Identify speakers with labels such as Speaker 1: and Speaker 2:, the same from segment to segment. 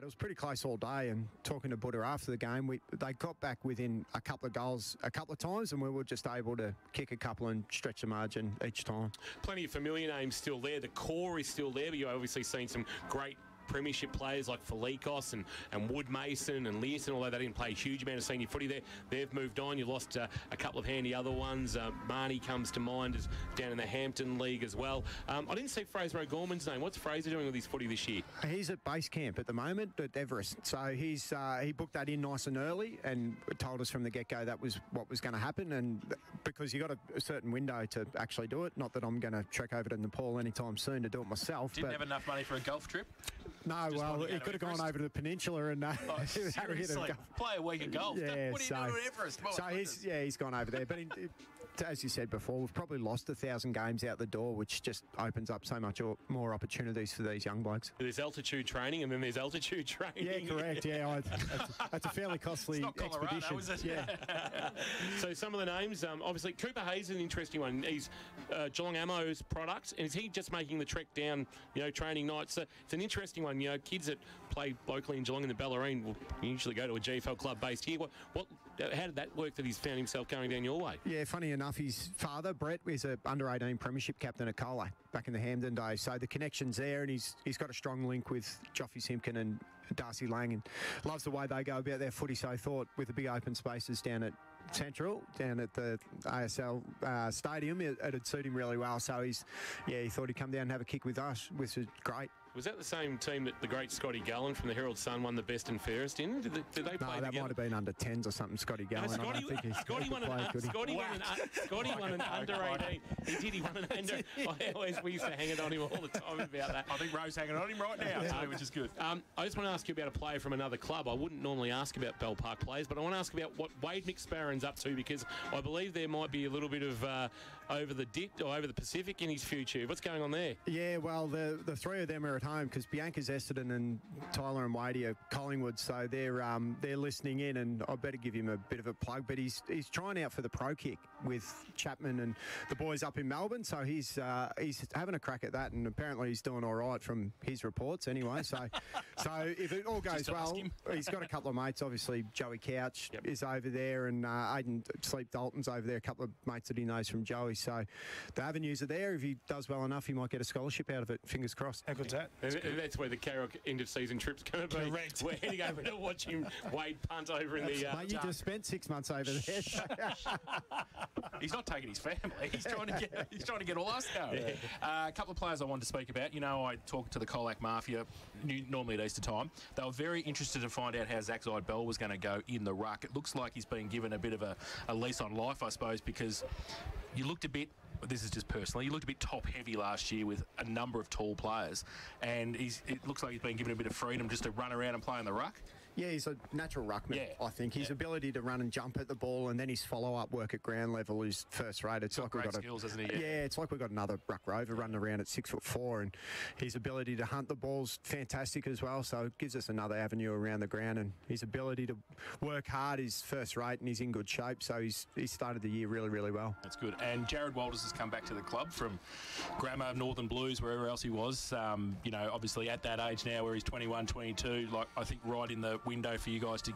Speaker 1: it was pretty close all day. And talking to Buddha after the game, they got back within a couple of goals a couple of times, and we were just able to kick a couple and stretch the margin each time.
Speaker 2: Plenty of familiar names still there. The core is still there, but you've obviously seen some great premiership players like Felikos and Wood Mason and Learson, although they didn't play a huge amount of senior footy there. They've moved on. You lost a couple of handy other ones. Marnie comes to mind as down in the Hampton League as well. I didn't see Fraser O'Gorman's name. What's Fraser doing with his footy this year?
Speaker 1: He's at base camp at the moment at Everest. So he booked that in nice and early and told us from the get-go that was what was going to happen. And because you got a certain window to actually do it, not that I'm going to trek over to Nepal anytime soon to do it myself.
Speaker 3: Didn't have enough money for a golf trip?
Speaker 1: No, well, he could have gone over to the peninsula and
Speaker 3: seriously, play a week of golf.
Speaker 1: Yeah,
Speaker 3: what are you doing at Everest?
Speaker 1: He's gone over there. But as you said before, we've probably lost 1,000 games out the door, which just opens up so much more opportunities for these young blokes.
Speaker 2: There's altitude training and then there's altitude training.
Speaker 1: Yeah, correct. Yeah, that's a fairly costly
Speaker 3: Colorado,
Speaker 1: expedition.
Speaker 3: is it?
Speaker 1: Yeah.
Speaker 2: So some of the names, obviously, Cooper Hayes is an interesting one. He's Geelong Ammo's product, and is he just making the trek down, training nights? So it's an interesting one. Kids that play locally in Geelong in the Bellarine will usually go to a GFL club based here. How did that work that he's found himself going down your way?
Speaker 1: Yeah, funny enough, his father, Brett, is a under-18 premiership captain at Colac back in the Hampden days. So the connection's there, and he's got a strong link with Joffy Simpkin and Darcy Lang, and loves the way they go about their footy. So I thought with the big open spaces down at Central, down at the ASL stadium, it'd suit him really well. So he thought he'd come down and have a kick with us, which was great.
Speaker 2: Was that the same team that the great Scotty Gallen from the Herald Sun won the best and fairest in? Did they play together?
Speaker 1: No, that might have been under 10s or something, Scotty Gallen.
Speaker 2: Scotty won an under 18. He won an under. We used to hang it on him all the time about that.
Speaker 3: I think Ro's hanging on him right now, which is good.
Speaker 2: I just want to ask you about a player from another club. I wouldn't normally ask about Bell Park players, but I want to ask about what Wade McSparron's up to, because I believe there might be a little bit of over the dip or over the Pacific in his future. What's going on there?
Speaker 1: Yeah, well, the three of them are at home because Bianca's Essendon and Tyler and Wadey are Collingwood, so they're listening in, and I better give him a bit of a plug. But he's trying out for the pro kick with Chapman and the boys up in Melbourne, so he's having a crack at that, and apparently he's doing all right from his reports anyway. So if it all goes well, he's got a couple of mates. Obviously, Joey Couch is over there, and Aidan Sleep Dalton's over there. A couple of mates that he knows from Joey. So the avenues are there. If he does well enough, he might get a scholarship out of it. Fingers crossed.
Speaker 4: How good's that?
Speaker 2: That's where the Carrock end of season trip's going to be.
Speaker 4: Correct.
Speaker 2: We're heading over to watch him Wade punt over in the.
Speaker 1: Mate, you just spent 6 months over there.
Speaker 3: He's not taking his family. He's trying to get all us going. Yeah. A couple of players I wanted to speak about. I talked to the Colac Mafia normally at Easter time. They were very interested to find out how Zach Zyde-Bell was going to go in the ruck. It looks like he's been given a bit of a lease on life, I suppose, because you looked a bit. This is just personally. He looked a bit top-heavy last year with a number of tall players, and it looks like he's been given a bit of freedom just to run around and play in the ruck.
Speaker 1: Yeah, he's a natural ruckman, I think. His ability to run and jump at the ball, and then his follow-up work at ground level is first-rate. It's like
Speaker 3: great skills, hasn't he?
Speaker 1: Yeah, it's like we've got another ruck rover running around at 6'4", and his ability to hunt the ball's fantastic as well, so it gives us another avenue around the ground, and his ability to work hard is first-rate, and he's in good shape, so he's started the year really, really well.
Speaker 3: That's good. And Jared Walters has come back to the club from Grammar, Northern Blues, wherever else he was. Obviously at that age now where he's 21, 22, I think right in the window for you guys to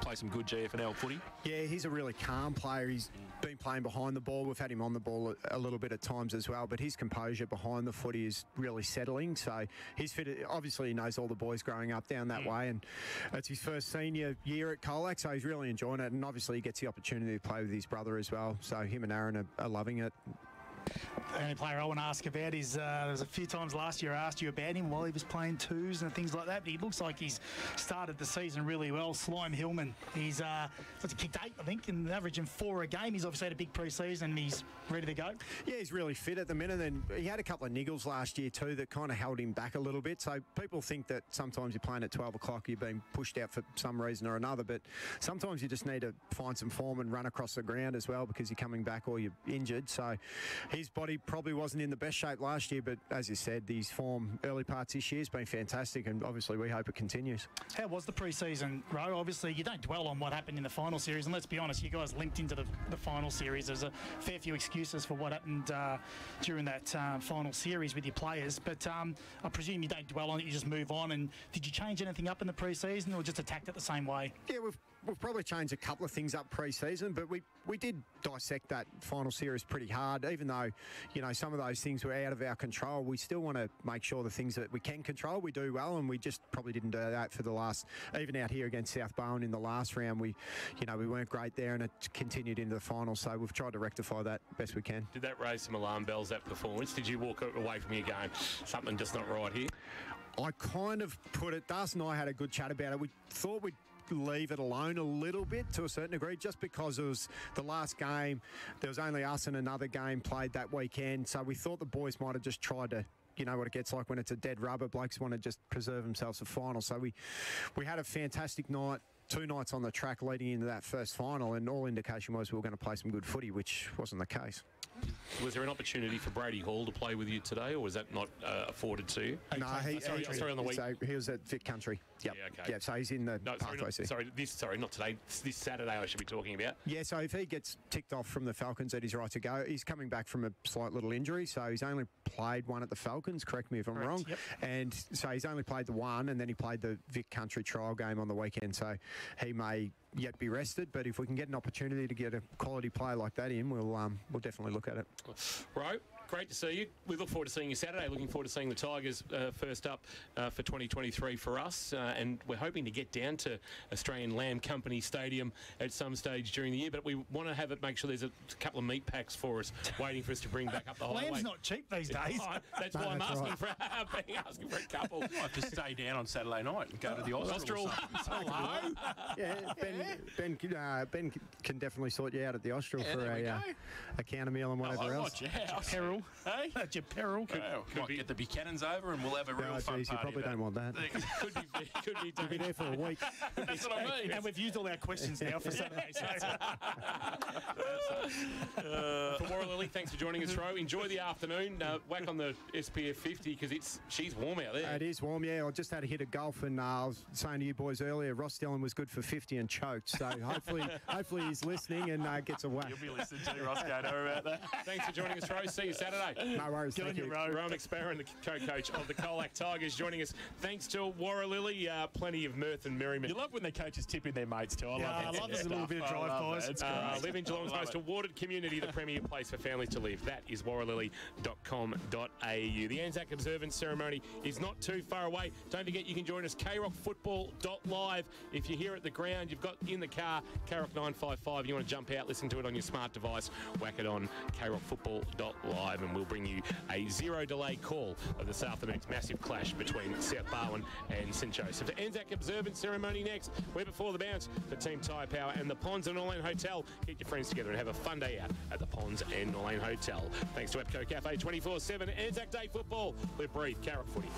Speaker 3: play some good GFL footy. Yeah,
Speaker 1: he's a really calm player. He's been playing behind the ball. We've had him on the ball a little bit at times as well, but his composure behind the footy is really settling. So he's fit. Obviously, he knows all the boys growing up down that way, and it's his first senior year at Colac, so he's really enjoying it. And obviously, he gets the opportunity to play with his brother as well. So him and Aaron are loving it.
Speaker 4: The only player I want to ask about is there was a few times last year I asked you about him while he was playing twos and things like that, but he looks like he's started the season really well. Slime Hillman, he's kicked 8, I think, and averaging 4 a game. He's obviously had a big pre-season and he's ready to go. Yeah, he's really fit at the minute, and he had a couple of niggles last year too that kind of held him back a little bit. So people think that sometimes you're playing at 12 o'clock, you're being pushed out for some reason or another, but sometimes you just need to find some form and run across the ground as well because you're coming back or you're injured. So
Speaker 1: his body probably wasn't in the best shape last year, but as you said, his form early parts this year has been fantastic, and obviously we hope it continues.
Speaker 4: How was the pre-season, Ro? Obviously, you don't dwell on what happened in the final series, and let's be honest, you guys linked into the final series. There's a fair few excuses for what happened during that final series with your players, but I presume you don't dwell on it, you just move on. And did you change anything up in the pre-season, or just attacked it the same way?
Speaker 1: Yeah, we've probably changed a couple of things up pre-season, but we did dissect that final series pretty hard. Even though, you know, some of those things were out of our control, we still want to make sure the things that we can control, we do well, and we just probably didn't do that for the last, even out here against South Barwon in the last round. We weren't great there, and it continued into the final, so we've tried to rectify that best we can.
Speaker 2: Did that raise some alarm bells, that performance? Did you walk away from your game, something just not right here?
Speaker 1: I kind of put it, Darcy and I had a good chat about it. We thought we'd leave it alone a little bit to a certain degree, just because it was the last game. There was only us and another game played that weekend, so we thought the boys might have just tried to, you know what it gets like when it's a dead rubber. Blokes want to just preserve themselves for final. So we had a fantastic night, 2 nights on the track leading into that first final, and all indication was we were going to play some good footy, which wasn't the case.
Speaker 2: Was there an opportunity for Brady Hall to play with you today, or was that not afforded to you?
Speaker 1: No,
Speaker 2: sorry, on the week.
Speaker 1: So he was at Vic Country. Yep.
Speaker 2: Yeah, okay.
Speaker 1: Yeah, so he's in the pathway.
Speaker 2: Sorry, not today. This Saturday I should be talking about.
Speaker 1: Yeah, so if he gets ticked off from the Falcons, that he's right to go. He's coming back from a slight little injury, so he's only played one at the Falcons, correct me if I'm wrong.
Speaker 4: Yep.
Speaker 1: And so he's only played the one, and then he played the Vic Country trial game on the weekend, so he may yet be rested, but if we can get an opportunity to get a quality player like that in, we'll definitely look at it.
Speaker 2: Right. Great to see you. We look forward to seeing you Saturday. Looking forward to seeing the Tigers first up for 2023 for us. And we're hoping to get down to Australian Lamb Company Stadium at some stage during the year. But we want to have it, make sure there's a couple of meat packs for us waiting for us to bring back up the highway.
Speaker 4: Lamb's not cheap these days.
Speaker 2: That's why I'm asking for a couple.
Speaker 3: I have to stay down on Saturday night and go to the Austral.
Speaker 2: Hello?
Speaker 1: Yeah, Ben can definitely sort you out at the Austral for a counter meal and whatever else.
Speaker 4: Peril.
Speaker 3: Hey?
Speaker 4: That's your peril.
Speaker 3: Might get the Buchanans over and we'll have a real fun
Speaker 1: geez,
Speaker 3: party.
Speaker 1: You probably don't want that.
Speaker 2: Could be
Speaker 1: You'll be there for a week.
Speaker 3: That's what I mean.
Speaker 4: And we've used all our questions now for Saturday.
Speaker 2: For Warra Lily, thanks for joining us, Ro. Enjoy the afternoon. Whack on the SPF 50 because she's warm out there.
Speaker 1: It is warm, yeah. I just had a hit of golf, and I was saying to you boys earlier, Ross Dillon was good for 50 and choked. So hopefully he's listening and gets a whack.
Speaker 3: You'll be listening to Ross going over about that.
Speaker 2: Thanks for joining us, Ro. See you Saturday.
Speaker 1: No worries. Thank you.
Speaker 2: Rowan McSparrow, the co-coach of the Colac Tigers, joining us. Thanks to Warra Lily. Plenty of mirth and merriment.
Speaker 3: You love when the coaches tip in their mates too. I love
Speaker 4: this little bit of drive-bys.
Speaker 2: Live in Geelong's most awarded community, the premier place for families to live. That is warralily.com.au. The Anzac Observance ceremony is not too far away. Don't forget you can join us, krockfootball.live. If you're here at the ground, you've got in the car, Krock 955. You want to jump out, listen to it on your smart device, whack it on krockfootball.live, and we'll bring you a zero delay call of this afternoon's massive clash between South Barwon and St Joseph. The Anzac Observance ceremony next. We're before the bounce for Team Tyre Power and the Ponds and Norlane Hotel. Get your friends together and have a fun day out at the Ponds and Norlane Hotel. Thanks to Epco Cafe 24/7. Anzac Day football. Live, breathe, Krock footy.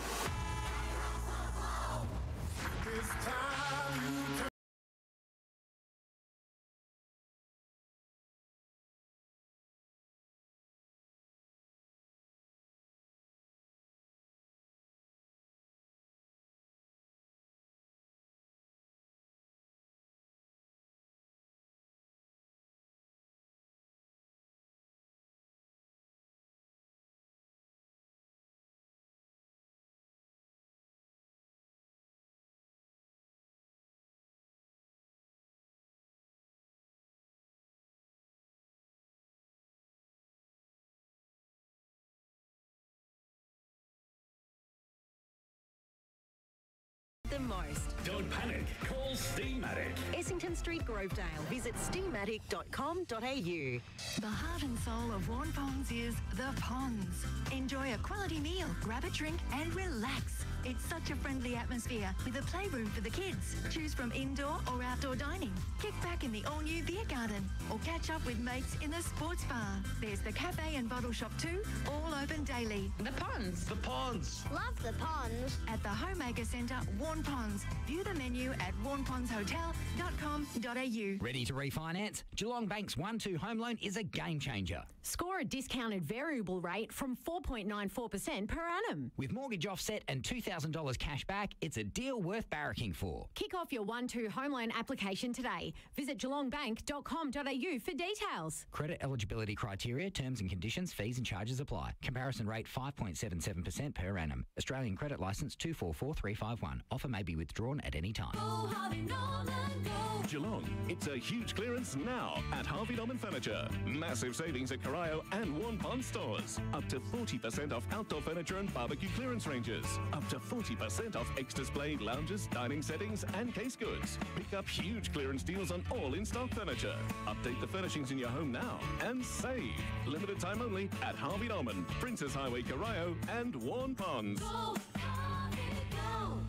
Speaker 5: The most.
Speaker 6: Don't panic. Call Steamatic.
Speaker 5: Essington Street, Grovedale. Visit steamatic.com.au.
Speaker 7: The heart and soul of Warnponds is the Ponds. Enjoy a quality meal, grab a drink and relax. It's such a friendly atmosphere with a playroom for the kids. Choose from indoor or outdoor dining. Kick back in the all-new beer garden or catch up with mates in the sports bar. There's the cafe and bottle shop too, all open daily.
Speaker 8: The ponds.
Speaker 9: The ponds.
Speaker 10: Love the ponds.
Speaker 7: At the Homemaker Centre, Warn Ponds. View the menu at warnpondshotel.com.au.
Speaker 11: Ready to refinance? Geelong Bank's 1-2 home loan is a game changer.
Speaker 12: Score a discounted variable rate from 4.94% per annum.
Speaker 11: With mortgage offset and $2,000 cash back, it's a deal worth barracking for.
Speaker 12: Kick off your 1-2 home loan application today. Visit geelongbank.com.au for details.
Speaker 11: Credit eligibility criteria, terms and conditions, fees and charges apply. Comparison rate 5.77% per annum. Australian credit licence 244351. Offer may be withdrawn at any time.
Speaker 6: Go Harvey Norman, go.
Speaker 13: Geelong, it's a huge clearance now at Harvey Norman Furniture. Massive savings at Corio and Warn Pond stores. Up to 40% off outdoor furniture and barbecue clearance ranges. Up to 40% off ex-displayed lounges, dining settings and case goods. Pick up huge clearance deals on all in-stock furniture. Update the furnishings in your home now and save. Limited time only at Harvey Norman, Princess Highway, Corio and Warn Ponds.
Speaker 6: Go Harvey, go.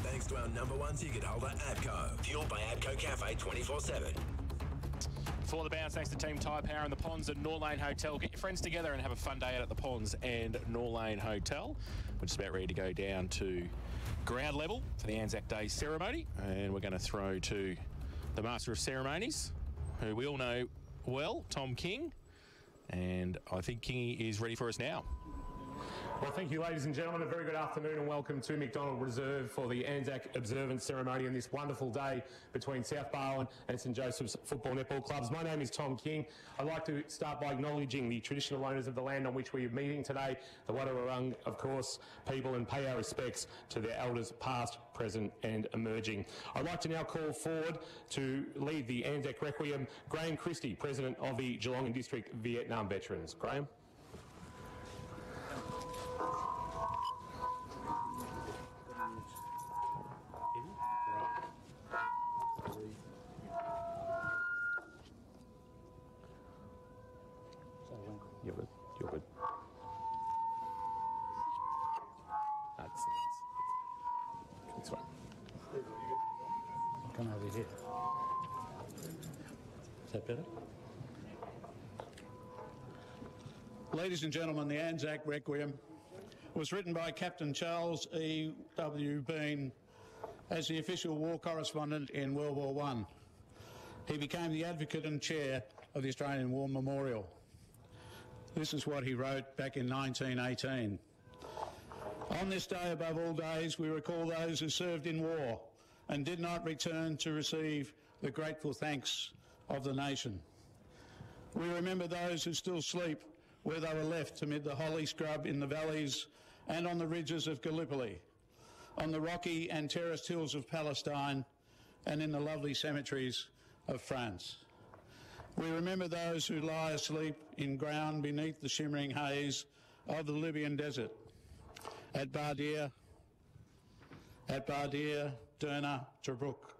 Speaker 14: Thanks to our #1 ticket holder, ABCO. Fueled by ABCO Cafe 24/7.
Speaker 3: For the bounce, thanks to Team Tyre Power and the Ponds at Norlane Hotel. Get your friends together and have a fun day out at the Ponds and Norlane Hotel. We're just about ready to go down to ground level for the Anzac Day ceremony. And we're going to throw to the Master of Ceremonies, who we all know well, Tom King. And I think Kingy is ready for us now.
Speaker 15: Well, thank you, ladies and gentlemen. A very good afternoon and welcome to McDonald Reserve for the Anzac Observance Ceremony on this wonderful day between South Barwon and St Joseph's Football Netball Clubs. My name is Tom King. I'd like to start by acknowledging the traditional owners of the land on which we are meeting today, the Wadawurrung, of course, people, and pay our respects to their elders past, present and emerging. I'd like to now call forward to lead the Anzac Requiem, Graham Christie, President of the Geelong and District Vietnam Veterans. Graham. You're good. You're good. That's fine.
Speaker 16: Come over here. Is that better? Ladies and gentlemen, the Anzac Requiem was written by Captain Charles E. W. Bean as the official war correspondent in World War I. He became the advocate and chair of the Australian War Memorial. This is what he wrote back in 1918. On this day above all days, we recall those who served in war and did not return to receive the grateful thanks of the nation. We remember those who still sleep where they were left amid the holly scrub in the valleys and on the ridges of Gallipoli, on the rocky and terraced hills of Palestine, and in the lovely cemeteries of France. We remember those who lie asleep in ground beneath the shimmering haze of the Libyan desert, at Bardia, Derna, Tobruk,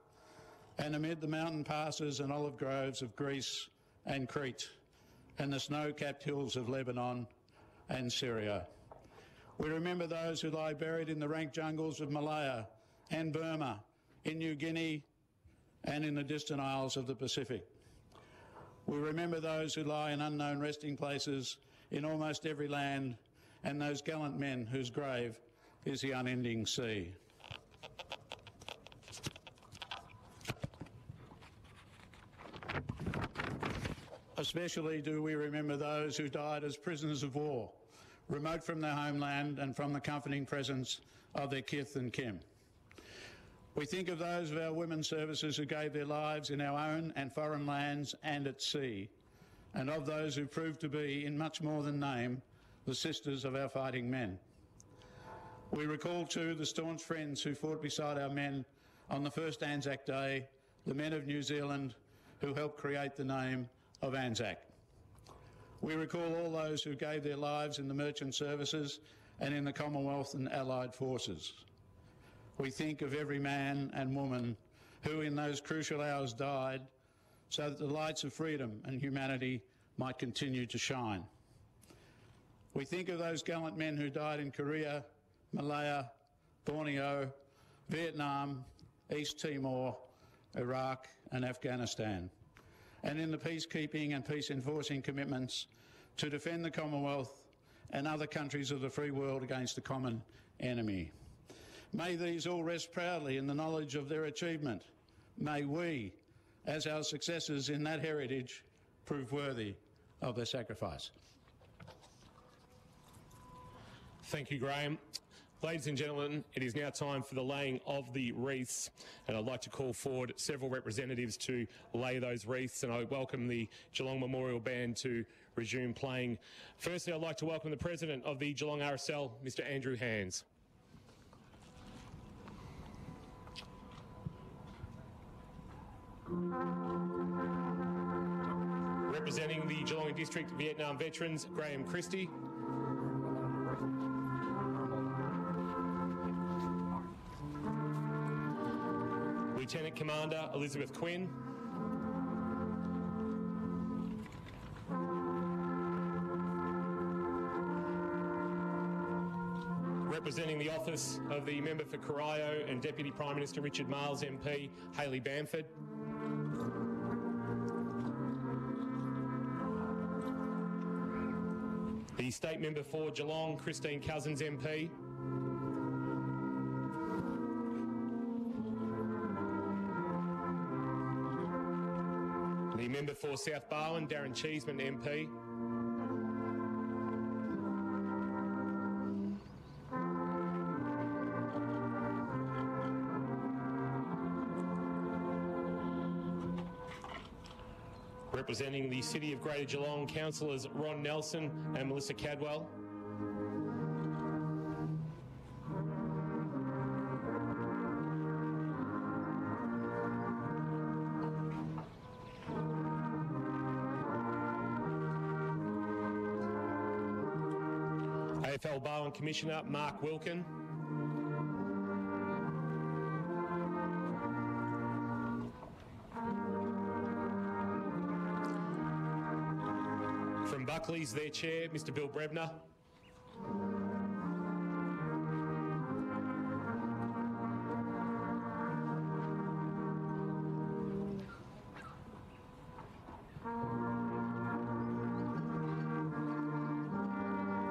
Speaker 16: and amid the mountain passes and olive groves of Greece and Crete, and the snow-capped hills of Lebanon and Syria. We remember those who lie buried in the rank jungles of Malaya and Burma, in New Guinea, and in the distant isles of the Pacific. We remember those who lie in unknown resting places in almost every land, and those gallant men whose grave is the unending sea. Especially do we remember those who died as prisoners of war, remote from their homeland and from the comforting presence of their kith and kin. We think of those of our women's services who gave their lives in our own and foreign lands and at sea, and of those who proved to be, in much more than name, the sisters of our fighting men. We recall too the staunch friends who fought beside our men on the first Anzac Day, the men of New Zealand who helped create the name of Anzac. We recall all those who gave their lives in the merchant services and in the Commonwealth and Allied forces. We think of every man and woman who in those crucial hours died so that the lights of freedom and humanity might continue to shine. We think of those gallant men who died in Korea, Malaya, Borneo, Vietnam, East Timor, Iraq and Afghanistan, and in the peacekeeping and peace enforcing commitments to defend the Commonwealth and other countries of the free world against a common enemy. May these all rest proudly in the knowledge of their achievement. May we, as our successors in that heritage, prove worthy of their sacrifice.
Speaker 15: Thank you, Graham. Ladies and gentlemen, it is now time for the laying of the wreaths, and I'd like to call forward several representatives to lay those wreaths, and I welcome the Geelong Memorial Band to resume playing. Firstly, I'd like to welcome the President of the Geelong RSL, Mr. Andrew Hands. Representing the Geelong District Vietnam Veterans, Graham Christie. Lieutenant Commander Elizabeth Quinn. Representing the office of the Member for Corio and Deputy Prime Minister Richard Marles MP, Hayley Bamford. The State Member for Geelong, Christine Cousins MP. The Member for South Barwon, Darren Cheeseman MP. Representing the City of Greater Geelong, Councillors Ron Nelson and Melissa Cadwell. AFL Barwon Commissioner Mark Wilkin. From Buckley's, their chair, Mr. Bill Brebner.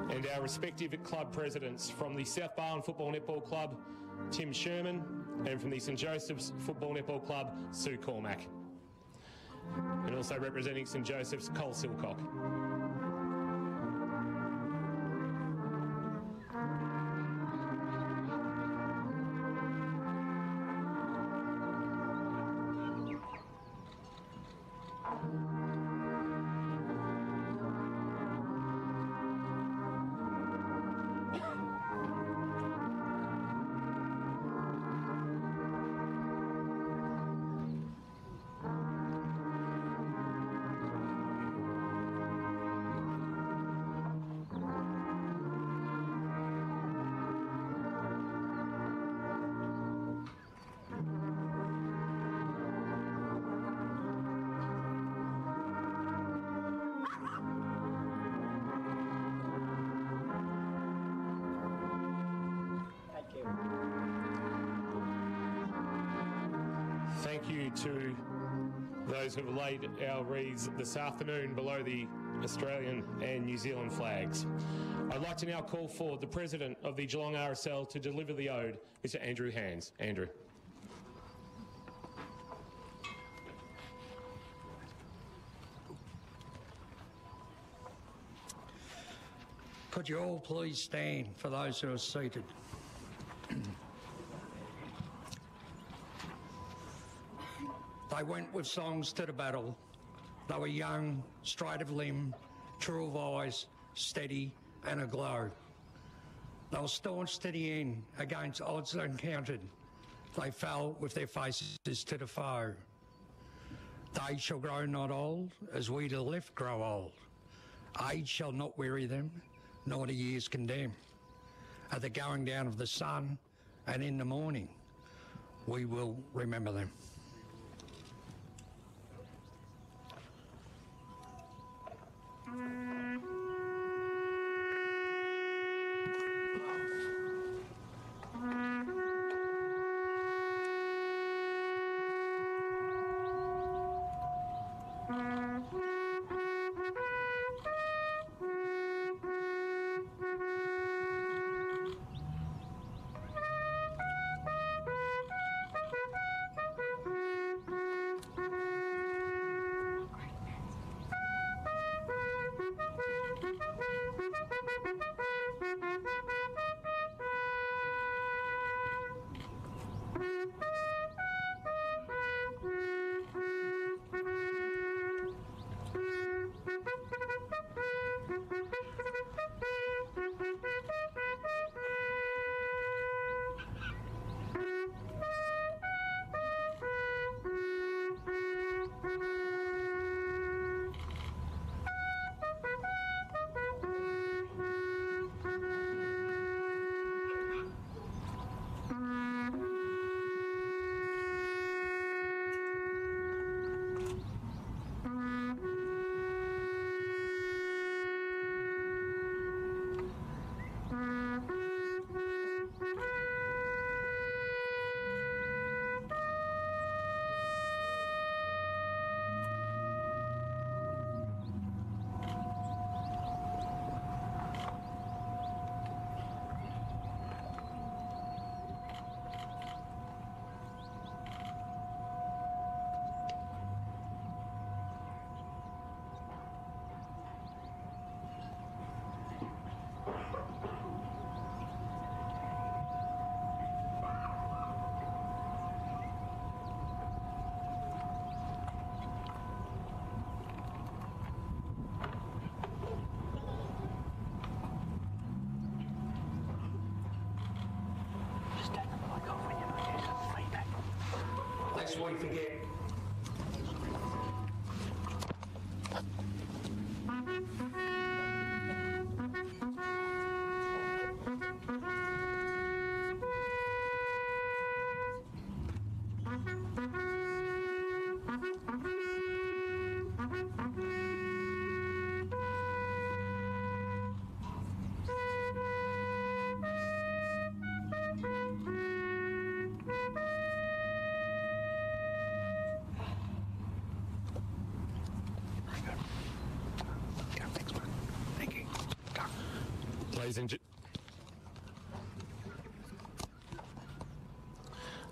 Speaker 15: And our respective club presidents, from the South Barwon Football Netball Club, Tim Sherman, and from the St Joseph's Football Netball Club, Sue Cormack. And also representing St Joseph's, Cole Silcock. Thank you to those who have laid our wreaths this afternoon below the Australian and New Zealand flags. I'd like to now call forward the President of the Geelong RSL to deliver the ode, Mr. Andrew Hands. Andrew.
Speaker 8: Could you all please stand for those who are seated? They went with songs to the battle. They were young, straight of limb, true of eyes, steady and aglow. They were staunch to the end against odds encountered. They fell with their faces to the foe. They shall grow not old, as we to the left grow old. Age shall not weary them, nor the years condemn. At the going down of the sun and in the morning, we will remember them.
Speaker 9: lest we forget.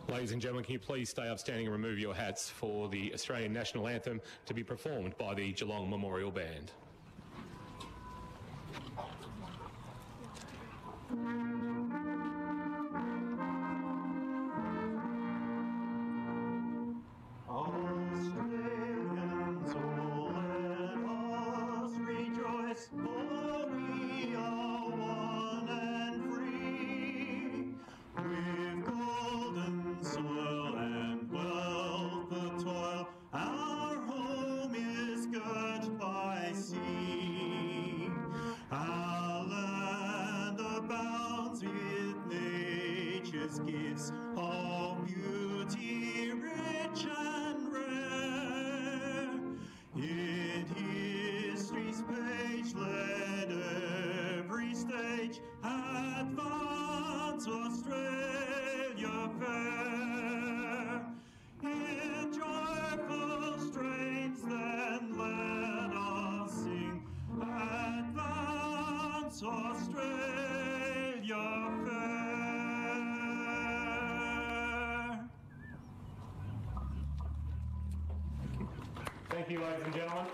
Speaker 15: Ladies and gentlemen, can you please stay up standing and remove your hats for the Australian National Anthem to be performed by the Geelong Memorial Band.
Speaker 10: Australians, oh, let us rejoice, for we are one and free. With golden soil and wealth of toil, our home is girt by sea. Our land abounds with nature's gifts of beauty rich and rare. In history's page let every stage advance Australia fair. In joyful strains then let us sing, advance Australia fair.
Speaker 15: Thank you, ladies and gentlemen.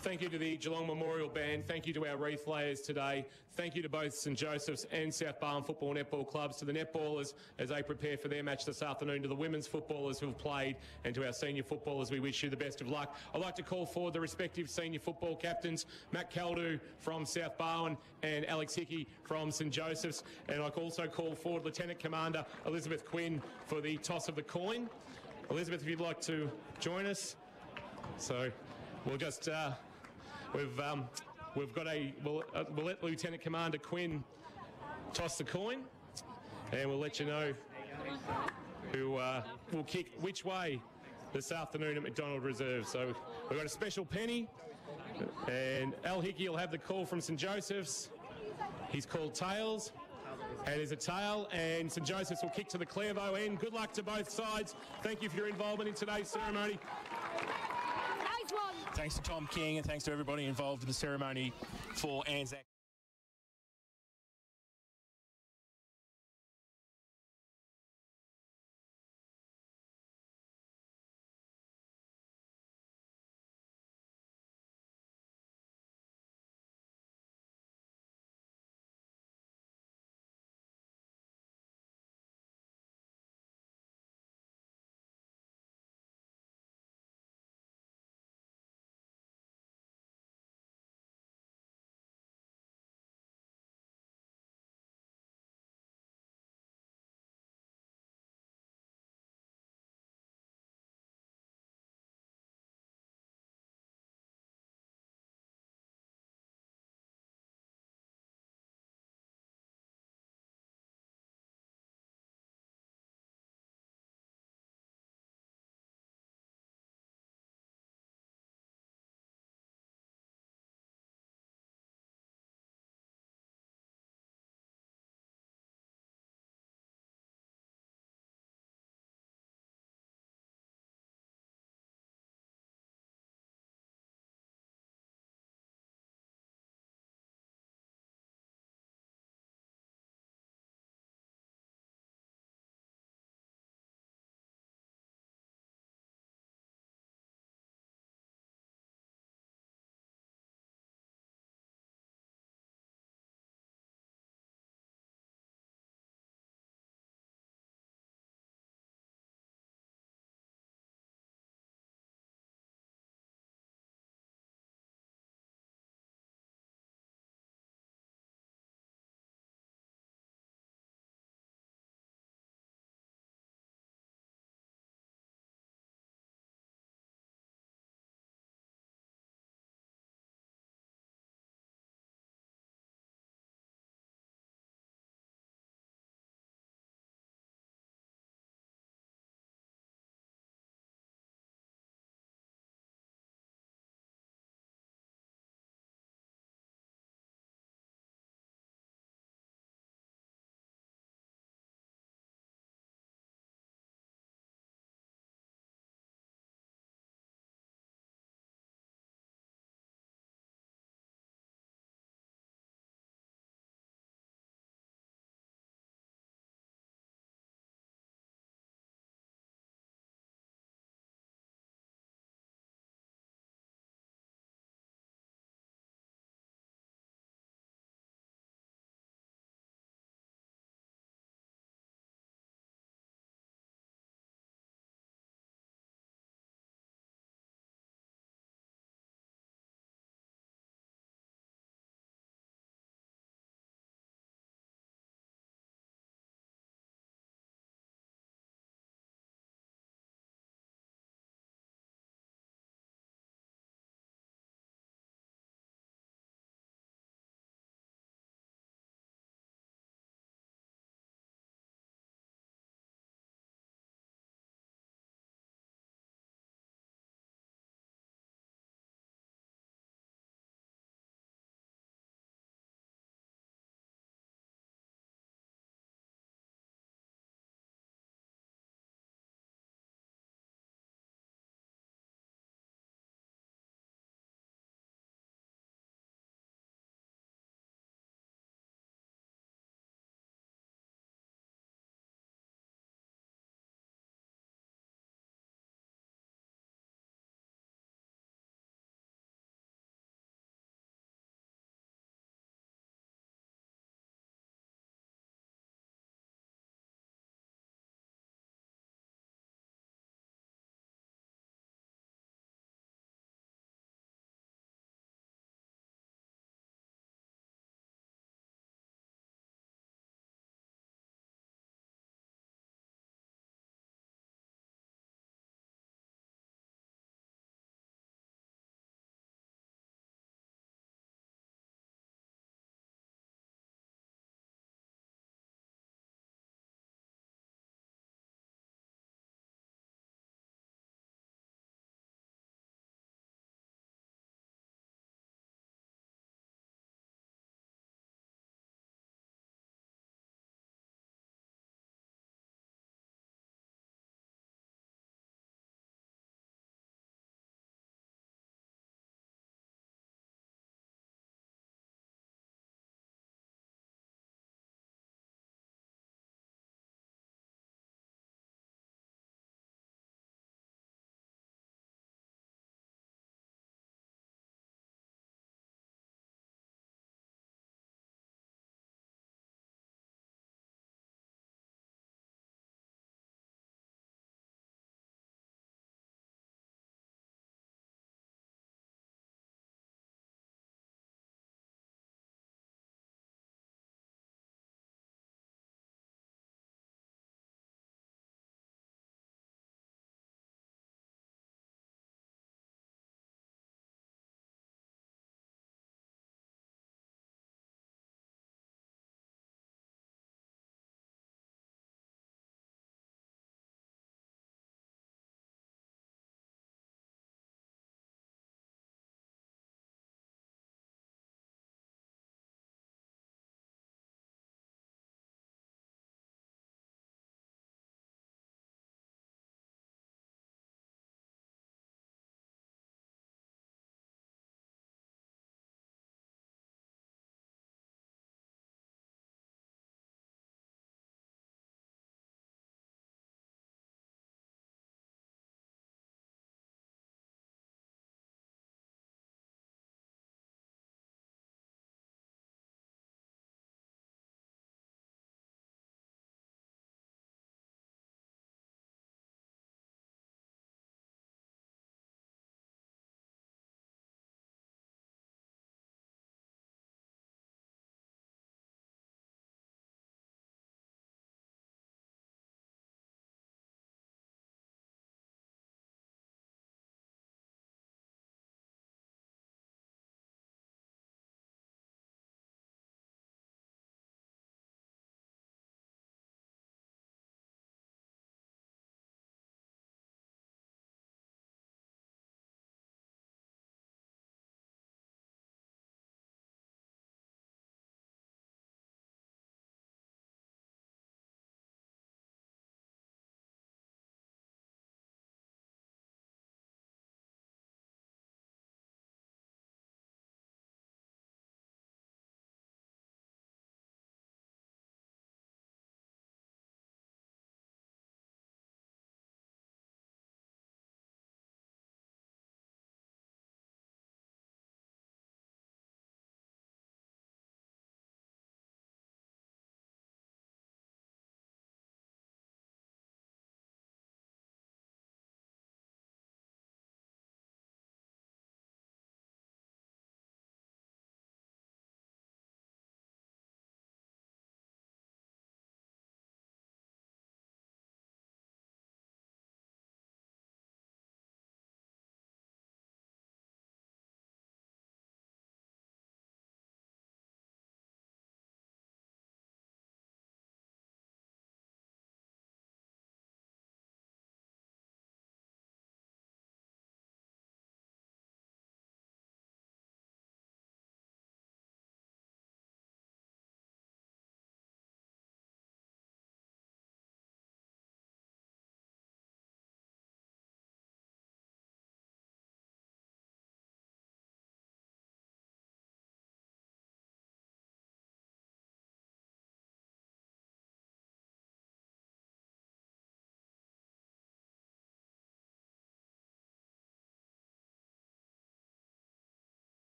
Speaker 15: Thank you to the Geelong Memorial Band. Thank you to our wreath layers today. Thank you to both St Joseph's and South Barwon Football Netball Clubs, to the netballers as they prepare for their match this afternoon, to the women's footballers who have played, and to our senior footballers, we wish you the best of luck. I'd like to call forward the respective senior football captains, Matt Caldew from South Barwon and Alex Hickey from St Joseph's. And I also call forward Lieutenant Commander Elizabeth Quinn for the toss of the coin. Elizabeth, if you'd like to join us. So we'll just... We'll let Lieutenant Commander Quinn toss the coin, and we'll let you know who will kick which way this afternoon at McDonald Reserve. So we've got a special penny, and Al Hickey will have the call from St Joseph's. He's called tails, and there's a tail, and St Joseph's will kick to the Clairvaux end. Good luck to both sides. Thank you for your involvement in today's ceremony.
Speaker 3: Thanks to Tom King, and thanks to everybody involved in the ceremony for Anzac.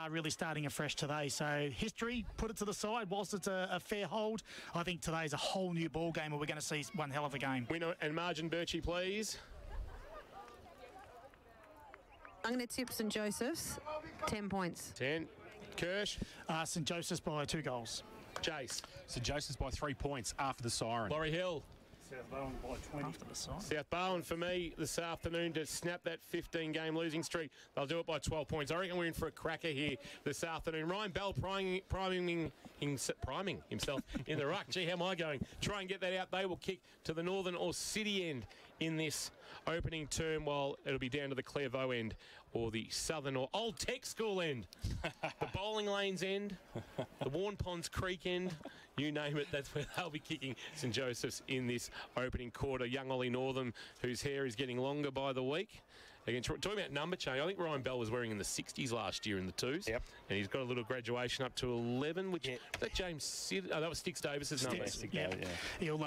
Speaker 4: Really starting afresh today. So history, put it to the side. Whilst it's a fair hold, I think today's a whole new ball game, and we're going to see one hell of a game.
Speaker 2: Winner and margin, Birchie, please.
Speaker 9: I'm going to tip St Joseph's, 10 points.
Speaker 2: 10. Kirsch.
Speaker 4: St Joseph's by 2 goals.
Speaker 2: Jace.
Speaker 3: St Joseph's by 3 points after the siren.
Speaker 2: Laurie Hill.
Speaker 4: South Barwon by 20 after the siren.
Speaker 2: South Barwon for me this afternoon to snap that 15-game losing streak. They'll do it by 12 points. I reckon we're in for a cracker here this afternoon. Ryan Bell priming himself in the ruck. Gee, how am I going? Try and get that out. They will kick to the northern or city end in this opening term, while it'll be down to the Clairvaux end or the southern or Old Tech School end, the Bowling Lanes end, the Warren Ponds Creek end, you name it, that's where they'll be kicking St Joseph's in this opening quarter. Young Ollie Northam, whose hair is getting longer by the week. Again, talking about number change, I think Ryan Bell was wearing in the 60s last year in the 2s.
Speaker 3: Yep. And
Speaker 2: he's got a little graduation up to 11, which that James Sid, that was Sticks Davis's number.
Speaker 4: Yeah. He'll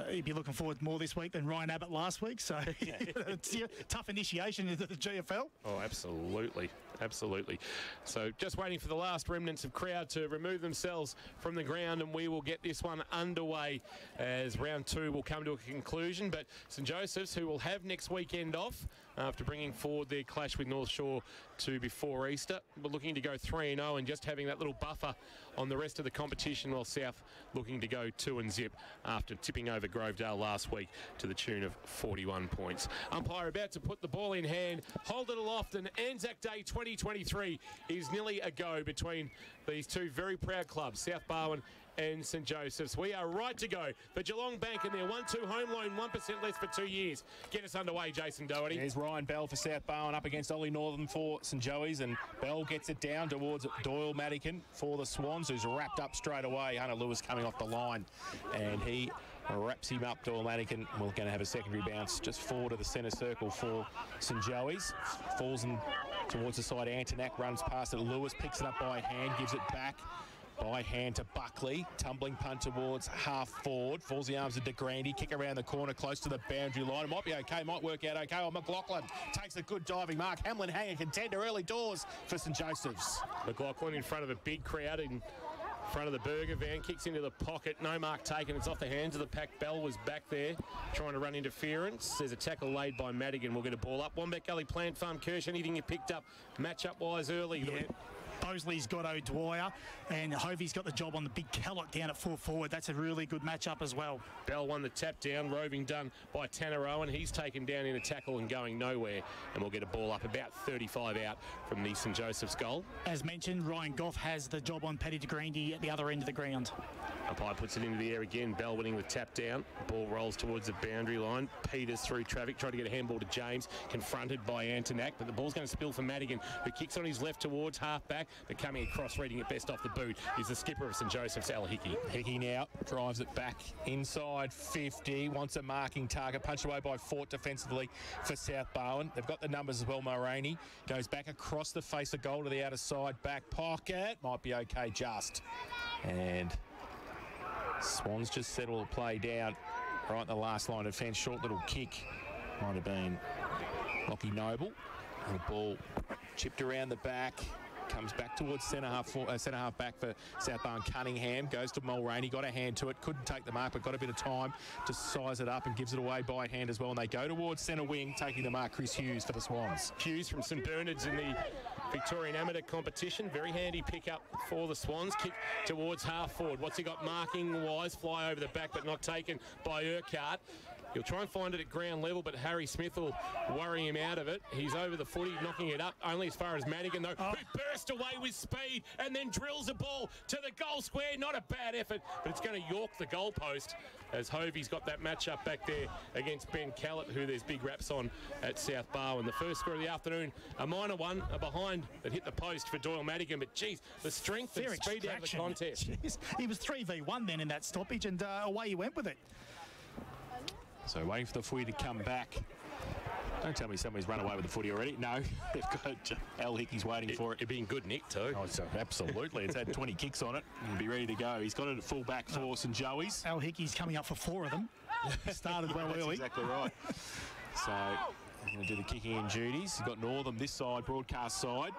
Speaker 4: he'll be looking forward more this week than Ryan Abbott last week. So it's a tough initiation into the GFL.
Speaker 2: Oh, absolutely. Absolutely. So just waiting for the last remnants of crowd to remove themselves from the ground, and we will get this one underway as round 2 will come to a conclusion. But St Joseph's, who will have next weekend off after bringing forward their clash with North Shore to before Easter, we're looking to go 3-0 and just having that little buffer on the rest of the competition, while South looking to go 2-0 after tipping over Grovedale last week to the tune of 41 points. Umpire about to put the ball in hand, hold it aloft, and Anzac Day 2023 is nearly a go between these two very proud clubs, South Barwon and St Joseph's. We are right to go for Geelong Bank and their 1-2 home loan, 1% less for 2 years. Get us underway, Jason Doherty.
Speaker 3: There's Ryan Bell for South Barwon up against Ollie Northern for St Joey's, and Bell gets it down towards Doyle Madigan for the Swans, who's wrapped up straight away. Hunter Lewis coming off the line, and he wraps him up. Doyle Madigan, we're going to have a secondary bounce just forward of the centre circle for St Joey's. Falls in towards the side. Antonak runs past it. Lewis picks it up by hand, gives it back by hand to Buckley. Tumbling punt towards half forward. Falls the arms of DeGrandy. Kick around the corner close to the boundary line. It might be okay. Might work out okay. Oh, McLaughlin takes a good diving mark. Hamlin Hanger contender early doors for St Joseph's.
Speaker 2: McLaughlin in front of a big crowd in front of the burger van. Kicks into the pocket. No mark taken. It's off the hands of the pack. Bell was back there trying to run interference. There's a tackle laid by Madigan. We'll get a ball up. Wombat Gully Plant Farm. Kirsch, anything you picked up matchup-wise early?
Speaker 4: Yeah. Bosley's got O'Dwyer, and Hovey's got the job on the big Kellogg down at full forward. That's a really good matchup as well.
Speaker 2: Bell won the tap down. Roving done by Tanner Owen. He's taken down in a tackle and going nowhere. And we'll get a ball up about 35 out from the St Joseph's goal.
Speaker 4: As mentioned, Ryan Goff has the job on Paddy DeGrandy at the other end of the ground.
Speaker 2: Umpire puts it into the air again. Bell winning the tap down. Ball rolls towards the boundary line. Peters through traffic, trying to get a handball to James. Confronted by Antonak, but the ball's going to spill for Madigan, who kicks on his left towards half-back, but coming across, reading it best off the boot, is the skipper of St Joseph's, Al Hickey.
Speaker 3: Hickey now drives it back inside 50. Wants a marking target. Punched away by Fort defensively for South Barwon. They've got the numbers as well. Mulroney goes back across the face of goal to the outer side back pocket. Might be okay just. And Swans just settle the play down right in the last line of defence. Short little kick. Might have been Lockie Noble. And the ball chipped around the back. Comes back towards centre half back for South Barwon. Cunningham goes to Mulroney, got a hand to it, couldn't take the mark, but got a bit of time to size it up and gives it away by hand as well. And they go towards centre wing, taking the mark, Chris Hughes for the Swans.
Speaker 2: Hughes from St Bernard's in the Victorian Amateur competition. Very handy pickup for the Swans. Kick towards half forward. What's he got marking wise? Fly over the back, but not taken by Urquhart. He'll try and find it at ground level, but Harry Smith will worry him out of it. He's over the footy, knocking it up only as far as Madigan, though, who burst away with speed and then drills a ball to the goal square. Not a bad effort, but it's going to york the goalpost as Hovey's got that matchup back there against Ben Callett, who there's big raps on at South Barwon. The first score of the afternoon, a minor one, a behind that hit the post for Doyle Madigan, but geez, the strength and speed out of the contest.
Speaker 4: Jeez. He was 3v1 then in that stoppage, and away he went with it.
Speaker 3: So waiting for the footy to come back. Don't tell me somebody's run away with the footy already. No, they've got Al Hickey's waiting for it.
Speaker 2: It'd been good nick too.
Speaker 3: Oh, so absolutely. It's had 20 kicks on it and be ready to go. He's got it at full back for St Joey's.
Speaker 4: Al Hickey's coming up for 4 of them. Started well
Speaker 3: That's
Speaker 4: early.
Speaker 3: Exactly right. So he's going to do the kicking in duties. He's got Northam this side, broadcast side.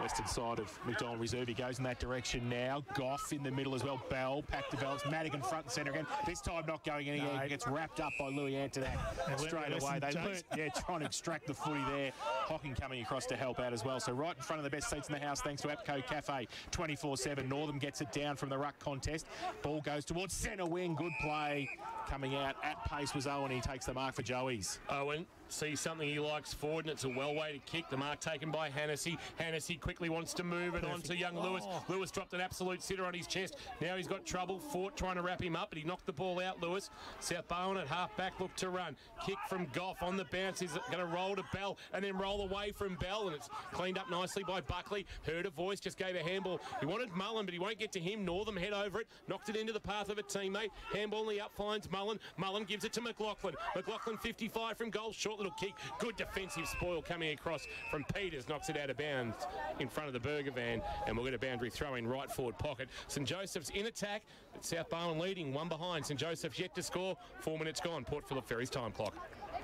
Speaker 3: western side of McDonald Reserve. He goes in that direction now. Goff in the middle as well. Bell, pack develops. Madigan front and centre again. This time not going anywhere. No. Gets wrapped up by Louis Antonak straight away. They learnt, trying to extract the footy there. Hocking coming across to help out as well. So right in front of the best seats in the house, thanks to APCO Cafe 24/7. Northam gets it down from the ruck contest. Ball goes towards centre wing. Good play. Coming out at pace was Owen. He takes the mark for Joey's.
Speaker 2: Owen sees something he likes forward, and it's a well-weighted kick. The mark taken by Hannessy. Hannessy quickly wants to move it on to young Lewis. Lewis dropped an absolute sitter on his chest. Now he's got trouble. Fort trying to wrap him up, but he knocked the ball out, Lewis. South Barwon at half-back, look to run. Kick from Goff on the bounce. He's going to roll to Bell and then roll away from Bell, and it's cleaned up nicely by Buckley. Heard a voice, just gave a handball. He wanted Mullen, but he won't get to him. Northam head over it, knocked it into the path of a teammate. Handball in the up finds Mullen. Mullen gives it to McLaughlin. McLaughlin 55 from goal. Short little kick. Good defensive spoil coming across from Peters. Knocks it out of bounds in front of the Burger van, and we'll get a boundary throw in right forward pocket. St Joseph's in attack, but South Barwon leading, one behind. St Joseph's yet to score. 4 minutes gone. Port Phillip Ferry's time clock.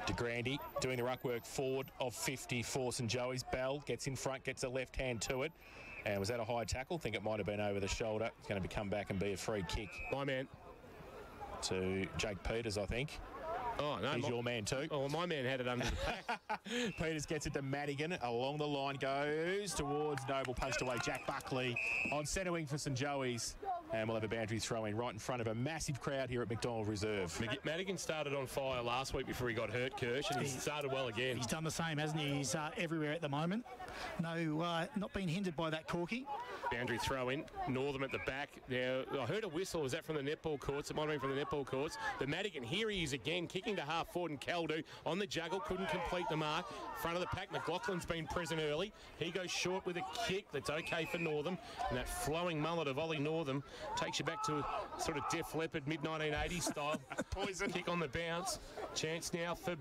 Speaker 3: De Grande doing the ruck work forward of 50 for St Joey's. Bell gets in front, gets a left hand to it. And was that a high tackle? I think it might have been over the shoulder. It's going to come back and be a free kick.
Speaker 2: My man.
Speaker 3: To Jake Peters, I think.
Speaker 2: Oh, no.
Speaker 3: He's your man too.
Speaker 2: Oh, my man had it under the pack.
Speaker 3: Peters gets it to Madigan. Along the line goes towards Noble. Punched away. Jack Buckley on centre wing for St Joey's. And we'll have a boundary throw in right in front of a massive crowd here at McDonald Reserve.
Speaker 2: Madigan started on fire last week before he got hurt, Kirsch, and he started well again.
Speaker 4: He's done the same, hasn't he? He's everywhere at the moment. No, not being hindered by that corky.
Speaker 2: Boundary throw in. Northam at the back. Now, I heard a whistle. Was that from the netball courts? It might have been from the netball courts. But Madigan, here he is again, kicking to half forward, and Caldu on the juggle, couldn't complete the mark. Front of the pack, McLaughlin's been present early. He goes short with a kick that's okay for Northam. And that flowing mullet of Ollie Northam takes you back to sort of Def Leppard mid-1980s style. Poison kick on the bounce. Chance now for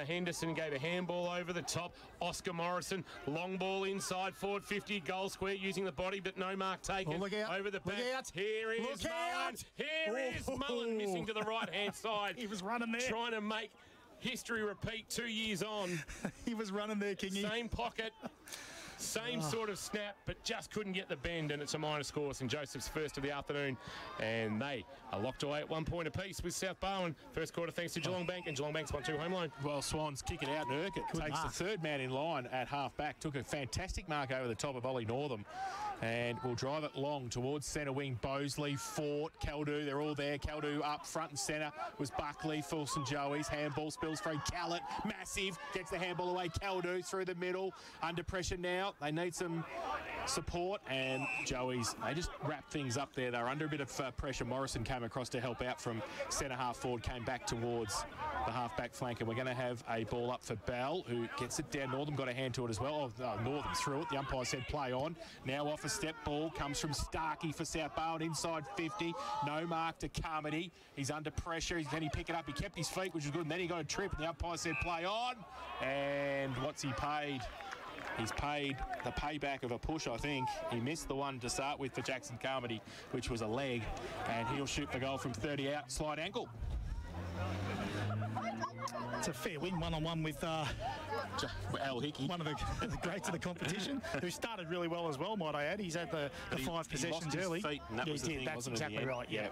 Speaker 2: Henderson, gave a handball over the top. Oscar Morrison, long ball inside, forward 50, goal square, using the body, but no mark taken.
Speaker 4: Oh, look out.
Speaker 2: Over the back.
Speaker 4: Look out.
Speaker 2: Here is Mullen. Here is Mullen, missing to the right-hand side.
Speaker 4: He was running there.
Speaker 2: Trying to make history repeat 2 years on.
Speaker 4: He was running there, Kingy.
Speaker 2: Same pocket. Same sort of snap, but just couldn't get the bend, and it's a minor score. St Joseph's first of the afternoon, and they are locked away at 1 point apiece with South Barwon. First quarter thanks to Geelong Bank, and Geelong Bank's 1-2 home line.
Speaker 3: Well, Swans kick it out, and Urquhart takes the third man in line at half-back. Took a fantastic mark over the top of Ollie Northam, and will drive it long towards centre wing. Bosley, Fort, Caldu, they're all there. Caldu up front and centre was Buckley for St Joey's. Handball spills through Callett, massive, gets the handball away. Caldu through the middle, under pressure now. They need some support, and Joey's, they just wrap things up there. They're under a bit of pressure. Morrison came across to help out from centre half forward, came back towards the half-back flank, and we're going to have a ball up for Bell, who gets it down. Northam got a hand to it as well. Northam threw it. The umpire said play on. Now off a step ball comes from Starkey for South Barwon, inside 50. No mark to Carmody. He's under pressure. Can he pick it up? He kept his feet, which was good, and then he got a trip, and the umpire said play on. And what's he paid? He's paid the payback of a push, I think. He missed the one to start with for Jackson Carmody, which was a leg, and he'll shoot the goal from 30 out, slide ankle.
Speaker 4: It's a fair win, one-on-one with
Speaker 3: Al Hickey,
Speaker 4: one of the greats of the competition, who started really well as well, might I add. He's had the 5 possessions early.
Speaker 3: Feet, and that was the thing,
Speaker 4: that's
Speaker 3: wasn't
Speaker 4: exactly right, yeah.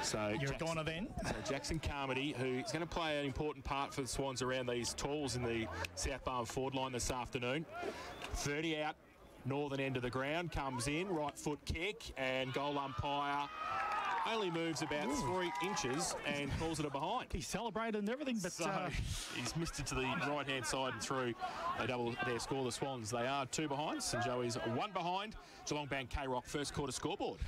Speaker 3: So
Speaker 4: you're a goner then.
Speaker 3: So Jackson Carmody, who's going to play an important part for the Swans around these talls in the South Barwon forward line this afternoon. 30 out, northern end of the ground, comes in, right foot kick, and goal umpire only moves about 3 inches and calls it a behind.
Speaker 4: He celebrated and everything, but
Speaker 3: so he's missed it to the right-hand side and through. They double their score, the Swans. They are 2 behind. St Joey's 1 behind. Geelong Bank K-Rock first quarter scoreboard.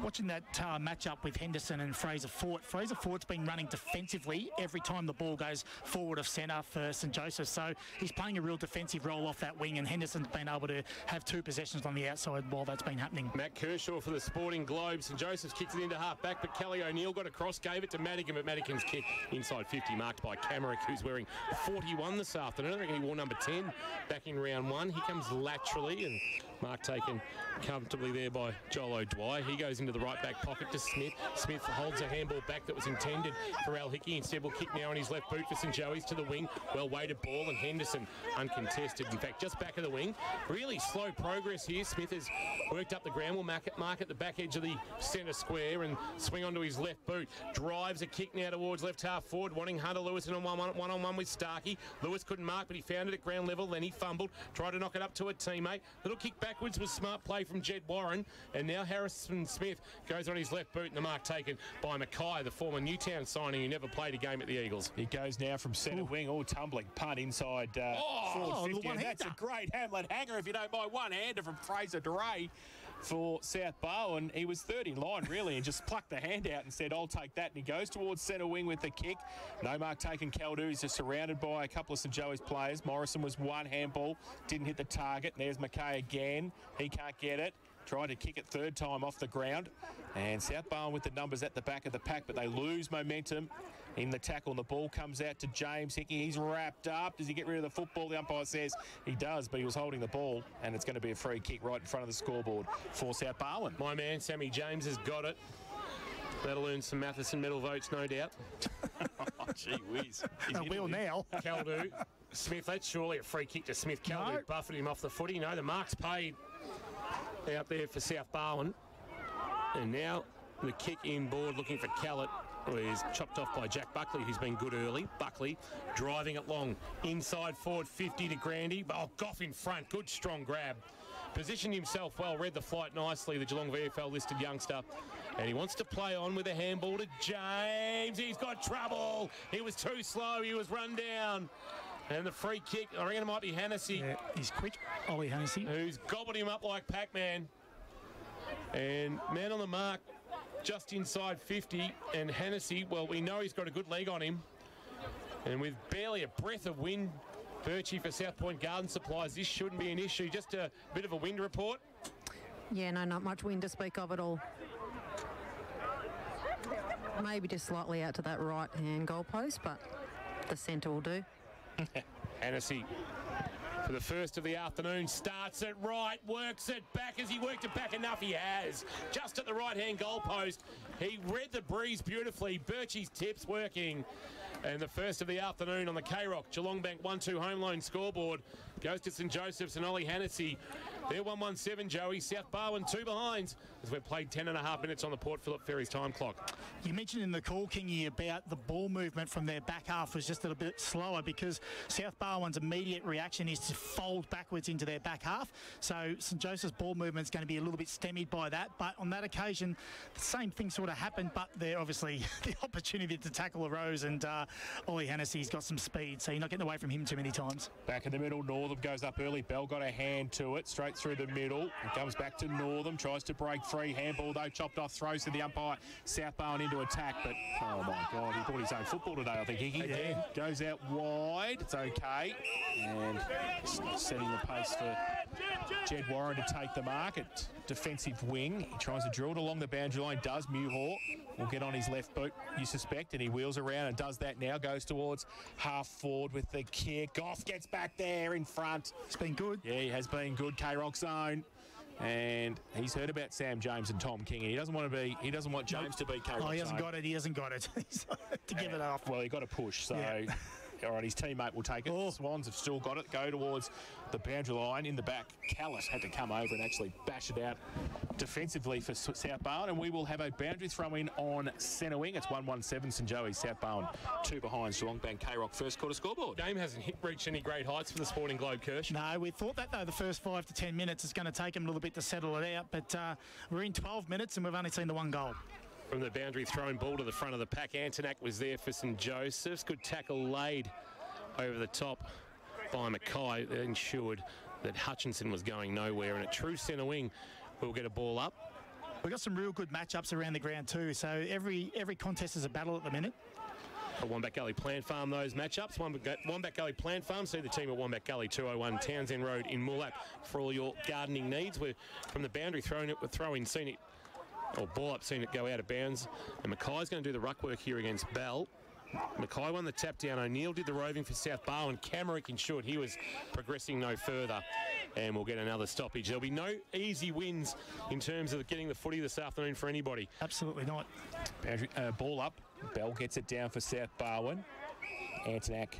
Speaker 4: Watching that match-up with Henderson and Fraser Fort. Fraser Fort's been running defensively every time the ball goes forward of centre for St Joseph, so he's playing a real defensive role off that wing, and Henderson's been able to have 2 possessions on the outside while that's been happening.
Speaker 2: Matt Kershaw for the Sporting Globe. St Joseph's kicked it into half-back, but Kelly O'Neill got across, gave it to Madigan, but Madigan's kick inside 50, marked by Camerick, who's wearing 41 this afternoon. I reckon he wore number 10 back in round 1. He comes laterally, and Mark taken comfortably there by Joel O'Dwyer. He goes into the right back pocket to Smith. Smith holds a handball back that was intended for Al Hickey. Instead will kick now on his left boot for St Joey's to the wing. Well weighted ball, and Henderson uncontested. In fact, just back of the wing. Really slow progress here. Smith has worked up the ground. Will mark at the back edge of the centre square and swing onto his left boot. Drives a kick now towards left half forward, wanting Hunter Lewis on one-on-one with Starkey. Lewis couldn't mark, but he found it at ground level. Then he fumbled, tried to knock it up to a teammate. Little kick backwards was smart play from Jed Warren. And now Harrison Smith goes on his left boot, and the mark taken by Mackay, the former Newtown signing who never played a game at the Eagles.
Speaker 3: He goes now from centre wing, all tumbling, punt inside forward 50. And that's a great Hamlet hanger, if you don't mind. One-hander from Fraser Duray for South Barwon. He was third in line, really, and just plucked the hand out and said, I'll take that. And he goes towards centre wing with the kick. No mark taken. Caldu. He's just surrounded by a couple of St Joey's players. Morrison was one handball, didn't hit the target. There's Mackay again. He can't get it. Tried to kick it third time off the ground. And South Barwon with the numbers at the back of the pack, but they lose momentum in the tackle. And the ball comes out to James Hickey. He's wrapped up. Does he get rid of the football? The umpire says he does, but he was holding the ball, and it's going to be a free kick right in front of the scoreboard for South Barwon.
Speaker 2: My man, Sammy James, has got it. That'll earn some Matheson medal votes, no doubt.
Speaker 3: Oh, gee whiz.
Speaker 4: Will now.
Speaker 2: Caldu. Smith, that's surely a free kick to Smith. Caldu buffeted him off the footy. No, the mark's paid out there for South Barwon. And now the kick inboard looking for Callett, who is chopped off by Jack Buckley, who's been good early. Buckley driving it long. Inside forward 50 to Grandy. Oh, Goff in front. Good strong grab. Positioned himself well, read the flight nicely, the Geelong VFL listed youngster. And he wants to play on with a handball to James. He's got trouble. He was too slow. He was run down. And the free kick, I reckon it might be Hennessy.
Speaker 4: Yeah, he's quick, Ollie Hennessy.
Speaker 2: Who's gobbled him up like Pac-Man. And man on the mark, just inside 50. And Hennessy, well, we know he's got a good leg on him. And with barely a breath of wind, Birchie for South Point Garden Supplies, this shouldn't be an issue. Just a bit of a wind report.
Speaker 9: Yeah, no, not much wind to speak of at all. Maybe just slightly out to that right-hand goalpost, but the centre will do.
Speaker 2: Hennessy for the first of the afternoon, starts it right, works it back. As he worked it back enough, he has. Just at the right-hand goalpost. He read the breeze beautifully. Birchie's tips working. And the first of the afternoon on the K-Rock Geelong Bank 1-2 home loan scoreboard goes to St Joseph's and Ollie Hennessy. They're 1-1-7, Joey. South Barwon 2 behinds as we've played 10.5 minutes on the Port Phillip Ferries time clock.
Speaker 4: You mentioned in the call, Kingy, about the ball movement from their back half was just a little bit slower because South Barwon's immediate reaction is to fold backwards into their back half. So St Joseph's ball movement is going to be a little bit stymied by that. But on that occasion, the same thing sort of happened, but there obviously the opportunity to tackle arose, and Ollie Hennessy's got some speed, so you're not getting away from him too many times.
Speaker 3: Back in the middle, Northam goes up early. Bell got a hand to it, straight through the middle. It comes back to Northam, tries to break free. Handball, though, chopped off, throws to the umpire. South Barwon into attack, but, oh, my God, he brought his own football today, I think. He goes out wide. It's okay. And setting the pace for Jed Warren to take the mark at defensive wing. He tries to drill it along the boundary line. Does Muhor. Will get on his left boot, you suspect, and he wheels around and does that now. Goes towards half forward with the kick. Goff gets back there in front.
Speaker 4: It's been good.
Speaker 3: Yeah, he has been good. K-Rock zone. And he's heard about Sam James and Tom King, and he doesn't want to be. He doesn't want James to be K-Rock zone.
Speaker 4: Oh, he hasn't got it. He hasn't got it. To give it off.
Speaker 3: Well, he got a push, so. Yeah. All right, his teammate will take it. Oh. Swans have still got it. Go towards the boundary line in the back. Callis had to come over and actually bash it out defensively for South Barwon, and we will have a boundary throw-in on centre wing. It's 1-1-7 St Joey's. South Barwon 2 behind. Geelong Bank K-Rock first quarter scoreboard.
Speaker 2: Game hasn't reached any great heights for the Sporting Globe, Kirsch.
Speaker 4: No, we thought that, though, the first 5 to 10 minutes is going to take them a little bit to settle it out, but we're in 12 minutes and we've only seen the one goal.
Speaker 2: From the boundary thrown ball to the front of the pack, Antonak was there for St Joseph's. Good tackle laid over the top by Mackay. That ensured that Hutchinson was going nowhere, and a true centre wing will get a ball up.
Speaker 4: We've got some real good matchups around the ground too, so every contest is a battle at the minute.
Speaker 2: At Wombat Gully Plant Farm, those matchups. Wombat Gully Plant Farm, see the team at Wombat Gully 201 Townsend Road in Moolap for all your gardening needs. We're from the boundary throw-in, seen it, or ball up, seen it go out of bounds. And Mackay's going to do the ruck work here against Bell. Mackay won the tap down. O'Neill did the roving for South Barwon. Camerick ensured he was progressing no further. And we'll get another stoppage. There'll be no easy wins in terms of getting the footy this afternoon for anybody.
Speaker 4: Absolutely not.
Speaker 3: Ball up. Bell gets it down for South Barwon. Antonak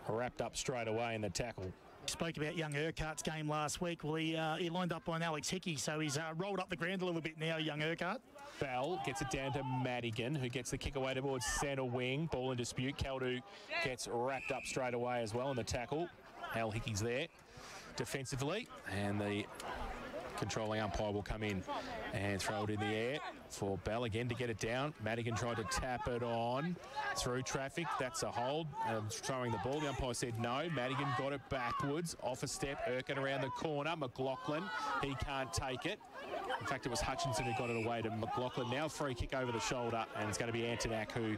Speaker 3: wrapped up straight away in the tackle.
Speaker 4: Spoke about young Urquhart's game last week. Well, he lined up on Alex Hickey, so he's rolled up the ground a little bit now, young Urquhart.
Speaker 3: Bell gets it down to Madigan, who gets the kick away towards centre wing. Ball in dispute. Kaldu gets wrapped up straight away as well in the tackle. Al Hickey's there defensively, and the controlling umpire will come in and throw it in the air for Bell again to get it down. Madigan tried to tap it on through traffic. That's a hold. Throwing the ball. The umpire said no. Madigan got it backwards. Off a step. Erkin around the corner. McLaughlin. He can't take it. In fact, it was Hutchinson who got it away to McLaughlin. Now free kick over the shoulder, and it's going to be Antonak, who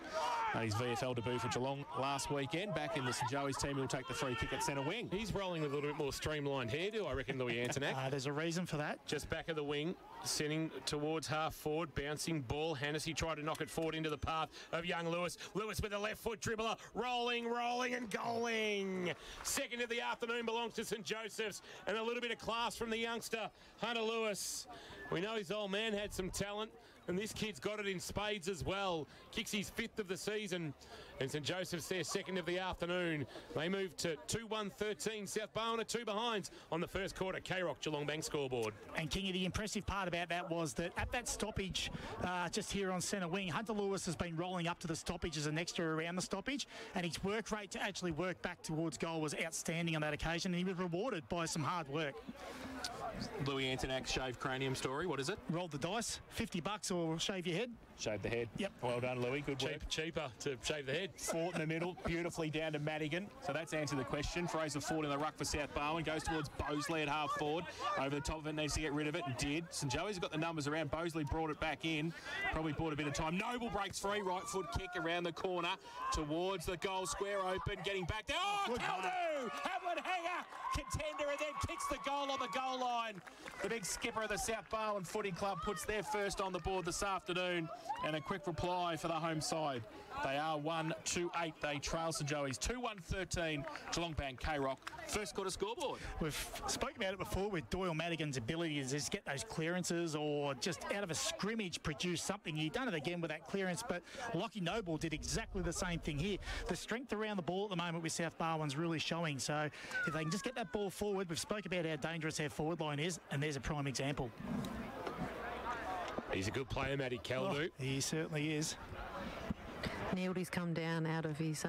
Speaker 3: made his VFL debut for Geelong last weekend. Back in the St Joey's team, he'll take the free kick at centre wing.
Speaker 2: He's rolling with a little bit more streamlined hairdo, I reckon, Louis Antonak.
Speaker 4: There's a reason for that.
Speaker 2: Just back of the wing, sending towards half forward, bouncing ball. Hennessy tried to knock it forward into the path of young Lewis. Lewis with a left foot dribbler, rolling and goaling. Second of the afternoon belongs to St Joseph's, and a little bit of class from the youngster, Hunter Lewis. We know his old man had some talent, and this kid's got it in spades as well. Kicks his 5th of the season, and St Joseph's their second of the afternoon. They move to 2-1-13. South Barwon are 2 behinds on the first quarter. K-Rock Geelong Bank scoreboard.
Speaker 4: And Kingy, the impressive part about that was that at that stoppage, just here on centre wing, Hunter Lewis has been rolling up to the stoppage as an extra around the stoppage, and his work rate to actually work back towards goal was outstanding on that occasion, and he was rewarded by some hard work.
Speaker 3: Louis Antonak shaved cranium story. What is it?
Speaker 4: Roll the dice. $50 or shave your head.
Speaker 3: Shave the head.
Speaker 4: Yep.
Speaker 3: Well done, Louis. Good work.
Speaker 2: Cheaper to shave the head.
Speaker 3: Fort in the middle, beautifully down to Madigan. So that's answered the question. Fraser Ford in the ruck for South Barwon. Goes towards Bosley at half forward. Over the top of it, needs to get rid of it, and did. St Joey's got the numbers around. Bosley brought it back in. Probably bought a bit of time. Noble breaks free. Right foot kick around the corner towards the goal square open. Getting back there. Oh, Kaldu! Hamlin Hanger! Contender, and then kicks the goal on the goal line. The big skipper of the South Barwon Footy Club puts their first on the board this afternoon, and a quick reply for the home side. They are 1-2-8. They trail St Joey's 2-1-13. Geelong Bank, K-Rock, first quarter scoreboard.
Speaker 4: We've spoken about it before with Doyle Madigan's ability to just get those clearances or just out of a scrimmage produce something. He's done it again with that clearance, but Lockie Noble did exactly the same thing here. The strength around the ball at the moment with South Barwon's really showing. So if they can just get that ball forward, we've spoken about how dangerous our forward line is, and there's a prime example.
Speaker 2: He's a good player, Matty Kaldu.
Speaker 4: He certainly is.
Speaker 9: Neildy's come down out of his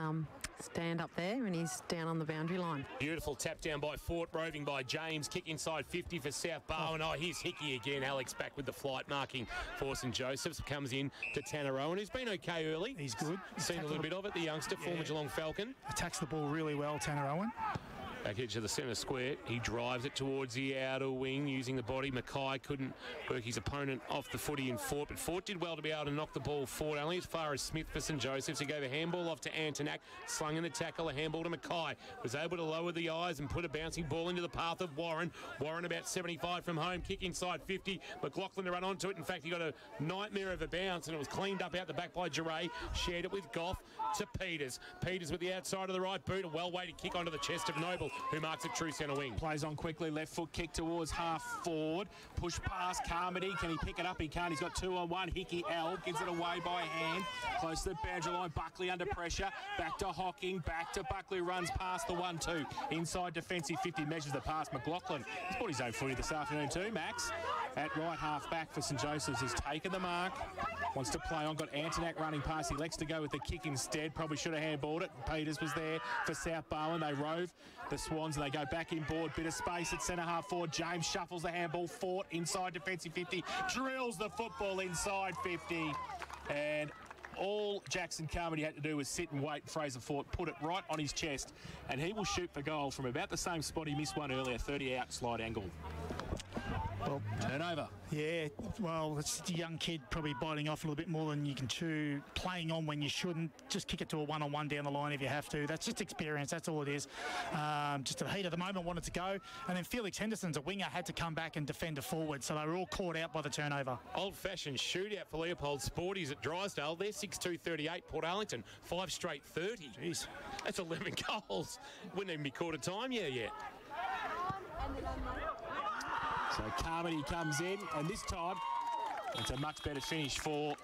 Speaker 9: stand up there, and he's down on the boundary line.
Speaker 2: Beautiful tap down by Fort, roving by James. Kick inside 50 for South Barwon. Oh, here's Hickey again. Alex back with the flight marking for St Joseph's. Comes in to Tanner Owen, who's been okay early.
Speaker 4: He's good.
Speaker 2: Seen a little bit of it, the youngster, former Geelong Falcon.
Speaker 4: Attacks the ball really well, Tanner Owen.
Speaker 2: Back edge of the centre square. He drives it towards the outer wing using the body. Mackay couldn't work his opponent off the footy in Fort, but Fort did well to be able to knock the ball forward, only as far as Smith for St Joseph's. He gave a handball off to Antonak, slung in the tackle, a handball to Mackay. Was able to lower the eyes and put a bouncing ball into the path of Warren. Warren about 75 from home, kick inside 50. McLaughlin to run onto it. In fact, he got a nightmare of a bounce, and it was cleaned up out the back by Giray. Shared it with Goff to Peters. Peters with the outside of the right boot. A well-weighted kick onto the chest of Noble, who marks it true centre wing.
Speaker 3: Plays on quickly, left foot kick towards half forward. Push past Carmody. Can he pick it up? He can't. He's got 2-on-1. Hickey L gives it away by hand. Close to the boundary line. Buckley under pressure. Back to Hocking. Back to Buckley. Runs past the 1-2. Inside defensive 50. Measures the pass. McLaughlin has bought his own footy this afternoon too. Max at right half back for St Joseph's has taken the mark. Wants to play on. Got Antonak running past. He elects to go with the kick instead. Probably should have handballed it. Peters was there for South Barwon. They rove the Swans and they go back inboard. Bit of space at centre half forward. James shuffles the handball. Fort inside defensive 50. Drills the football inside 50. And all Jackson Carmody had to do was sit and wait. Fraser Fort put it right on his chest, and he will shoot for goal from about the same spot he missed one earlier, 30 out slide angle.
Speaker 4: Well,
Speaker 3: turnover.
Speaker 4: Yeah, well, it's a young kid probably biting off a little bit more than you can chew, playing on when you shouldn't. Just kick it to a one-on-one down the line if you have to. That's just experience. That's all it is. Just the heat of the moment, wanted to go. And then Felix Henderson's a winger, had to come back and defend a forward. So they were all caught out by the turnover.
Speaker 2: Old-fashioned shootout for Leopold Sporties at Drysdale. They're 6-2-38. Port Arlington, 5 straight 30.
Speaker 4: Jeez.
Speaker 2: That's 11 goals. Wouldn't even be quarter time yet.
Speaker 3: So Carmody comes in, and this time it's a much better finish for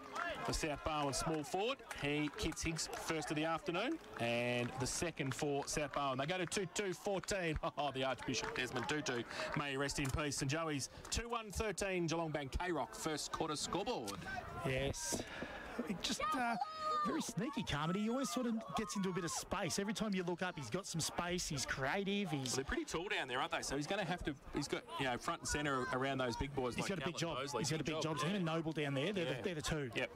Speaker 3: the South Barwon small forward. He hits his first of the afternoon, and the second for South Barwon. They go to 2-2-14. Oh, the Archbishop Desmond Tutu, may he rest in peace. St Joey's 2-1-13. Geelong Bank K-Rock first quarter scoreboard.
Speaker 4: Yes. Just very sneaky, Carmody. He always sort of gets into a bit of space. Every time you look up, he's got some space. He's creative.
Speaker 3: Well, they're pretty tall down there, aren't they? So he's going to have to. He's got front and centre around those big boys.
Speaker 4: He's
Speaker 3: like
Speaker 4: got a big job.
Speaker 3: Mosley.
Speaker 4: He's got a big job. Him and Noble down there. They're the two.
Speaker 3: Yep.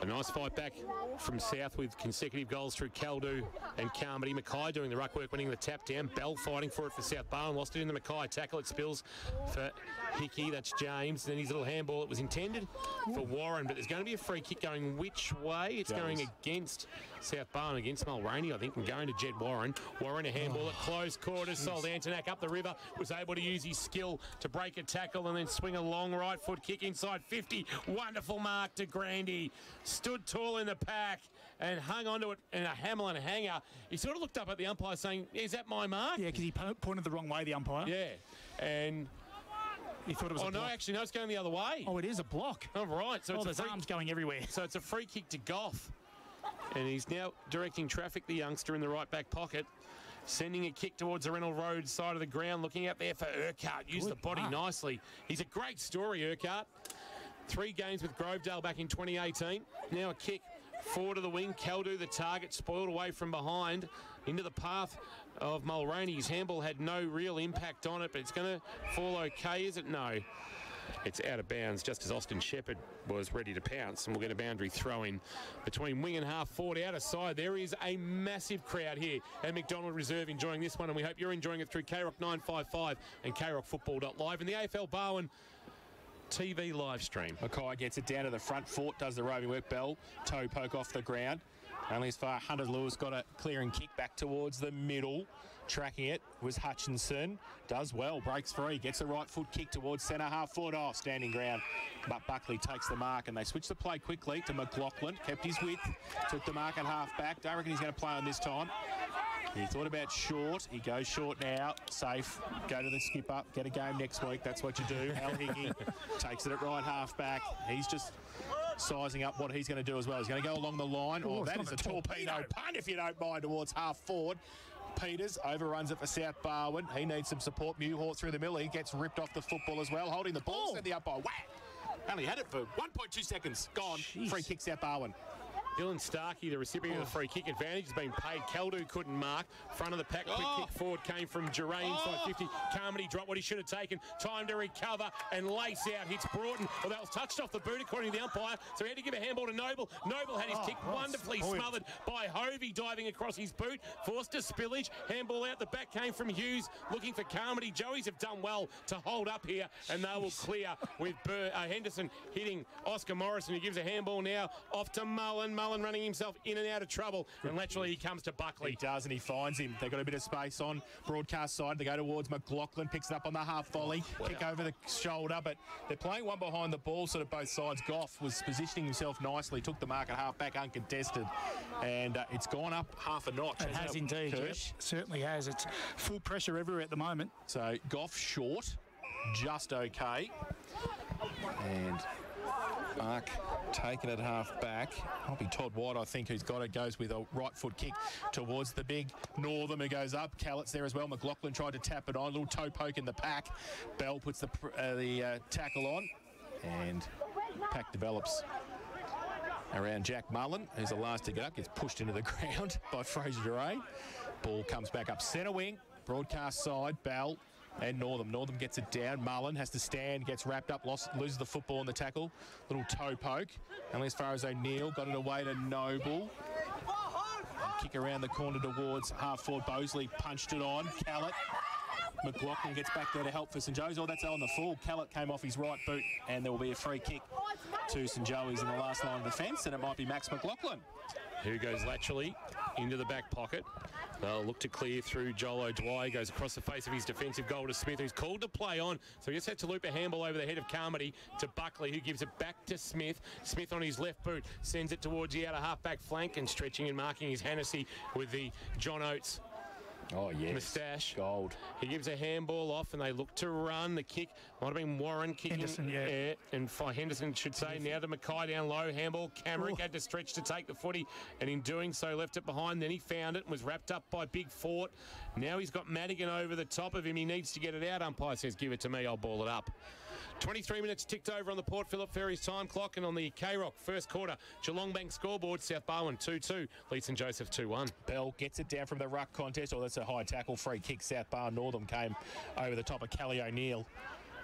Speaker 2: A nice fight back from South with consecutive goals through Caldu and Carmody. Mackay doing the ruck work, winning the tap down. Bell fighting for it for South Barwon. Lost it in the Mackay tackle. It spills for Hickey. That's James. Then his little handball. It was intended for Warren, but there's going to be a free kick going which way? It's going against South Barwon, against Mulroney, I think, and going to Jed Warren. Warren, a handball at close quarters. Sold Antonak up the river. Was able to use his skill to break a tackle and then swing a long right foot kick inside 50. Wonderful mark to Grandy. Stood tall in the pack and hung onto it in a hammer and a hanger. He sort of looked up at the umpire saying, is that my mark?
Speaker 4: Yeah, because he pointed the wrong way, the umpire.
Speaker 2: Yeah. And
Speaker 4: he thought it was a block.
Speaker 2: No, actually, no, it's going the other way.
Speaker 4: Oh, it is a block.
Speaker 2: Oh, right. So
Speaker 4: there's arms going everywhere.
Speaker 2: So it's a free kick to Goff. And he's now directing traffic, the youngster, in the right back pocket. Sending a kick towards the Reynolds Road side of the ground, looking out there for Urquhart. Used the body nicely. He's a great story, Urquhart. 3 games with Grovedale back in 2018. Now a kick forward of the wing. Caldu, the target, spoiled away from behind into the path of Mulroney. His handball had no real impact on it, but it's going to fall okay, is it? No. It's out of bounds just as Austin Shepherd was ready to pounce, and we'll get a boundary throw in between wing and half forward out of side. There is a massive crowd here at McDonald Reserve enjoying this one, and we hope you're enjoying it through KROC 955 and KROCfootball.live and the AFL Barwon TV live stream.
Speaker 3: Mackay gets it down to the front. Fort does the roving work. Bell, toe poke off the ground. Only as far. Hunter Lewis got a clearing kick back towards the middle. Tracking it was Hutchinson. Does well. Breaks free. Gets a right foot kick towards centre half foot. Oh, standing ground. But Buckley takes the mark and they switch the play quickly to McLaughlin. Kept his width. Took the mark at half back. Don't reckon he's going to play on this time. He thought about short. He goes short now. Safe. Go to the skip up. Get a game next week. That's what you do. Al Higgy takes it at right half back. He's just sizing up what he's going to do as well. He's going to go along the line. Oh, that is a torpedo punt, if you don't mind, towards half forward. Peters overruns it for South Barwon. He needs some support. Muhort through the middle. He gets ripped off the football as well. Holding the ball. Send the umpire. Whack! Only had it for 1.2 seconds. Gone.
Speaker 4: Jeez.
Speaker 3: Free kick South Barwon.
Speaker 2: Dylan Starkey, the recipient of the free kick advantage, has been paid. Caldu couldn't mark. Front of the pack, quick kick forward came from Duray inside 50. Carmody dropped what he should have taken. Time to recover and lace out. Hits Broughton. Well, that was touched off the boot according to the umpire. So he had to give a handball to Noble. Noble had his kick wonderfully smothered by Hovey diving across his boot. Forced a spillage. Handball out the back came from Hughes looking for Carmody. Joeys have done well to hold up here and they will clear with Henderson hitting Oscar Morrison, who gives a handball now off to Mullen. Mullen running himself in and out of trouble, and laterally he comes to Buckley.
Speaker 3: He does, and he finds him. They've got a bit of space on broadcast side. They go towards McLaughlin, picks it up on the half volley, kick over the shoulder, but they're playing one behind the ball, sort of both sides. Goff was positioning himself nicely, took the mark at half back uncontested, and it's gone up half a notch.
Speaker 4: It has indeed, yep. Certainly has. It's full pressure everywhere at the moment.
Speaker 3: So Goff short, just okay, and Mark taken at half back. I'll be Todd White, I think, who's got it. Goes with a right foot kick towards the big Northern, who goes up. Callett's there as well. McLaughlin tried to tap it on. A little toe poke in the pack. Bell puts the tackle on, and pack develops around Jack Mullen, who's the last to get up. Gets pushed into the ground by Fraser Duray. Ball comes back up centre wing. Broadcast side, Bell and Northam. Northam gets it down. Mullen has to stand, gets wrapped up, loses the football in the tackle. Little toe poke. Only as far as O'Neill. Got it away to Noble. Kick around the corner towards half forward. Bosley punched it on. Callett McLaughlin gets back there to help for St Joe's. Oh, that's on the full. Callett came off his right boot, and there will be a free kick to St Joe's in the last line of defence, and it might be Max McLaughlin.
Speaker 2: Who goes laterally into the back pocket. They'll look to clear through Joel O'Dwyer. Goes across the face of his defensive goal to Smith, who's called to play on. So he just had to loop a handball over the head of Carmody to Buckley, who gives it back to Smith. Smith on his left boot sends it towards the outer half-back flank, and stretching and marking his Hennessy with the John Oates moustache.
Speaker 3: Gold.
Speaker 2: He gives a handball off, and they look to run. The kick might have been Warren kicking.
Speaker 4: Henderson,
Speaker 2: and Henderson should say. Now to Mackay down low. Handball. Camerick had to stretch to take the footy, and in doing so left it behind. Then he found it and was wrapped up by Big Fort. Now he's got Madigan over the top of him. He needs to get it out. Umpire says, give it to me. I'll ball it up. 23 minutes ticked over on the Port Phillip Ferries time clock, and on the K-Rock first quarter, Geelong Bank scoreboard, South Barwon 2-2, leads St Joseph 2-1.
Speaker 3: Bell gets it down from the ruck contest. That's a high tackle, free kick. South Barwon. Northam came over the top of Kelly O'Neill,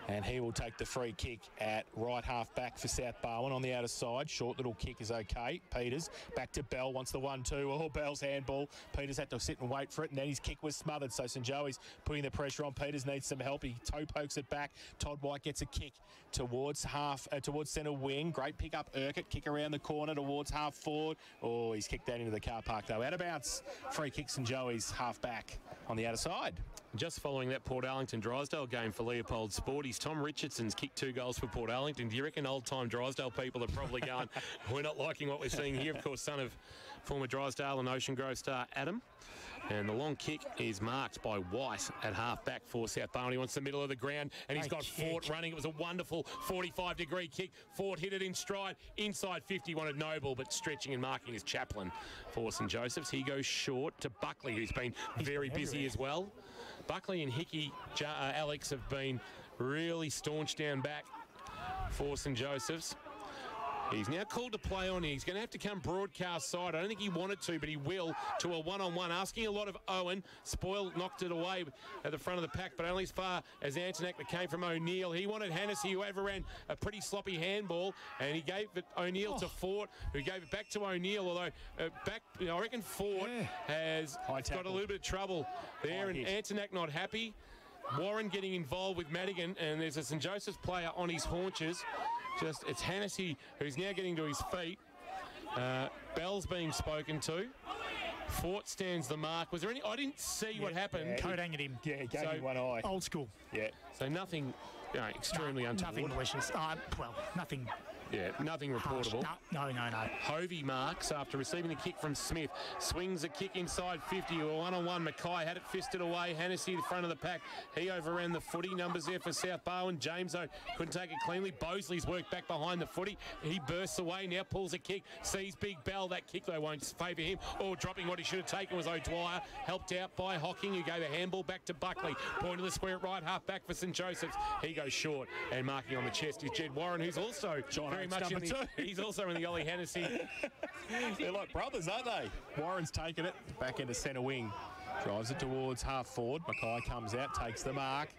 Speaker 3: and he will take the free kick at right half back for South Barwon on the outer side. Short little kick is okay. Peters back to Bell, wants the 1-2. Oh, Bell's handball. Peters had to sit and wait for it, and then his kick was smothered. So St Joey's putting the pressure on. Peters needs some help. He toe pokes it back. Todd White gets a kick towards centre wing. Great pick up Urquhart. Kick around the corner towards half forward. Oh, he's kicked that into the car park though. Out of bounds. Free kick St Joey's half back on the outer side.
Speaker 2: Just following that Port Arlington Drysdale game for Leopold Sporties, Tom Richardson's kicked 2 goals for Port Arlington. Do you reckon old-time Drysdale people are probably going, we're not liking what we're seeing here? Of course, son of former Drysdale and Ocean Grove star Adam. And the long kick is marked by White at half-back for South Barwon. He wants the middle of the ground, and he's got Fort running. It was a wonderful 45-degree kick. Fort hit it in stride. Inside 50, wanted Noble, but stretching and marking is Chaplin for St Joseph's. He goes short to Buckley, who's been very busy as well. Buckley and Hickey, Alex, have been really staunch down back for St Joseph's. He's now called to play on. He's going to have to come broadcast side. I don't think he wanted to, but he will, to a one-on-one. Asking a lot of Owen. Spoil knocked it away at the front of the pack, but only as far as Antonak that came from O'Neill. He wanted Hennessy, who overran a pretty sloppy handball, and he gave it O'Neill to Fort, who gave it back to O'Neill, although I reckon Fort has got a little bit of trouble there, and Antonak not happy. Warren getting involved with Madigan, and there's a St Joseph's player on his haunches. It's Hennessy who's now getting to his feet. Bell's being spoken to. Fort stands the mark. Was there any? I didn't see what happened.
Speaker 4: Coat angered him.
Speaker 3: Yeah, he gave him one eye.
Speaker 4: Old school.
Speaker 3: Yeah.
Speaker 2: So nothing extremely untoward.
Speaker 4: Nothing malicious. Nothing.
Speaker 2: Yeah, nothing reportable.
Speaker 4: No.
Speaker 2: Hovey marks after receiving the kick from Smith. Swings a kick inside 50. A one-on-one. Mackay had it fisted away. Hennessy, the front of the pack. He overran the footy. Numbers there for South Barwon. James, though, couldn't take it cleanly. Bosley's worked back behind the footy. He bursts away. Now pulls a kick. Sees Big Bell. That kick, though, won't favour him. Or dropping what he should have taken was O'Dwyer. Helped out by Hocking, who gave a handball back to Buckley. Point of the square at right half back for St Joseph's. He goes short. And marking on the chest is Jed Warren, who's also very much in the... He's also in the Ollie Hennessy.
Speaker 3: They're like brothers, aren't they? Warren's taken it back into centre wing. Drives it towards half forward. Mackay comes out, takes the mark.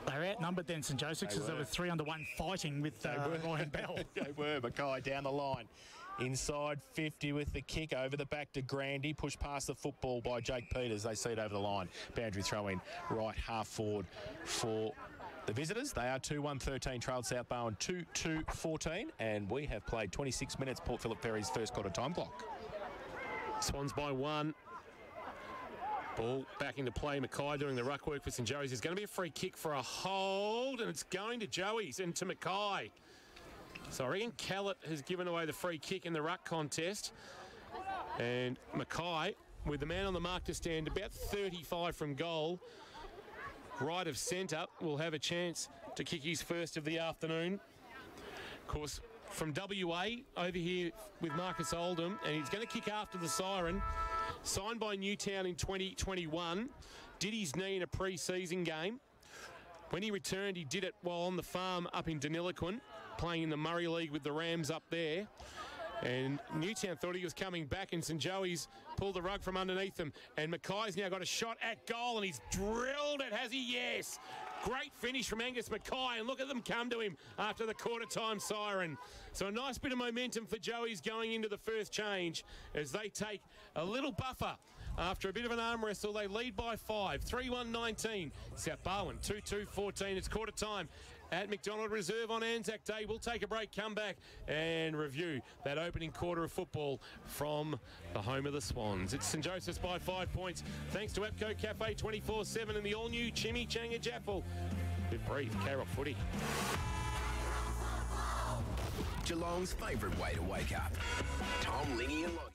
Speaker 4: They're outnumbered then, St Joseph's, because they were 3-1 fighting with Ryan Bell.
Speaker 3: They were. Mackay down the line. Inside 50 with the kick over the back to Grandy. Pushed past the football by Jake Peters. They see it over the line. Boundary throw in right half forward for the visitors. They are 2-1-13, trailed South Barwon 2-2-14, and we have played 26 minutes. Port Phillip Ferries first quarter time clock.
Speaker 2: Swans by 1. Ball back into play. Mackay doing the ruck work for St Joey's. There's going to be a free kick for a hold, and it's going to Joey's and to Mackay. So I reckon Callett has given away the free kick in the ruck contest, and Mackay, with the man on the mark to stand about 35 from goal, right of centre, will have a chance to kick his first of the afternoon. Of course, from WA over here with Marcus Oldham, and he's going to kick after the siren. Signed by Newtown in 2021, did his knee in a pre-season game. When he returned, he did it while on the farm up in Deniliquin, playing in the Murray League with the Rams up there. And Newtown thought he was coming back, and St Joey's pulled the rug from underneath them. And Mackay's now got a shot at goal, and he's drilled it, has he? Yes. Great finish from Angus Mackay, and look at them come to him after the quarter-time siren. So a nice bit of momentum for Joey's going into the first change as they take a little buffer. After a bit of an arm wrestle, they lead by 5, 3-1-19. South Barwon, 2-2-14. It's quarter time at McDonald Reserve on Anzac Day. We'll take a break, come back and review that opening quarter of football from the home of the Swans. It's St Joseph's by 5 points. Thanks to Epco Cafe 24/7 and the all-new Chimichanga Jaffle. Good breathe, Carol footy.
Speaker 14: Geelong's favourite way to wake up. Tom, Lingy and Lockie.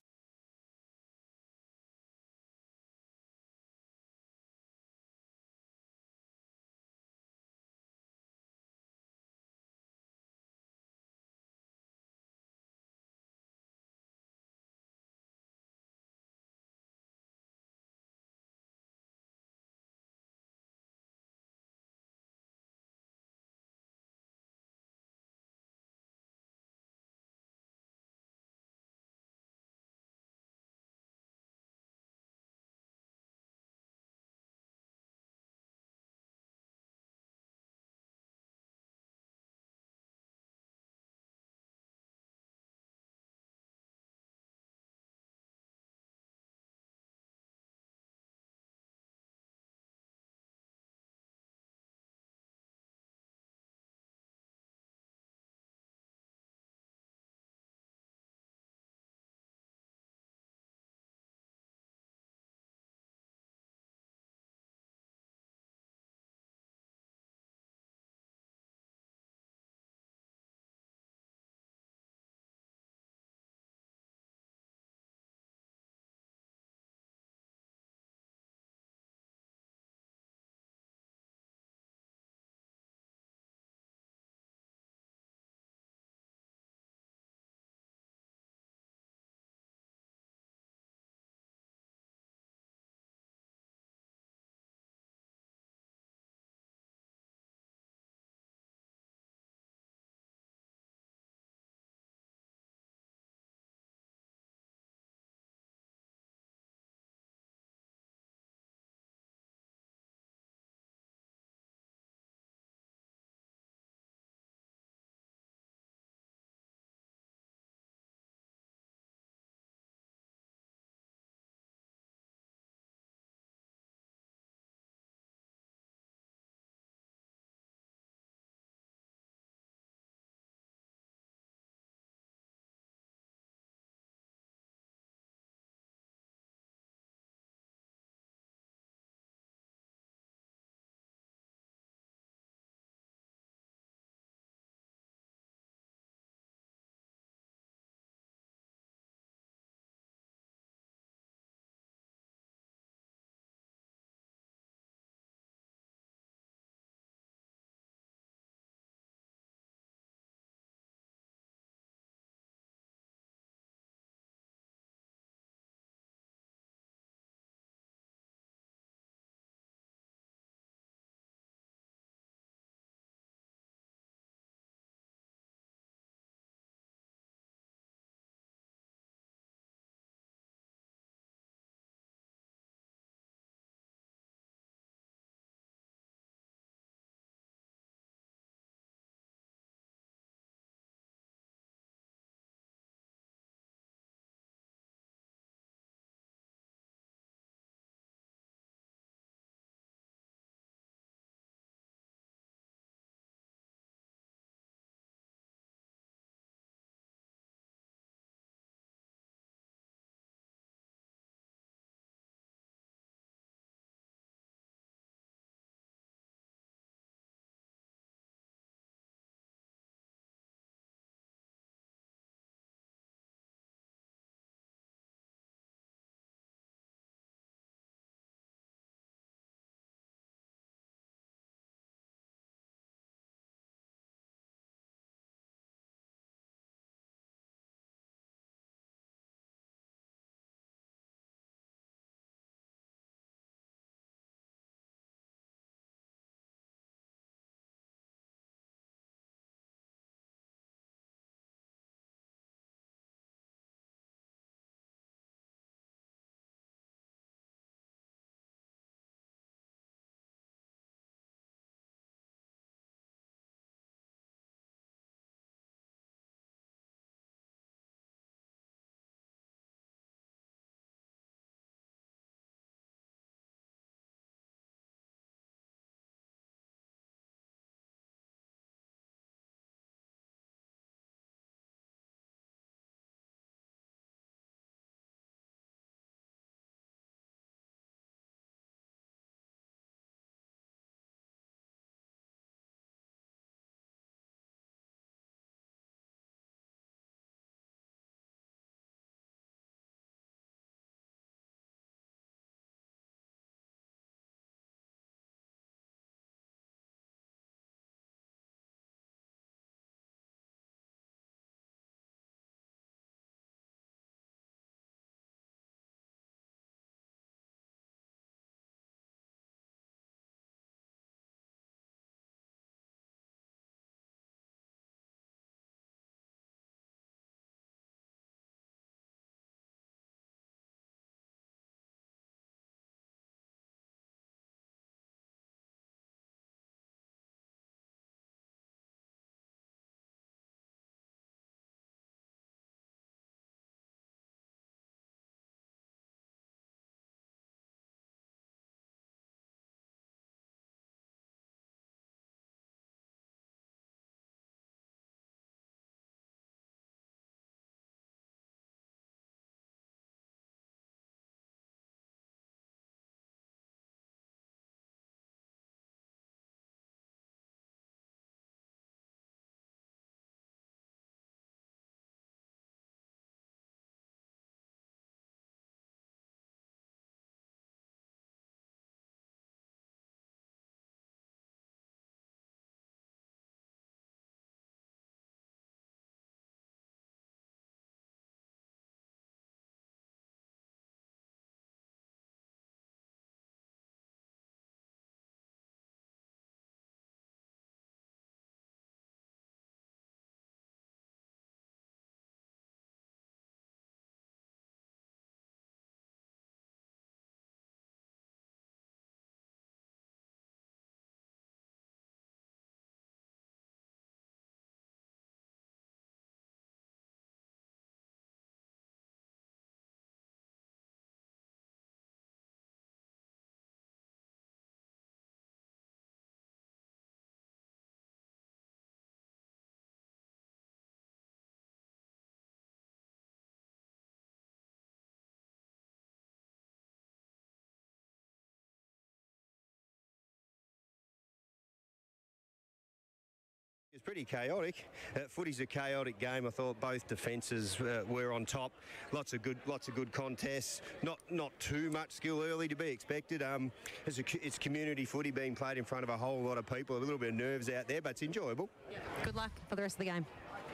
Speaker 17: was pretty chaotic. Footy's a chaotic game. I thought both defences were on top. Lots of good contests. Not too much skill early to be expected. It's community footy being played in front of a whole lot of people. A little bit of nerves out there, but it's enjoyable.
Speaker 9: Good luck for the rest of the game.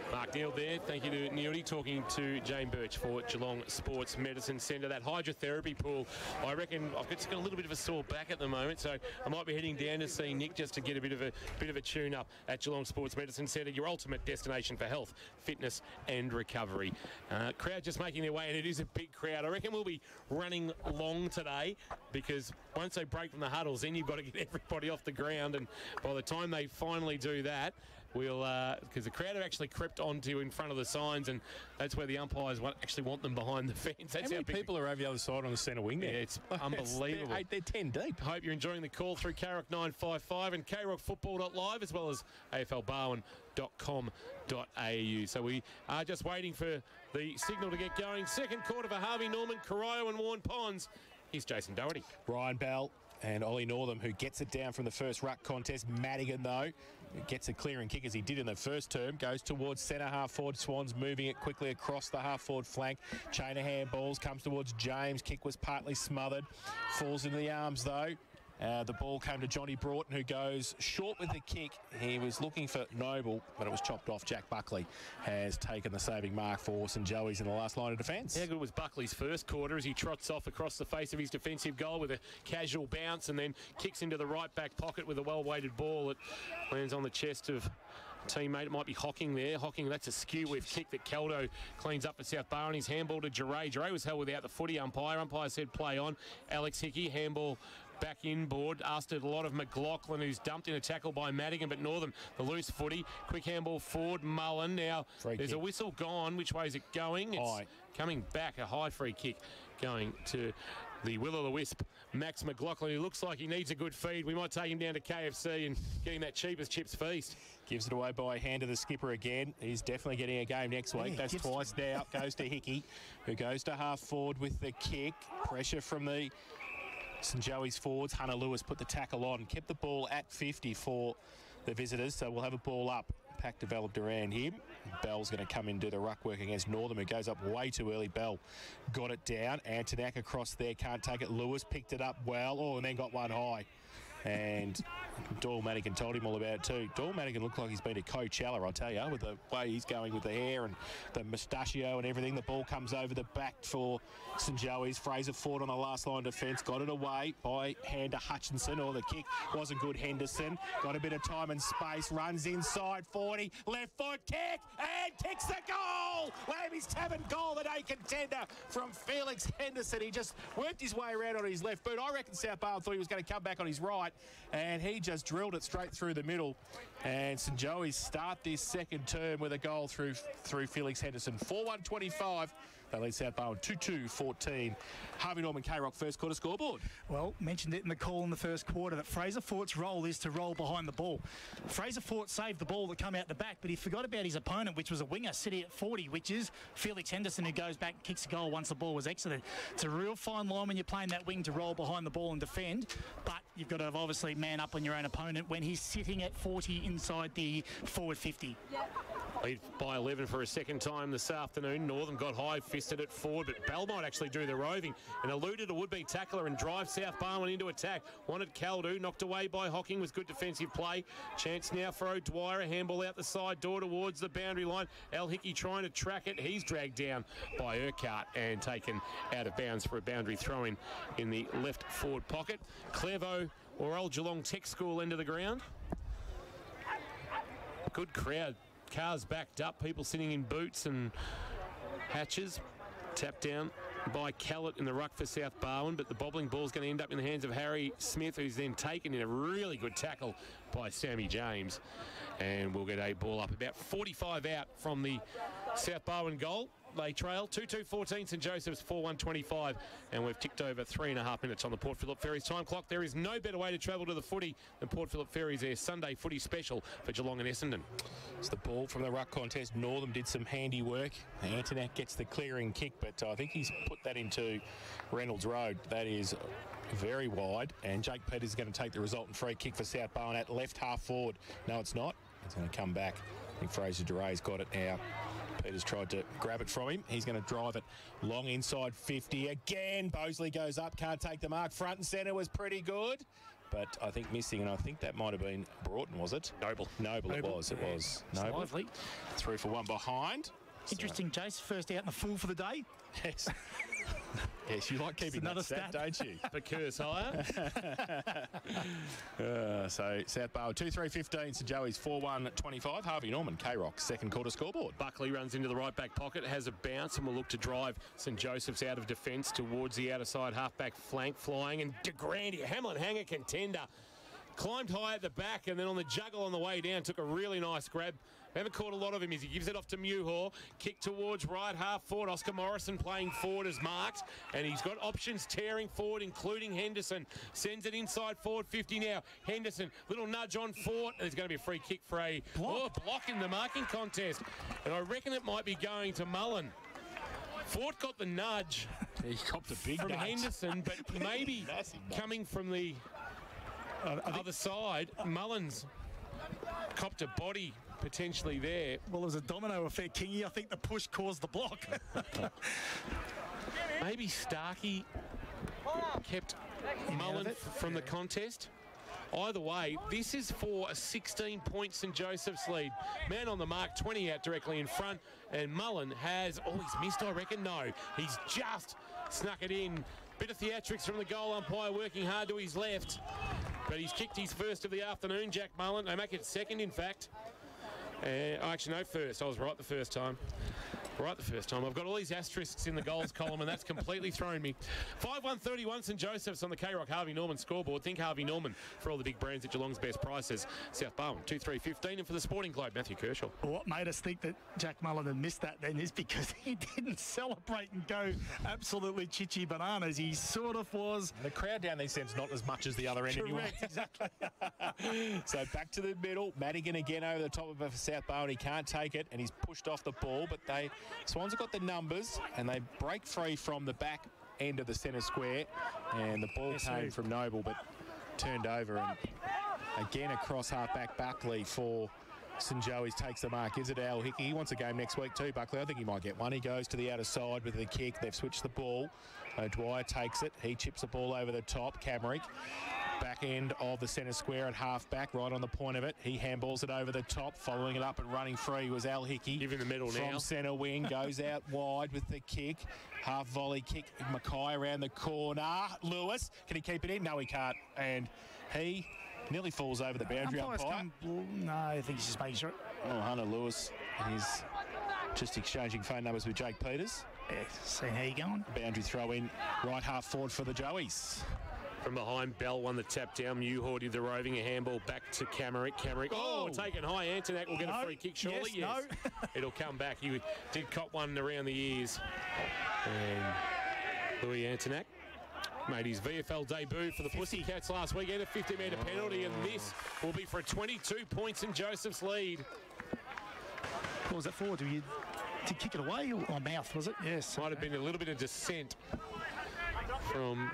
Speaker 2: Mark Neal there. Thank you to Neildy. Talking to Jane Birch for Geelong Sports Medicine Centre. That hydrotherapy pool, I reckon I've just got a little bit of a sore back at the moment, so I might be heading down to see Nick just to get a bit of a tune up at Geelong Sports Medicine Centre, your ultimate destination for health, fitness and recovery. Crowd just making their way, and it is a big crowd. I reckon we'll be running long today because once they break from the huddles, then you've got to get everybody off the ground, and by the time they finally do that, we'll, because the crowd have actually crept onto in front of the signs, and that's where the umpires actually want them behind the fence. That's
Speaker 3: how many people are over the other side on the centre wing there?
Speaker 2: Yeah, it's unbelievable.
Speaker 3: They're 10 deep.
Speaker 2: Hope you're enjoying the call through KROC 955 and KROCfootball.live, as well as AFLbarwon.com.au. So we are just waiting for the signal to get going. Second quarter for Harvey Norman, Corio and Warren Ponds. Here's Jason Doherty.
Speaker 3: Ryan Bell and Ollie Northam, who gets it down from the first ruck contest. Madigan, though, gets a clearing kick as he did in the first term, goes towards centre half forward. Swans moving it quickly across the half forward flank. Chain of handballs, comes towards James. Kick was partly smothered. Falls into the arms, though. The ball came to Johnny Broughton, who goes short with the kick. He was looking for Noble, but it was chopped off. Jack Buckley has taken the saving mark for St Joey's in the last line of defence.
Speaker 2: How good was Buckley's first quarter as he trots off across the face of his defensive goal with a casual bounce and then kicks into the right back pocket with a well-weighted ball that lands on the chest of teammate. It might be Hocking there. Hocking, that's a skew with kick that Caldo cleans up for South Barwon. His handball to Jure. Jure was held without the footy umpire. Umpire said play on. Alex Hickey, handball back inboard. Asked it a lot of McLaughlin, who's dumped in a tackle by Madigan, but Northam, the loose footy. Quick handball forward, Mullen. Now, there's a whistle gone. Which way is it going? It's coming back, a high free kick going to the Will-o'-the-Wisp, Max McLaughlin, who looks like he needs a good feed. We might take him down to KFC and get him that cheapest chips feast.
Speaker 3: Gives it away by hand to the skipper again. He's definitely getting a game next week. That's twice now. Goes to Hickey, who goes to half forward with the kick. Pressure from the St Joey's forwards. Hunter Lewis put the tackle on, kept the ball at 50 for the visitors, so we'll have a ball up. Pack developed around him. Bell's going to come in and do the ruck work against Northam, who goes up way too early. Bell got it down. Antonak across there, can't take it. Lewis picked it up well. Oh, and then got one high. And Doyle Madigan told him all about it too. Doyle Madigan looked like he's been to Coachella, I'll tell you, with the way he's going with the hair and the mustachio and everything. The ball comes over the back for St Joey's. Fraser Ford on the last line of defence. Got it away by hand to Hutchinson, or the kick wasn't good. Henderson got a bit of time and space. Runs inside 40. Left foot kick and kicks the goal. Lammy's Tavern goal, the day contender from Felix Henderson. He just worked his way around on his left boot. I reckon South Barwon thought he was going to come back on his right, and he just drilled it straight through the middle. And St Joey's start this second term with a goal through Felix Henderson. 4-1-25. They lead South Barwon 2-2-14. Harvey Norman KROC first quarter scoreboard.
Speaker 4: Well, mentioned it in the call in the first quarter that Fraser Fort's role is to roll behind the ball. Fraser Fort saved the ball that come out the back, but he forgot about his opponent, which was a winger sitting at 40, which is Felix Henderson, who goes back and kicks a goal once the ball was exited. It's a real fine line when you're playing that wing to roll behind the ball and defend, but you've got to obviously man up on your own opponent when he's sitting at 40 inside the forward 50.
Speaker 2: Lead by 11 for a second time this afternoon. Northam got high-fisted at forward, but Bell might actually do the roving and eluded a would-be tackler and drive South Barwon into attack. Wanted Caldo, knocked away by Hocking with good defensive play. Chance now for O'Dwyer, a handball out the side door towards the boundary line. Al Hickey trying to track it. He's dragged down by Urquhart and taken out of bounds for a boundary throw-in in the left forward pocket. Clevo or old Geelong Tech School end of the ground. Good crowd. Cars backed up, people sitting in boots and hatches. Tapped down by Callett in the ruck for South Barwon, but the bobbling ball's going to end up in the hands of Harry Smith, who's then taken in a really good tackle by Sammy James. And we'll get a ball up about 45 out from the South Barwon goal. They trail 2-2-14, St Joseph's 4-1-25, and we've ticked over 3.5 minutes on the Port Phillip Ferries time clock. There is no better way to travel to the footy than Port Phillip Ferries, their Sunday footy special for Geelong and Essendon.
Speaker 3: It's the ball from the ruck contest. Northam did some handy work. Antonak gets the clearing kick, but I think he's put that into Reynolds Road. That is very wide, and Jake Peters is going to take the resultant free kick for South Barwon at left half forward. No, it's not. It's going to come back. I think Fraser Duray's got it now. Peters tried to grab it from him. He's going to drive it long inside 50 again. Bosley goes up, can't take the mark. Front and centre was pretty good, but I think missing, and I think that might have been Broughton, was it?
Speaker 2: Noble.
Speaker 3: It was. Noble.
Speaker 4: Lively.
Speaker 3: 3 for 1 behind.
Speaker 4: Interesting, Jace. First out in the full for the day.
Speaker 3: Yes. Yes, you like keeping
Speaker 4: another
Speaker 3: that stat, don't you?
Speaker 2: The curse higher.
Speaker 3: So South Barwon 2-3-15, St Joey's 4-1-25. Harvey Norman, K-Rock, second quarter scoreboard.
Speaker 2: Buckley runs into the right back pocket, has a bounce, and will look to drive St Joseph's out of defence towards the outer side half-back flank, flying, and De Grande, Hamlin hanger contender, climbed high at the back, and then on the juggle on the way down, took a really nice grab. Haven't caught a lot of him as he gives it off to Muhor. Kick towards right half forward. Oscar Morrison playing forward as marked. And he's got options tearing forward, including Henderson. Sends it inside forward 50 now. Henderson, little nudge on Fort. There's going to be a free kick for a block in the marking contest. And I reckon it might be going to Mullen. Fort got the nudge.
Speaker 3: He copped a big
Speaker 2: from
Speaker 3: nudge.
Speaker 2: Henderson, but maybe coming from the other side, Mullins copped a body potentially there.
Speaker 4: Well, it was a domino effect, Kingy. I think the push caused the block.
Speaker 2: Maybe Starkey kept Mullen from the contest. Either way, this is for a 16-point St Joseph's lead. Man on the mark, 20 out directly in front, and Mullen has... Oh, he's missed, I reckon. No, he's just snuck it in. Bit of theatrics from the goal umpire, working hard to his left. But he's kicked his first of the afternoon, Jack Mullen. They make it second, in fact. Actually, no, first. I was right the first time. I've got all these asterisks in the goals column, and that's completely thrown me. 5-1-31 St Joseph's on the K-Rock Harvey Norman scoreboard. Think Harvey Norman for all the big brands at Geelong's best prices. South Barwon 2-3-15, and for the Sporting Globe, Matthew Kershaw.
Speaker 4: Well, what made us think that Jack Mullen had missed that then is because he didn't celebrate and go absolutely chichi bananas. He sort of was.
Speaker 3: The crowd down these ends not as much as the other end anyway.
Speaker 4: Exactly.
Speaker 3: So back to the middle. Madigan again over the top of South Barwon. He can't take it, and he's pushed off the ball, but Swans have got the numbers, and they break free from the back end of the centre square, and the ball came from Noble, but turned over, and again across half-back Buckley for St Joey's takes the mark. Gives it to Al Hickey. He wants a game next week too, Buckley. I think he might get one. He goes to the outer side with the kick. They've switched the ball. Dwyer takes it. He chips the ball over the top. Camerick. Back end of the centre square at half-back, right on the point of it. He handballs it over the top. Following it up and running free was Al Hickey.
Speaker 2: Give him the middle now.
Speaker 3: From centre wing, goes out wide with the kick. Half volley kick. Mackay around the corner. Lewis, can he keep it in? No, he can't. And he nearly falls over the boundary umpire.
Speaker 4: No, I think he's just making sure.
Speaker 3: Oh, Hunter Lewis. He's just exchanging phone numbers with Jake Peters.
Speaker 4: Yeah, see how you going.
Speaker 3: Boundary throw in, right half forward for the Joeys.
Speaker 2: From behind, Bell won the tap down. Muhor did the roving, a handball back to Camerick. Taken high. Antonak will get a free kick, surely. Yes. No. It'll come back. He did cop one around the ears. And Louis Antonak made his VFL debut for the Pussycats last weekend. A 50-metre penalty, and this will be for a 22 points in Joseph's lead.
Speaker 4: What was that for? Did kick it away or mouth, was it? Yes.
Speaker 2: Might have been a little bit of dissent from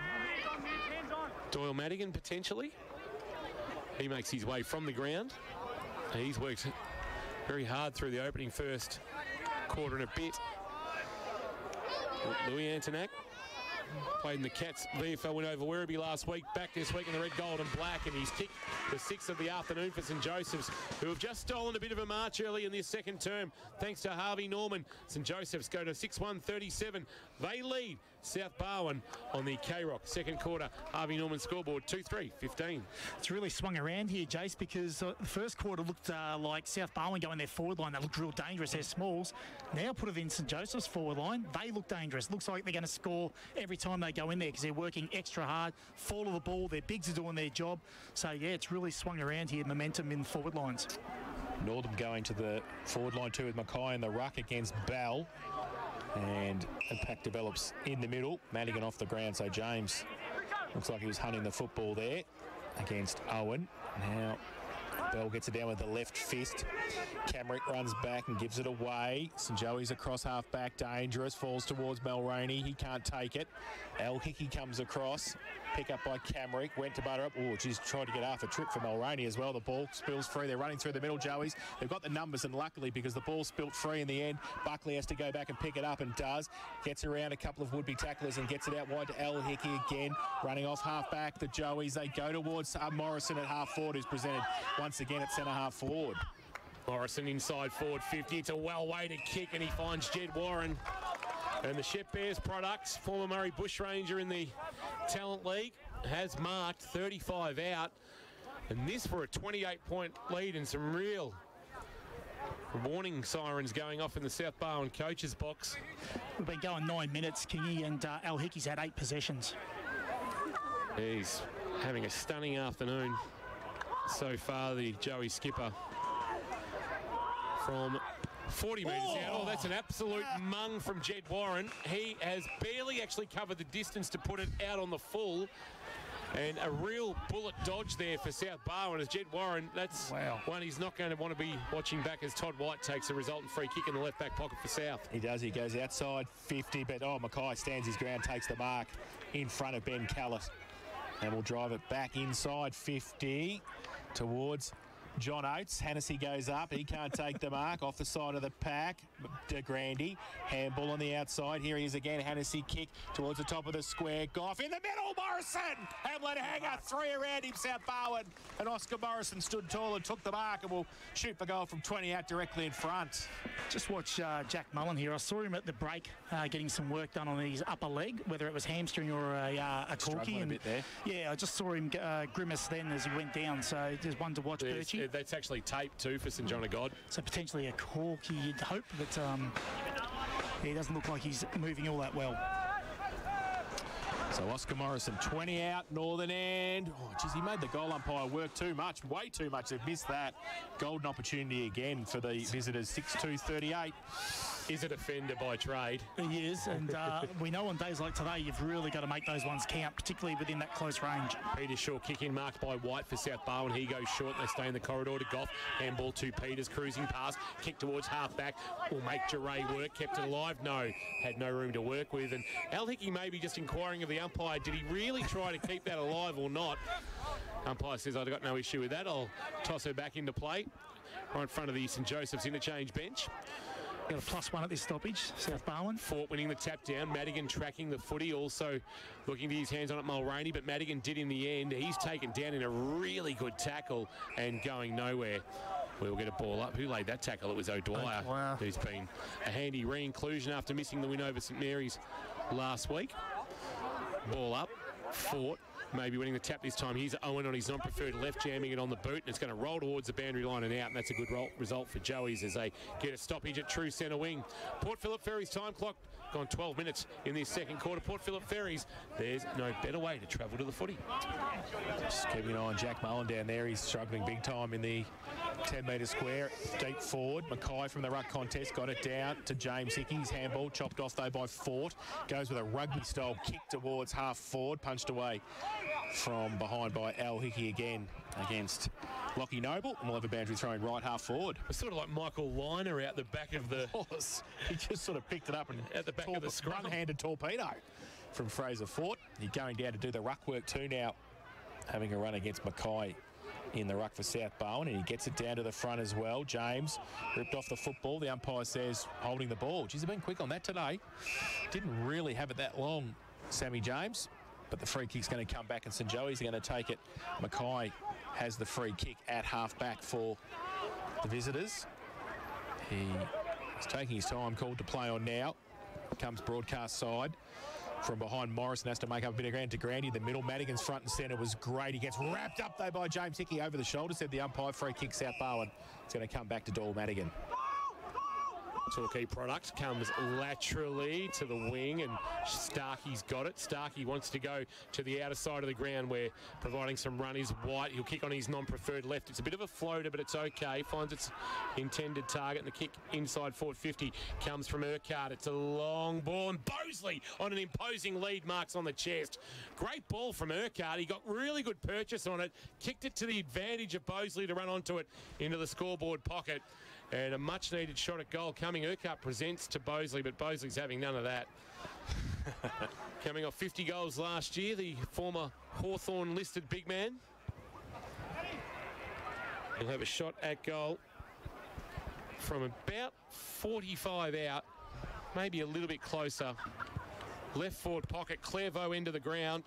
Speaker 2: Doyle Madigan, potentially. He makes his way from the ground. He's worked very hard through the opening first quarter and a bit. Louis Antonak played in the Cats VFL win over Werribee last week, back this week in the red, gold and black, and he's kicked the 6th of the afternoon for St Joseph's, who have just stolen a bit of a march early in this second term thanks to Harvey Norman. St Joseph's go to 6-1-37. They lead South Barwon on the K-Rock second quarter Harvey Norman scoreboard 2-3-15.
Speaker 4: It's really swung around here, Jace, because the first quarter looked like South Barwon going their forward line. They looked real dangerous. They're smalls. Now put it in St Joseph's forward line. They look dangerous. Looks like they're going to score every time they go in there because they're working extra hard. Fall of the ball. Their bigs are doing their job. So, yeah, it's really swung around here, momentum in forward lines.
Speaker 3: Northam going to the forward line too with Mackay in the ruck against Bell. And impact develops in the middle. Madigan off the ground, so James looks like he was hunting the football there against Owen. Now Bell gets it down with the left fist. Camrick runs back and gives it away. St Joey's across half back, dangerous, falls towards Mulroney. He can't take it. Al Hickey comes across, pick up by Camrick, went to butter up. Oh, geez, tried to get half a trip for Mulroney as well. The ball spills free. They're running through the middle, Joey's. They've got the numbers, and luckily, because the ball spilt free in the end, Buckley has to go back and pick it up, and does. Gets around a couple of would-be tacklers and gets it out wide to Al Hickey again. Running off half back, the Joeys. They go towards Morrison at half forward, who's presented once again at centre half forward.
Speaker 2: Morrison inside forward 50. It's a well-weighted kick, and he finds Jed Warren. And the Shep Bears products, former Murray Bushranger in the Talent League, has marked 35 out. And this for a 28-point lead, and some real warning sirens going off in the South Barwon coach's box.
Speaker 4: We've been going 9 minutes, Kingy, and Al Hickey's had 8 possessions.
Speaker 2: He's having a stunning afternoon so far, the Joey skipper. From 40 metres out. Oh, that's an absolute mung from Jed Warren. He has barely actually covered the distance to put it out on the full. And a real bullet dodge there for South Barwon as Jed Warren. That's one he's not going to want to be watching back as Todd White takes a resultant free kick in the left back pocket for South.
Speaker 3: He does. He goes outside 50, but Mackay stands his ground, takes the mark in front of Ben Callis. And we'll drive it back inside 50 towards John Oates. Hennessy goes up. He can't take the mark. Off the side of the pack. De Grandi. Handball on the outside. Here he is again. Hennessy kick towards the top of the square. Goff in the middle. Morrison. Hamlet Hanger. 3 around him. South Barwon. And Oscar Morrison stood tall and took the mark and will shoot the goal from 20 out directly in front.
Speaker 4: Just watch Jack Mullen here. I saw him at the break getting some work done on his upper leg, whether it was hamstring or a corky.
Speaker 3: A bit there.
Speaker 4: Yeah, I just saw him grimace then as he went down. So there's one to watch, Birchie.
Speaker 2: That's actually taped too for St John of God.
Speaker 4: So potentially a corky, you'd hope, but he doesn't look like he's moving all that well.
Speaker 3: So Oscar Morrison, 20 out, northern end. Oh, geez, he made the goal umpire work too much, way too much. They've missed that. Golden opportunity again for the visitors, 6-2-38.
Speaker 2: Is a defender by trade.
Speaker 4: He is, and we know on days like today, you've really got to make those ones count, particularly within that close range.
Speaker 2: Peter's short kick in, marked by White for South Barwon. He goes short. They stay in the corridor to Goff. Handball to Peters, cruising past. Kick towards half-back. Will make Jarray work. Kept it alive? No. Had no room to work with. And Al Hickey may be just inquiring of the umpire, did he really try to keep that alive or not? Umpire says, I've got no issue with that. I'll toss her back into play. Right in front of the St Joseph's interchange bench.
Speaker 4: Got a +1 at this stoppage, South Barwon.
Speaker 2: Fort winning the tap down. Madigan tracking the footy, also looking to his hands on it, Mulroney, but Madigan did in the end. He's taken down in a really good tackle and going nowhere. We'll get a ball up. Who laid that tackle? It was O'Dwyer, who's been a handy re-inclusion after missing the win over St Mary's last week. Ball up. Fort maybe winning the tap this time. Here's Owen on his non-preferred left, jamming it on the boot, and it's going to roll towards the boundary line and out, and that's a good result for Joey's as they get a stoppage at true centre wing. Port Phillip Ferry's time clock gone 12 minutes in this second quarter. Port Phillip Ferries, there's no better way to travel to the footy.
Speaker 3: Just keeping an eye on Jack Mullen down there. He's struggling big time in the 10-metre square. Deep forward. Mackay from the ruck contest got it down to James Hickey. His handball chopped off though by Fort. Goes with a rugby-style kick towards half forward. Punched away from behind by Al Hickey again against Lockie Noble. And we'll have a boundary throw in right half forward.
Speaker 2: It's sort of like Michael Liner out the back of the...
Speaker 3: He just sort of picked it up and
Speaker 2: at the back of the scrum.
Speaker 3: One-handed torpedo from Fraser Fort. He's going down to do the ruck work too now. Having a run against Mackay in the ruck for South Barwon, and he gets it down to the front as well. James ripped off the football. The umpire says holding the ball. Geez, he's been quick on that today. Didn't really have it that long, Sammy James. But the free kick's going to come back and St Joey's going to take it. Mackay has the free kick at half-back for the visitors. He is taking his time, called to play on now. Comes broadcast side. From behind, Morrison has to make up a bit of ground to Grandy. The middle, Madigan's front and centre was great. He gets wrapped up, though, by James Hickey over the shoulder, said the umpire. Free kick, South Barwon. It's going to come back to Doyle Madigan.
Speaker 2: Torquay product, comes laterally to the wing, and Starkey's got it. Starkey wants to go to the outer side of the ground where providing some run is White. He'll kick on his non-preferred left. It's a bit of a floater, but it's okay. Finds its intended target, and the kick inside forward 50 comes from Urquhart. It's a long ball, and Bosley on an imposing lead, marks on the chest. Great ball from Urquhart. He got really good purchase on it, kicked it to the advantage of Bosley to run onto it into the scoreboard pocket. And a much-needed shot at goal coming. Urquhart presents to Bosley, but Bosley's having none of that. Coming off 50 goals last year, the former Hawthorn-listed big man. He'll have a shot at goal from about 45 out, maybe a little bit closer. Left forward pocket, Clairvaux into the ground.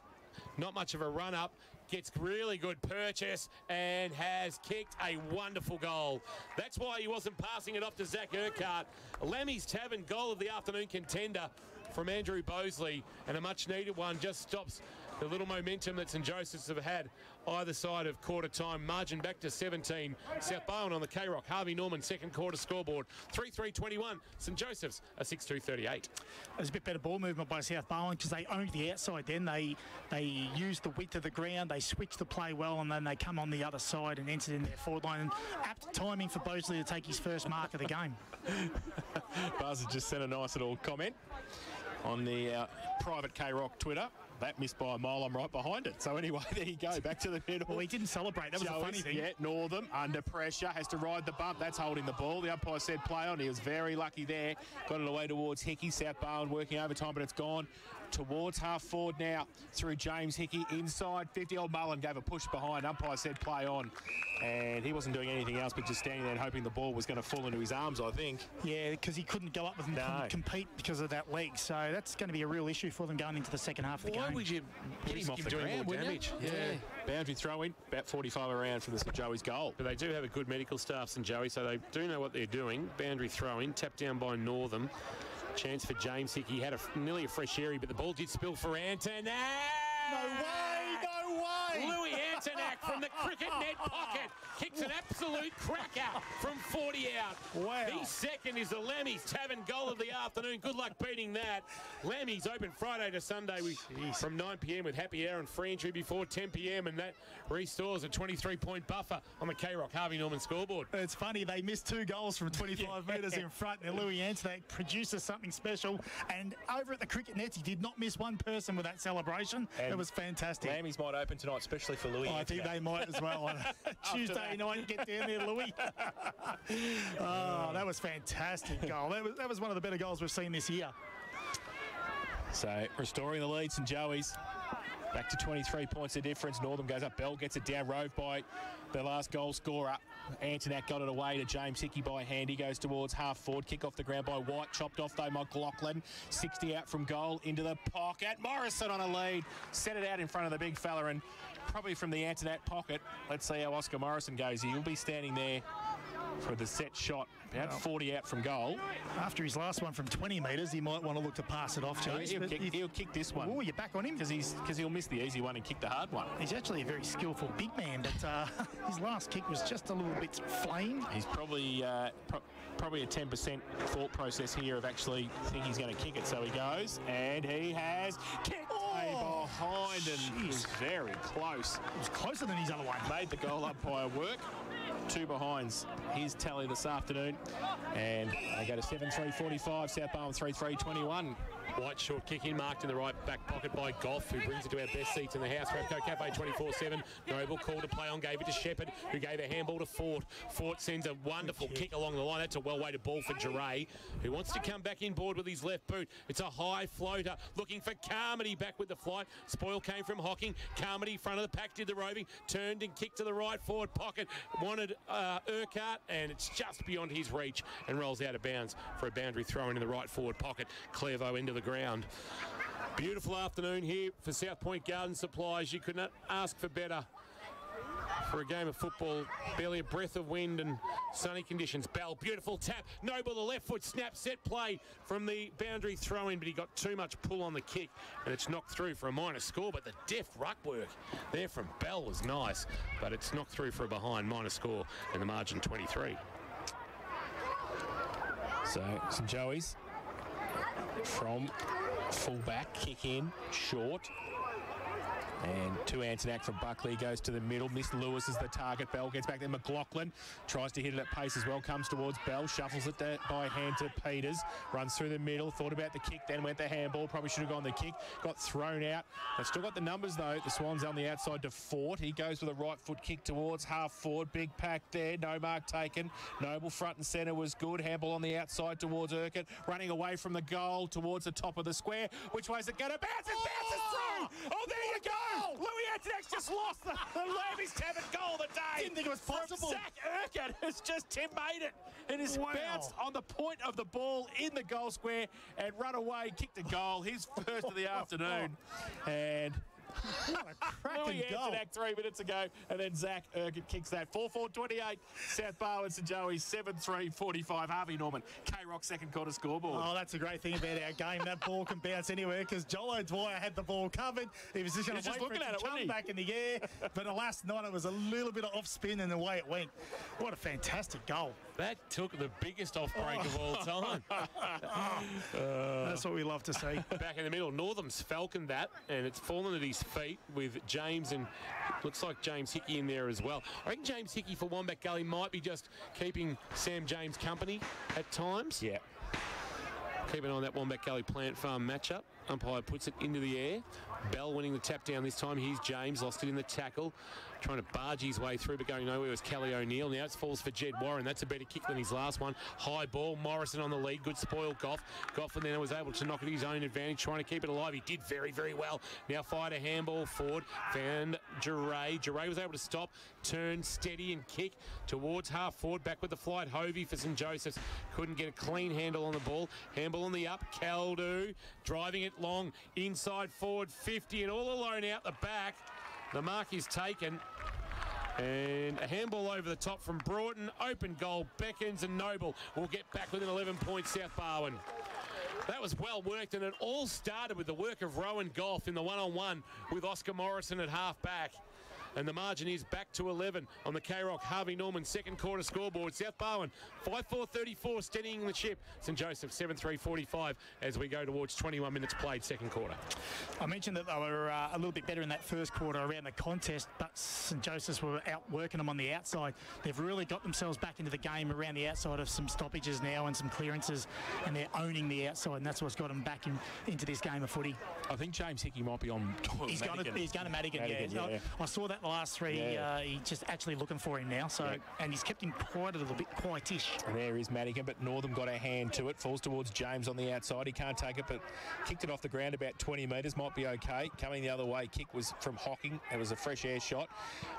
Speaker 2: Not much of a run-up. Gets really good purchase and has kicked a wonderful goal. That's why he wasn't passing it off to Zach Urquhart. Lammy's Tavern goal of the afternoon contender from Andrew Bosley, and a much-needed one just stops the little momentum that St Joseph's have had either side of quarter time. Margin back to 17. South Barwon on the K-Rock. Harvey Norman second quarter scoreboard. 3-3-21. St Joseph's a 6-2-38.
Speaker 4: It was a bit better ball movement by South Barwon because they owned the outside then. They used the width of the ground. They switched the play well, and then they come on the other side and entered in their forward line. And apt timing for Bosley to take his first mark of the game.
Speaker 3: Buzz has just sent a nice little comment on the private K-Rock Twitter. That missed by a mile. I'm right behind it. So anyway, there you go. Back to the middle.
Speaker 4: Well, he didn't celebrate. That was a funny thing.
Speaker 3: Yeah, Northam under pressure. Has to ride the bump. That's holding the ball. The umpire said play on. He was very lucky there. Got it away towards Hickey. South Barwon working overtime, but it's gone towards half forward now through James Hickey. Inside 50. Old Mullen gave a push behind. Umpire said play on. And he wasn't doing anything else but just standing there and hoping the ball was going to fall into his arms, I think.
Speaker 4: Yeah, because he couldn't go up with him and compete because of that leg. So that's going to be a real issue for them going into the second half of the game.
Speaker 2: Why would you
Speaker 3: Get him off the ground, more damage? Yeah. Boundary throw in, about 45 around for the St Joey's goal.
Speaker 2: But they do have a good medical staff, St Joey, so they do know what they're doing. Boundary throw in, tapped down by Northam. Chance for James Hickey. Had nearly a fresh area, but the ball did spill for Antonak.
Speaker 4: No way! No way!
Speaker 2: Louis Antonak from the cricket net pocket kicks an absolute cracker from 40 out.
Speaker 4: Wow.
Speaker 2: The second is the Lammy's Tavern goal of the afternoon. Good luck beating that. Lammy's open Friday to Sunday from 9 p.m. with happy hour and free entry before 10 p.m. and that restores a 23-point buffer on the K-Rock Harvey Norman scoreboard.
Speaker 4: It's funny, they missed 2 goals from 25 metres in front, and Louis Antonak produces something special. And over at the cricket nets, he did not miss one person with that celebration. And it was fantastic.
Speaker 3: Lammy's might open tonight, especially for Louis.
Speaker 4: I think they might as well. Tuesday night, get down there, Louis. Oh, that was fantastic goal. That was one of the better goals we've seen this year.
Speaker 3: So restoring the lead, St Joey's. Back to 23 points of difference. Northam goes up. Bell gets it down. Rove by the last goal scorer. Antonak got it away to James Hickey by hand. He goes towards half forward. Kick off the ground by White. Chopped off though McLaughlin. 60 out from goal into the pocket. Morrison on a lead. Set it out in front of the big fella, and probably from the Antonak pocket. Let's see how Oscar Morrison goes. He'll be standing there for the set shot. About 40 out from goal.
Speaker 4: After his last one from 20 metres, he might want to look to pass it off, James.
Speaker 3: He'll kick this one.
Speaker 4: Oh, you're back on him?
Speaker 3: Because he'll miss the easy one and kick the hard one.
Speaker 4: He's actually a very skillful big man, but his last kick was just a little bit flamed.
Speaker 3: He's probably probably a 10% thought process here of actually think he's going to kick it. So he goes, and he has kicked a behind, and he was very close.
Speaker 4: It was closer than his other one.
Speaker 3: Made the goal umpire work. 2 behinds. His tally this afternoon. And they go to 7-3-45. South Barwon 3-3-21.
Speaker 2: White short kick in, marked in the right back pocket by Goff, who brings it to our best seats in the house. Repco Cafe 24/7. Noble call to play on, gave it to Shepherd, who gave a handball to Fort. Fort sends a wonderful kick along the line. That's a well-weighted ball for Geray, who wants to come back in board with his left boot. It's a high floater, looking for Carmody back with the flight. Spoil came from Hocking. Carmody, front of the pack, did the roving, turned and kicked to the right forward pocket. Wanted Urquhart, and it's just beyond his reach and rolls out of bounds for a boundary throw in the right forward pocket. Clairvaux into the ground. Beautiful afternoon here for South Point Garden Supplies. You could not ask for better for a game of football. Barely a breath of wind and sunny conditions. Bell, beautiful tap. Noble, the left foot snap, set play from the boundary throw in, but he got too much pull on the kick and it's knocked through for a minor score. But the deft ruck work there from Bell was nice, but it's knocked through for a behind minor score and the margin 23.
Speaker 3: So, St Joey's from full-back, kick in, short. And to Antonak from Buckley, goes to the middle. Miss Lewis is the target. Bell gets back there. McLaughlin tries to hit it at pace as well. Comes towards Bell. Shuffles it by hand to Peters. Runs through the middle. Thought about the kick. Then went the handball. Probably should have gone the kick. Got thrown out. They've still got the numbers though. The Swans on the outside to Fort. He goes with a right foot kick towards half forward. Big pack there. No mark taken. Noble front and centre was good. Handball on the outside towards Urquhart. Running away from the goal towards the top of the square. Which way is it going to bounce? It bounces through. Oh, there you go. Louis Antonak's just lost the Lambie's 10th goal of the day.
Speaker 4: Didn't think it was possible.
Speaker 3: Zach Urquhart has just made it. It has bounced on the point of the ball in the goal square and run away, kicked a goal. His first of the afternoon. And
Speaker 4: what a cracking
Speaker 3: Louis
Speaker 4: goal.
Speaker 3: Antonak 3 minutes ago, and then Zach Urquhart kicks that. 4-4-28, South Barwon, St Joey's 7-3-45. Harvey Norman, K-Rock second quarter scoreboard.
Speaker 4: Oh, that's a great thing about our game. That ball can bounce anywhere because Joel O'Dwyer had the ball covered. He was just going to wait for it to come back in the air. But last night it was a little bit of off spin and the way it went. What a fantastic goal.
Speaker 2: That took the biggest off break of all time.
Speaker 4: That's what we love to see.
Speaker 2: Back in the middle, Northam's falconed that, and it's fallen at his feet with James and looks like James Hickey in there as well. I reckon James Hickey for Wombat Gully might be just keeping Sam James company at times.
Speaker 3: Yeah.
Speaker 2: Keep an eye on that Wombat Gully Plant Farm matchup. Umpire puts it into the air. Bell winning the tap down this time. Here's James, lost it in the tackle. Trying to barge his way through, but going nowhere was Kelly O'Neill. Now it falls for Jed Warren. That's a better kick than his last one. High ball. Morrison on the lead. Good spoil, Goff. Goff and then was able to knock it his own advantage, trying to keep it alive. He did very, very well. Now fired a handball forward. Found Geray. Geray was able to stop, turn, steady and kick towards half forward. Back with the flight. Hovey for St Joseph's. Couldn't get a clean handle on the ball. Handball on the up. Caldu driving it long. Inside forward 50 and all alone out the back. The mark is taken. And a handball over the top from Broughton. Open goal. Beckons and Noble will get back within 11 points, South Barwon. That was well worked, and it all started with the work of Rowan Goff in the one-on-one with Oscar Morrison at half-back. And the margin is back to 11 on the K-Rock Harvey Norman second quarter scoreboard. South Barwon 5-4-34, steadying the ship. St Joseph 7-3-45 as we go towards 21 minutes played second quarter.
Speaker 4: I mentioned that they were a little bit better in that first quarter around the contest, but St Joseph's were outworking them on the outside. They've really got themselves back into the game around the outside of some stoppages now and some clearances, and they're owning the outside, and that's what's got them back into this game of footy.
Speaker 3: I think James Hickey might be on
Speaker 4: He's going to Madigan, yeah. I saw that the last three. He's just actually looking for him now. So, and he's kept him quite a little bit quietish.
Speaker 3: And there is Madigan, but Northam got a hand to it. Falls towards James on the outside. He can't take it, but kicked it off the ground about 20 metres. Might be okay. Coming the other way, kick was from Hocking. It was a fresh air shot.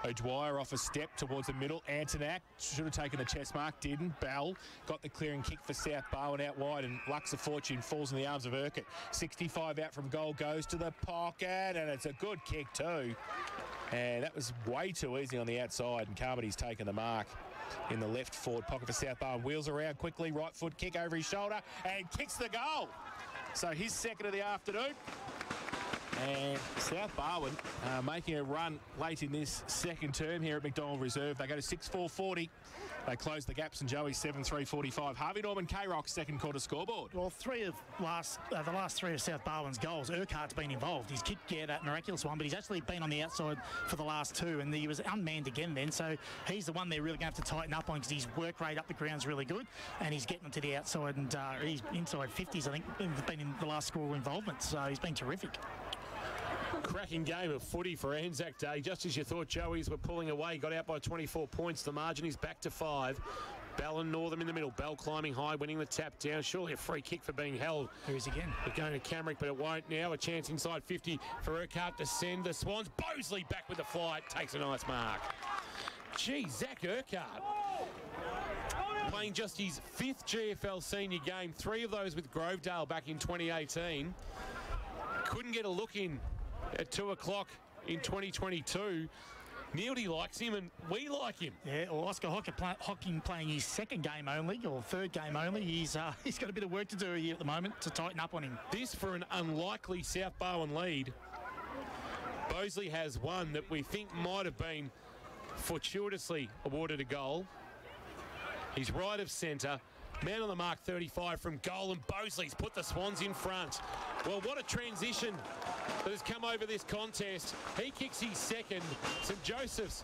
Speaker 3: O'Dwyer off a step towards the middle. Antonak should have taken the chest mark, didn't. Bell got the clearing kick for South Barwon out wide, and Lux of Fortune falls in the arms of Urquhart. 65 out from goal, goes to the pocket, and it's a good kick too. And that was way too easy on the outside, and Carmody's taken the mark in the left forward pocket for South Barwon. Wheels around quickly, right foot kick over his shoulder, and kicks the goal. So his second of the afternoon. And South Barwon making a run late in this second term here at McDonald Reserve. They go to 6-4-40. They close the gap. St Joey's 7-3-45. Harvey Norman K-Rock second quarter scoreboard.
Speaker 4: Well, the last three of South Barwon's goals, Urquhart's been involved. He's kicked that miraculous one, but he's actually been on the outside for the last two, and he was unmanned again then. So he's the one they're really going to have to tighten up on because his work rate up the ground's really good, and he's getting them to the outside, and he's inside 50s, I think, been in the last score involvement. So he's been terrific.
Speaker 2: Cracking game of footy for Anzac Day. Just as you thought Joey's were pulling away, got out by 24 points. The margin is back to 5. Bell and Northam in the middle. Bell climbing high, winning the tap down. Surely a free kick for being held.
Speaker 4: Who's again?
Speaker 2: They're going to Camrick, but it won't now. A chance inside 50 for Urquhart to send the Swans. Bosley back with the flight. Takes a nice mark. Gee, Zach Urquhart. Playing just his 5th GFL senior game. 3 of those with Grovedale back in 2018. Couldn't get a look in at 2 o'clock in 2022. Neildy likes him and we like him.
Speaker 4: Yeah, well, Oscar Hocking playing his second game only, or third game only. He's got a bit of work to do here at the moment to tighten up on him.
Speaker 2: This for an unlikely South Barwon lead. Bosley has one that we think might have been fortuitously awarded a goal. He's right of centre. Man on the mark, 35 from goal, and Bosley's put the Swans in front. Well, what a transition that has come over this contest. He kicks his second. St Joseph's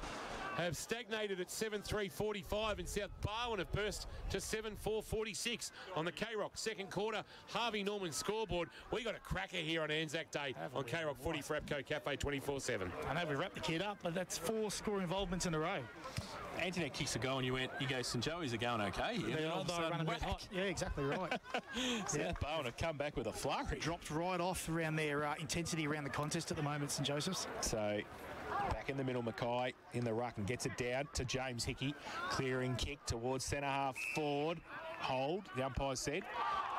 Speaker 2: have stagnated at 7.3.45 and South Barwon have burst to 7.4.46 on the K-Rock second quarter. Harvey Norman scoreboard. We got a cracker here on Anzac Day on K-Rock Footy for APCO Cafe 24/7.
Speaker 4: I know we wrapped the kid up, but that's 4 score involvements in a row.
Speaker 3: Antoinette kicks a goal and you go, St Joey's are going okay. And then all of a sudden, whack.
Speaker 4: Yeah, exactly right.
Speaker 3: South Barwon have come back with a flurry.
Speaker 4: Dropped right off around their intensity around the contest at the moment, St Joseph's.
Speaker 3: So back in the middle, Mackay in the ruck and gets it down to James Hickey. Clearing kick towards centre half forward. Hold, the umpire said.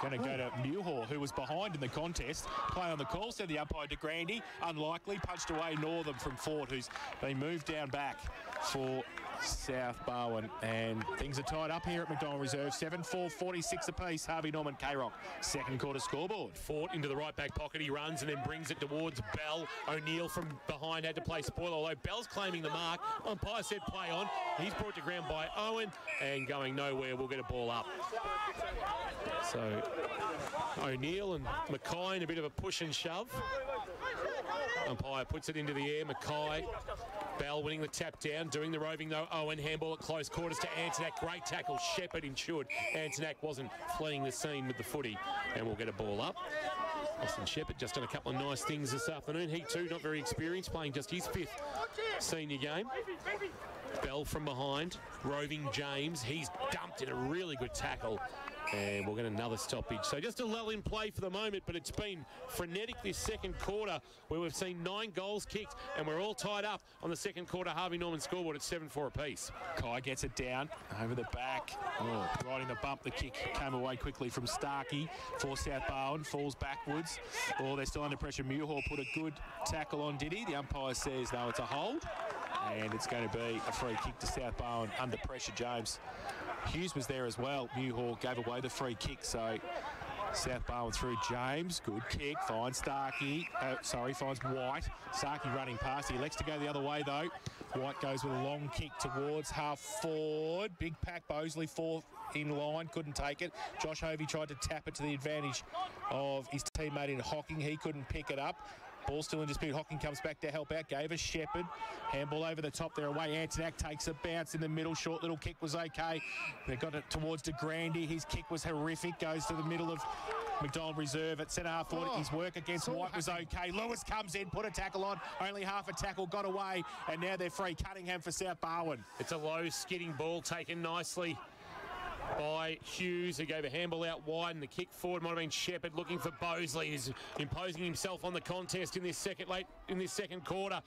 Speaker 3: Going to go to Muirhall, who was behind in the contest. Play on the call, said the umpire to Grandy. Unlikely, punched away Northam from Fort, who's been moved down back for South Barwon. And things are tied up here at McDonald Reserve. 7-4-46 apiece. Harvey Norman, K-Rock. Second quarter scoreboard.
Speaker 2: Fort into the right back pocket. He runs and then brings it towards Bell. O'Neill from behind had to play spoiler, although Bell's claiming the mark. Umpire said play on. He's brought to ground by Owen and going nowhere. We'll get a ball up. So O'Neill and Mackay in a bit of a push and shove. Umpire puts it into the air. Mackay. Bell winning the tap down, doing the roving though. Owen, handball at close quarters to Antonac. Great tackle. Shepherd insured. Antonac wasn't fleeing the scene with the footy, and we'll get a ball up. Austin Shepherd just done a couple of nice things this afternoon. He too, not very experienced, playing just his 5th senior game. Bell from behind, roving James. He's dumped in a really good tackle. And we'll get another stoppage. So just a lull in play for the moment, but it's been frenetic this second quarter where we've seen 9 goals kicked and we're all tied up on the second quarter Harvey Norman scoreboard at 7-4 apiece.
Speaker 3: Kai gets it down over the back. Oh, right in the bump. The kick came away quickly from Starkey for South Barwon. Falls backwards. Oh, they're still under pressure. Muirhall put a good tackle on, did he? The umpire says, no, it's a hold. And it's going to be a free kick to South Barwon under pressure, James. Hughes was there as well. Muirhall gave away the free kick, so South Barwon through James. Good kick. Finds Starkey. Finds White. Starkey running past. He elects to go the other way, though. White goes with a long kick towards half forward. Big pack. Bosley 4th in line. Couldn't take it. Josh Hovey tried to tap it to the advantage of his teammate in Hocking. He couldn't pick it up. Ball still in dispute. Hocking comes back to help out. Gave a Shepherd. Handball over the top there away. Antonac takes a bounce in the middle. Short little kick was okay. They got it towards de Grandy. His kick was horrific. Goes to the middle of McDonald Reserve at centre half forward. His work against White was okay. Lewis comes in, put a tackle on. Only half a tackle, got away. And now they're free. Cunningham for South Barwon.
Speaker 2: It's a low skidding ball taken nicely by Hughes, who gave a handball out wide, and the kick forward might have been Shepherd looking for Bosley, who's imposing himself on the contest in this second quarter.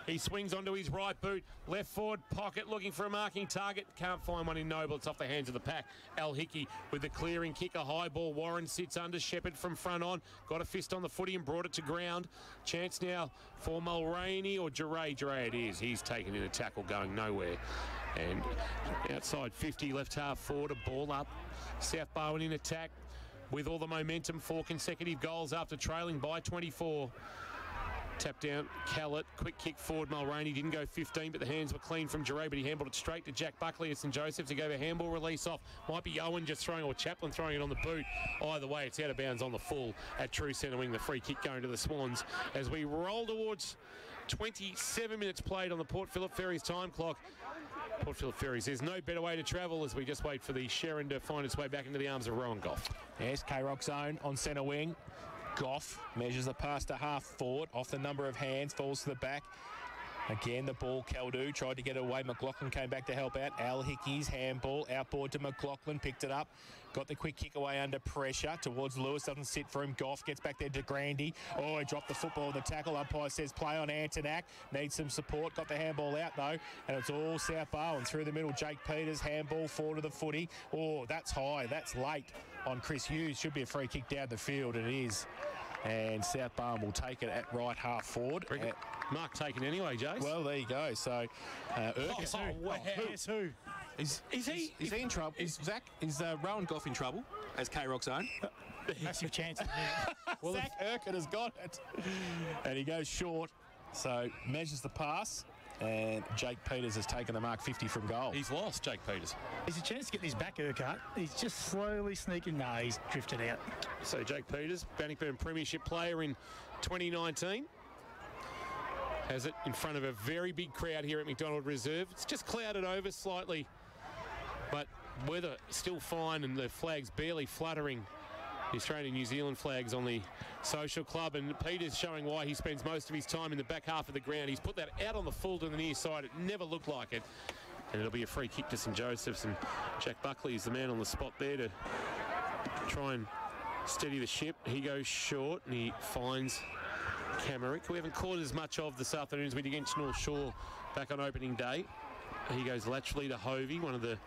Speaker 2: He swings onto his right boot, left forward pocket, looking for a marking target. Can't find one in Noble. It's off the hands of the pack. Al Hickey with the clearing kick, a high ball. Warren sits under Shepherd from front on. Got a fist on the footy and brought it to ground. Chance now for Mulroney or Duray. Duray it is. He's taken in a tackle going nowhere. And outside 50, left half forward, a ball up. South Barwon in attack with all the momentum. 4 consecutive goals after trailing by 24. Tap down, Callett, quick kick forward, Mulroney didn't go 15, but the hands were clean from Duray, but he handballed it straight to Jack Buckley at St Joseph's. He gave a handball release off. Might be Owen just throwing, or Chaplin throwing it on the boot. Either way, it's out of bounds on the full at true centre wing. The free kick going to the Swans as we roll towards 27 minutes played on the Port Phillip Ferries time clock. Port Phillip Ferries, there's no better way to travel as we just wait for the Sharon to find its way back into the arms of Rowan Goff.
Speaker 3: Yes, K-Rock zone on centre wing. Goff measures the pass to half forward, off the number of hands, falls to the back. Again, the ball, Caldu tried to get it away. McLaughlin came back to help out. Al Hickey's handball, outboard to McLaughlin, picked it up. Got the quick kick away under pressure towards Lewis, doesn't sit for him. Goff gets back there to Grandy. Oh, he dropped the football in the tackle. Umpire says play on Antonac. Needs some support. Got the handball out though. And it's all South Barwon through the middle. Jake Peters, handball forward to the footy. Oh, that's high. That's late on Chris Hughes. Should be a free kick down the field. It is. And South Barwon will take it at right half forward.
Speaker 2: Mark taken anyway, Jace.
Speaker 3: Well, there you go. So,
Speaker 4: Guess who?
Speaker 3: Is he in trouble? Is Rowan Goff in trouble as K-Rock's own?
Speaker 4: Massive chance.
Speaker 3: Well, Zach Urquhart has got it. And he goes short. So, measures the pass. and Jake Peters has taken the mark 50 from goal.
Speaker 2: He's lost, Jake Peters.
Speaker 4: He's a chance to get this back, Urquhart. He's just slowly sneaking. No, he's drifted out.
Speaker 2: So Jake Peters, Bannockburn Premiership player in 2019. Has it in front of a very big crowd here at McDonald Reserve. It's just clouded over slightly, but weather still fine and the flags barely fluttering. The Australian New Zealand flags on the social club, and Peters showing why he spends most of his time in the back half of the ground. He's put that out on the full to the near side. It never looked like it. And it'll be a free kick to St Joseph's, and Jack Buckley is the man on the spot there to try and steady the ship. He goes short and he finds Camerick, who we haven't caught as much of this afternoon as we did against North Shore back on opening day. He goes laterally to Hovey, one of the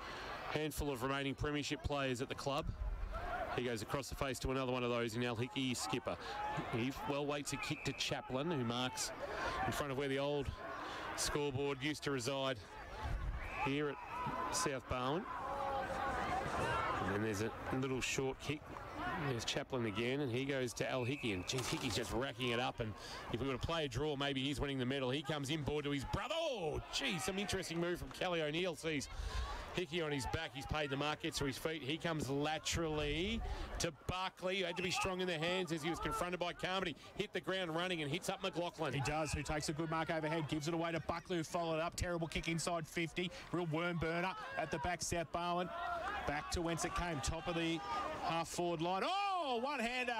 Speaker 2: handful of remaining premiership players at the club. He goes across the face to another one of those in Al Hickey, skipper. He well waits a kick to Chaplin, who marks in front of where the old scoreboard used to reside here at South Barwon. And then there's a little short kick. There's Chaplin again, and he goes to Al Hickey, and geez, Hickey's just racking it up, and if we were to play a draw, maybe he's winning the medal. He comes inboard to his brother. Oh, geez, some interesting move from Kelly O'Neill. Sees Hickey on his back. He's paid the mark, gets to his feet. He comes laterally to Buckley, who had to be strong in the hands as he was confronted by Carmody. Hit the ground running and hits up McLaughlin.
Speaker 3: He does, who takes a good mark overhead, gives it away to Buckley, who followed it up. Terrible kick inside 50. Real worm burner at the back, South Barwon. Back to whence it came, top of the half-forward line. Oh, one-hander.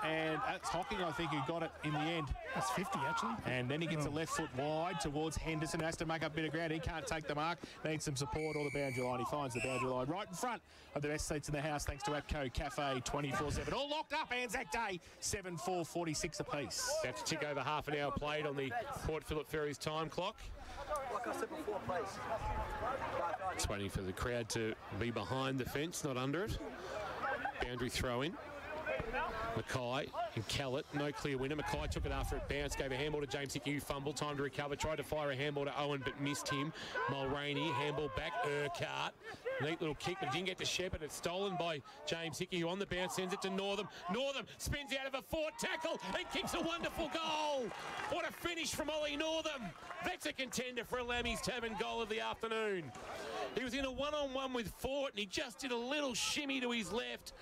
Speaker 3: And that's Hocking, I think, who got it in the end.
Speaker 4: That's 50, actually.
Speaker 3: And then he gets a left foot wide towards Henderson. Has to make up a bit of ground. He can't take the mark. Needs some support or the boundary line. He finds the boundary line right in front of the best seats in the house, thanks to APCO Cafe 24/7. All locked up, Anzac Day, 7:46 apiece.
Speaker 2: About to tick over half an hour played on the Port Phillip Ferries time clock.
Speaker 18: Like I said before, please.
Speaker 2: It's waiting for the crowd to be behind the fence, not under it. Boundary throw in. Mackay and Kellett, no clear winner. Mackay took it after it bounced, gave a handball to James Hickey, who fumbled, time to recover, tried to fire a handball to Owen, but missed him. Mulroney, handball back, Urquhart. Neat little kick, but didn't get to Shepherd. It's stolen by James Hickey, who on the bounce sends it to Northam. Northam spins out of a fort tackle and kicks a wonderful goal. What a finish from Ollie Northam. That's a contender for a Lammy's Tavern goal of the afternoon. He was in a one-on-one with Fort, and he just did a little shimmy to his left,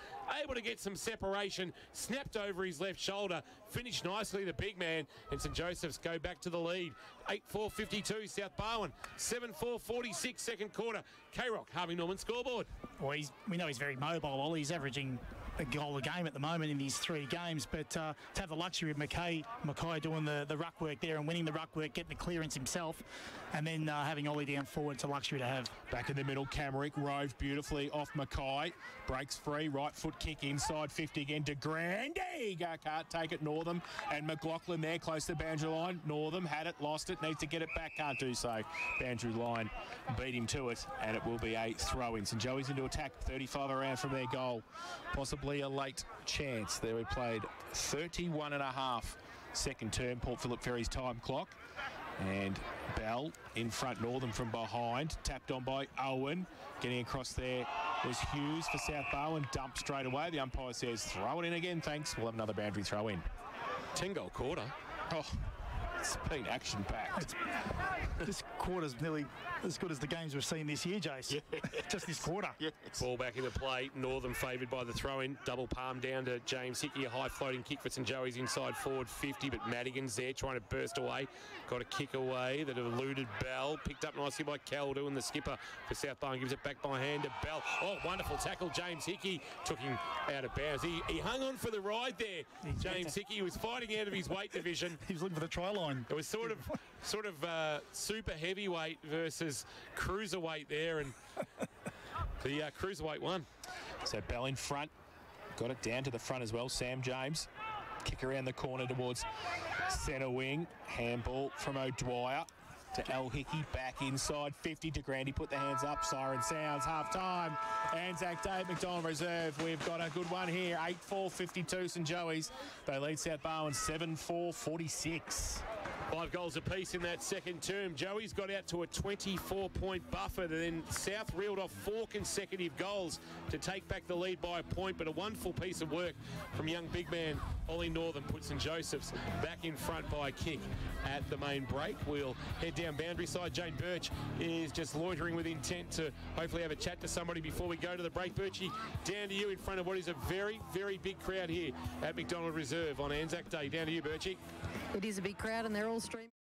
Speaker 2: able to get some separation, snapped over his left shoulder, finished nicely, the big man, and St Joseph's go back to the lead. 8-4-52, South Barwon, 7-4-46, second quarter. K-Rock, Harvey Norman scoreboard.
Speaker 4: Well, we know he's very mobile, Ollie. He's averaging a goal a game at the moment in these 3 games, but to have the luxury of Mackay doing the ruck work there and winning the ruck work, getting the clearance himself, and then having Ollie down forward, it's a luxury to have.
Speaker 3: Back in the middle, Camerick roved beautifully off Mackay, breaks free, right foot kick inside 50 again to Grande. Can't take it, Northam, and McLaughlin there close to the boundary line. Northam had it, lost it, needs to get it back, can't do so. Boundary line beat him to it, and it will be a throw-in. St Joey's into attack, 35 around from their goal. Possibly a late chance. There we played 31 and a half second term, Port Phillip Ferries time clock. And Bell in front, Northam from behind, tapped on by Owen. Getting across there was Hughes for South Barwon, dumped straight away. The umpire says, throw it in again, thanks. We'll have another boundary throw in.
Speaker 2: 10-goal quarter.
Speaker 3: Oh, it's been action-packed.
Speaker 4: This quarter's nearly as good as the games we've seen this year, Jace.
Speaker 2: Yeah.
Speaker 4: Just this quarter.
Speaker 2: Yes. Ball back into play. Northam favoured by the throw-in. Double palm down to James Hickey. A high-floating kick for St Joey's inside forward 50, but Madigan's there trying to burst away. Got a kick away that eluded Bell. Picked up nicely by Caldo, and the skipper for South Barwon gives it back by hand to Bell. Oh, wonderful tackle. James Hickey took him out of bounds. He hung on for the ride there. James Hickey was fighting out of his weight division.
Speaker 4: He was looking for the try line.
Speaker 2: It was sort of super heavyweight versus cruiserweight there, and the cruiserweight won.
Speaker 3: So Bell in front, got it down to the front as well. Sam James, kick around the corner towards centre wing. Handball from O'Dwyer to Al Hickey, back inside 50 to Grandy. Put the hands up, siren sounds, half time. Anzac Day at McDonald Reserve. We've got a good one here. 8-4-52 St Joey's. They lead South Barwon 7-4-46.
Speaker 2: 5 goals apiece in that second term. Joey's got out to a 24-point buffer. Then South reeled off 4 consecutive goals to take back the lead by a point, but a wonderful piece of work from young big man Ollie Northern put St Joseph's back in front by a kick at the main break. We'll head down boundary side. Jane Birch is just loitering with intent to hopefully have a chat to somebody before we go to the break. Birchie, down to you in front of what is a very, very big crowd here at McDonald Reserve on Anzac Day. Down to you, Birchie.
Speaker 9: It is a big crowd and they're all streaming.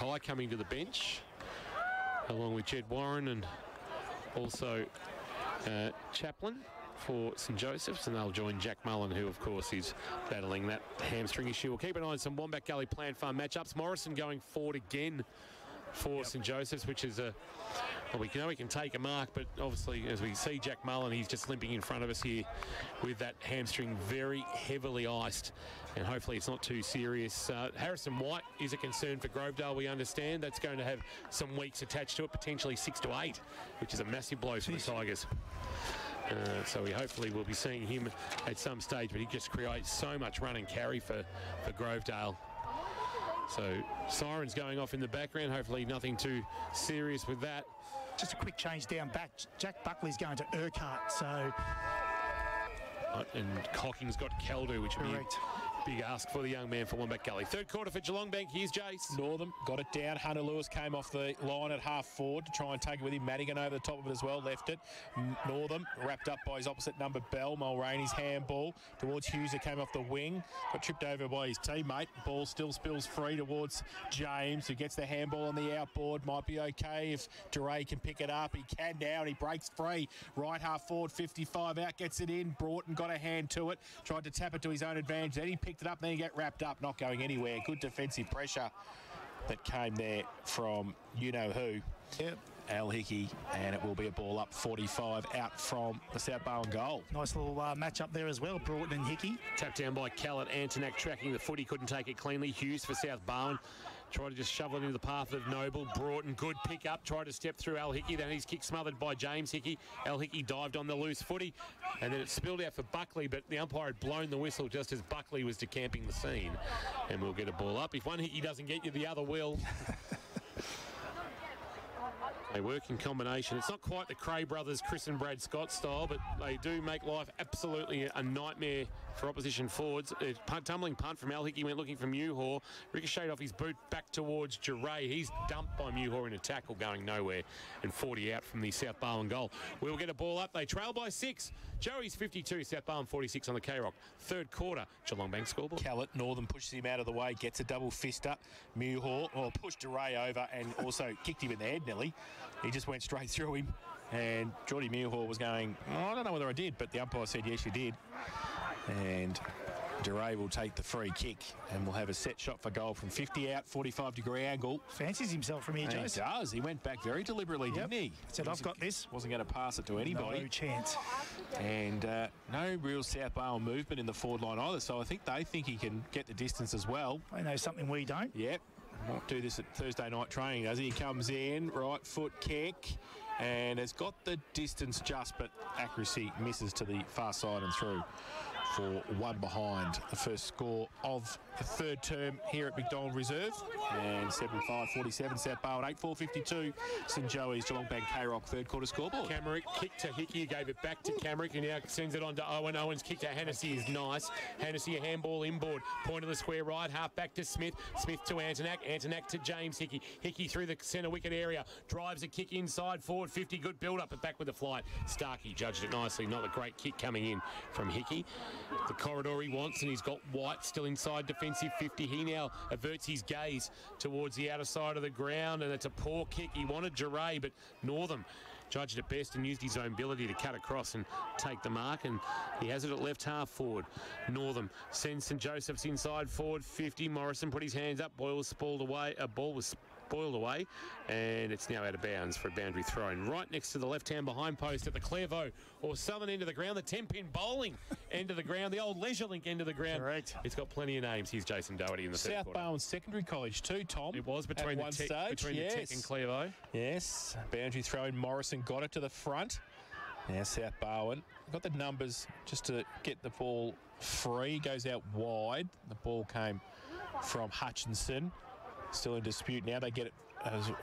Speaker 2: Mackay coming to the bench, along with Jed Warren and also Chaplin for St Joseph's, and they'll join Jack Mullen, who of course is battling that hamstring issue. We'll keep an eye on some Wombat Gully Plan Farm matchups. Morrison going forward again for St Joseph's, which is a... Well, we know he can take a mark, but obviously, as we see Jack Mullen, he's just limping in front of us here with that hamstring very heavily iced, and hopefully it's not too serious. Harrison White is a concern for Grovedale, we understand. That's going to have some weeks attached to it, potentially 6 to 8, which is a massive blow for the Tigers. So we hopefully will be seeing him at some stage, but he just creates so much run and carry for Grovedale. So sirens going off in the background, hopefully nothing too serious with that.
Speaker 4: Just a quick change down back. Jack Buckley's going to Urquhart, so...
Speaker 2: And Cocking's got Caldu, which would be a big ask for the young man for Wombat Gully. Third quarter for Geelong Bank. Here's Jace.
Speaker 3: Northam got it down. Hunter Lewis came off the line at half forward to try and take it with him. Madigan over the top of it as well, left it. Northam wrapped up by his opposite number, Bell. Mulroney's handball towards Hughes, who came off the wing. Got tripped over by his teammate. Ball still spills free towards James, who gets the handball on the outboard. Might be okay if Duray can pick it up. He can now, and he breaks free. Right half forward, 55 out, gets it in. Broughton got a hand to it. Tried to tap it to his own advantage. Then he picked it up, then he get wrapped up, not going anywhere. Good defensive pressure that came there from you-know-who.
Speaker 4: Yep.
Speaker 3: Al Hickey, and it will be a ball up 45 out from the South Barwon goal.
Speaker 4: Nice little match up there as well, Broughton and Hickey.
Speaker 2: Tapped down by Callett. Antonak tracking the footy, couldn't take it cleanly. Hughes for South Barwon. Tried to just shovel it into the path of Noble. Broughton, good pick up. Tried to step through Al Hickey. Then he's kick smothered by James Hickey. Al Hickey dived on the loose footy. And then it spilled out for Buckley, but the umpire had blown the whistle just as Buckley was decamping the scene. And we'll get a ball up. If one Hickey doesn't get you, the other will. They work in combination. It's not quite the Cray brothers, Chris and Brad Scott style, but they do make life absolutely a nightmare for opposition forwards. A tumbling punt from Al Hickey went looking for Muhor. Ricocheted off his boot back towards Duray. He's dumped by Muhor in a tackle going nowhere, and 40 out from the South Barwon goal. We'll get a ball up. They trail by 6. Joey's 52, South Barwon 46 on the K-Rock. Third quarter, Geelong Bank scoreboard.
Speaker 3: Callett, Northern pushes him out of the way, gets a double fist up. Muhor, pushed Duray over and also kicked him in the head nearly. He just went straight through him, and Geordie Muhor was going, I don't know whether I did, but the umpire said, yes, you did. And Duray will take the free kick, and we'll have a set shot for goal from 50 out, 45-degree angle.
Speaker 4: Fancies himself from here, Jace.
Speaker 3: He does. He went back very deliberately, didn't he?
Speaker 4: Said, I've got this.
Speaker 3: Wasn't going to pass it to anybody.
Speaker 4: No chance.
Speaker 3: And no real South Barwon movement in the forward line either, so I think they think he can get the distance as well.
Speaker 4: They know something we don't.
Speaker 3: Yep. Might do this at Thursday night training, does he? He comes in, right foot kick, and has got the distance just, but accuracy misses to the far side and through for one behind. The first score of the third term here at McDonald Reserve. And 7-5-47, South Barwon 8-4-52. St Joey's Geelong Bank K-Rock third quarter scoreboard.
Speaker 2: Camerick kicked to Hickey, gave it back to Camerick, and now sends it on to Owen. Owen's kick to Hennessy is nice. Hennessy a handball inboard. Point of the square right, half back to Smith. Smith to Antonak. Antonak to James Hickey. Hickey through the centre wicket area. Drives a kick inside, forward 50. Good build up, but back with the flight. Starkey judged it nicely. Not a great kick coming in from Hickey. The corridor he wants, and he's got White still inside defensive 50. He now averts his gaze towards the outer side of the ground, and it's a poor kick. He wanted Duray, but Northam judged it best and used his own ability to cut across and take the mark, and he has it at left half forward. Northam sends St Joseph's inside forward 50. Morrison put his hands up. Ball was spoiled away, and it's now out of bounds for a boundary thrown. Right next to the left-hand behind post at the Clairvaux or southern end of the ground, the 10-pin bowling end of the ground, the old Leisure Link end of the ground.
Speaker 4: Correct.
Speaker 2: It's got plenty of names. Here's Jason Doherty in the third
Speaker 3: South
Speaker 2: quarter.
Speaker 3: Barwon Secondary College too, Tom.
Speaker 2: It was between the Tech and Clairvaux.
Speaker 3: Yes, boundary throw in. Morrison got it to the front. Now South Barwon got the numbers just to get the ball free. Goes out wide. The ball came from Hutchinson. Still in dispute now. They get it,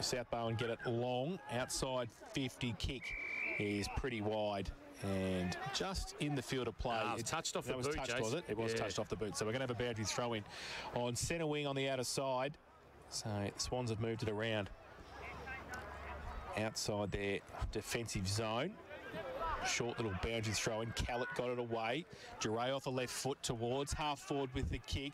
Speaker 3: South Barwon get it long. Outside 50 kick is pretty wide and just in the field of play.
Speaker 2: It touched off the boot,
Speaker 3: touched, was it? It was touched off the boot. So we're going to have a boundary throw in on centre wing on the outer side. So the Swans have moved it around outside their defensive zone. Short little boundary throw in. Callett got it away. Duray off the left foot towards half forward with the kick.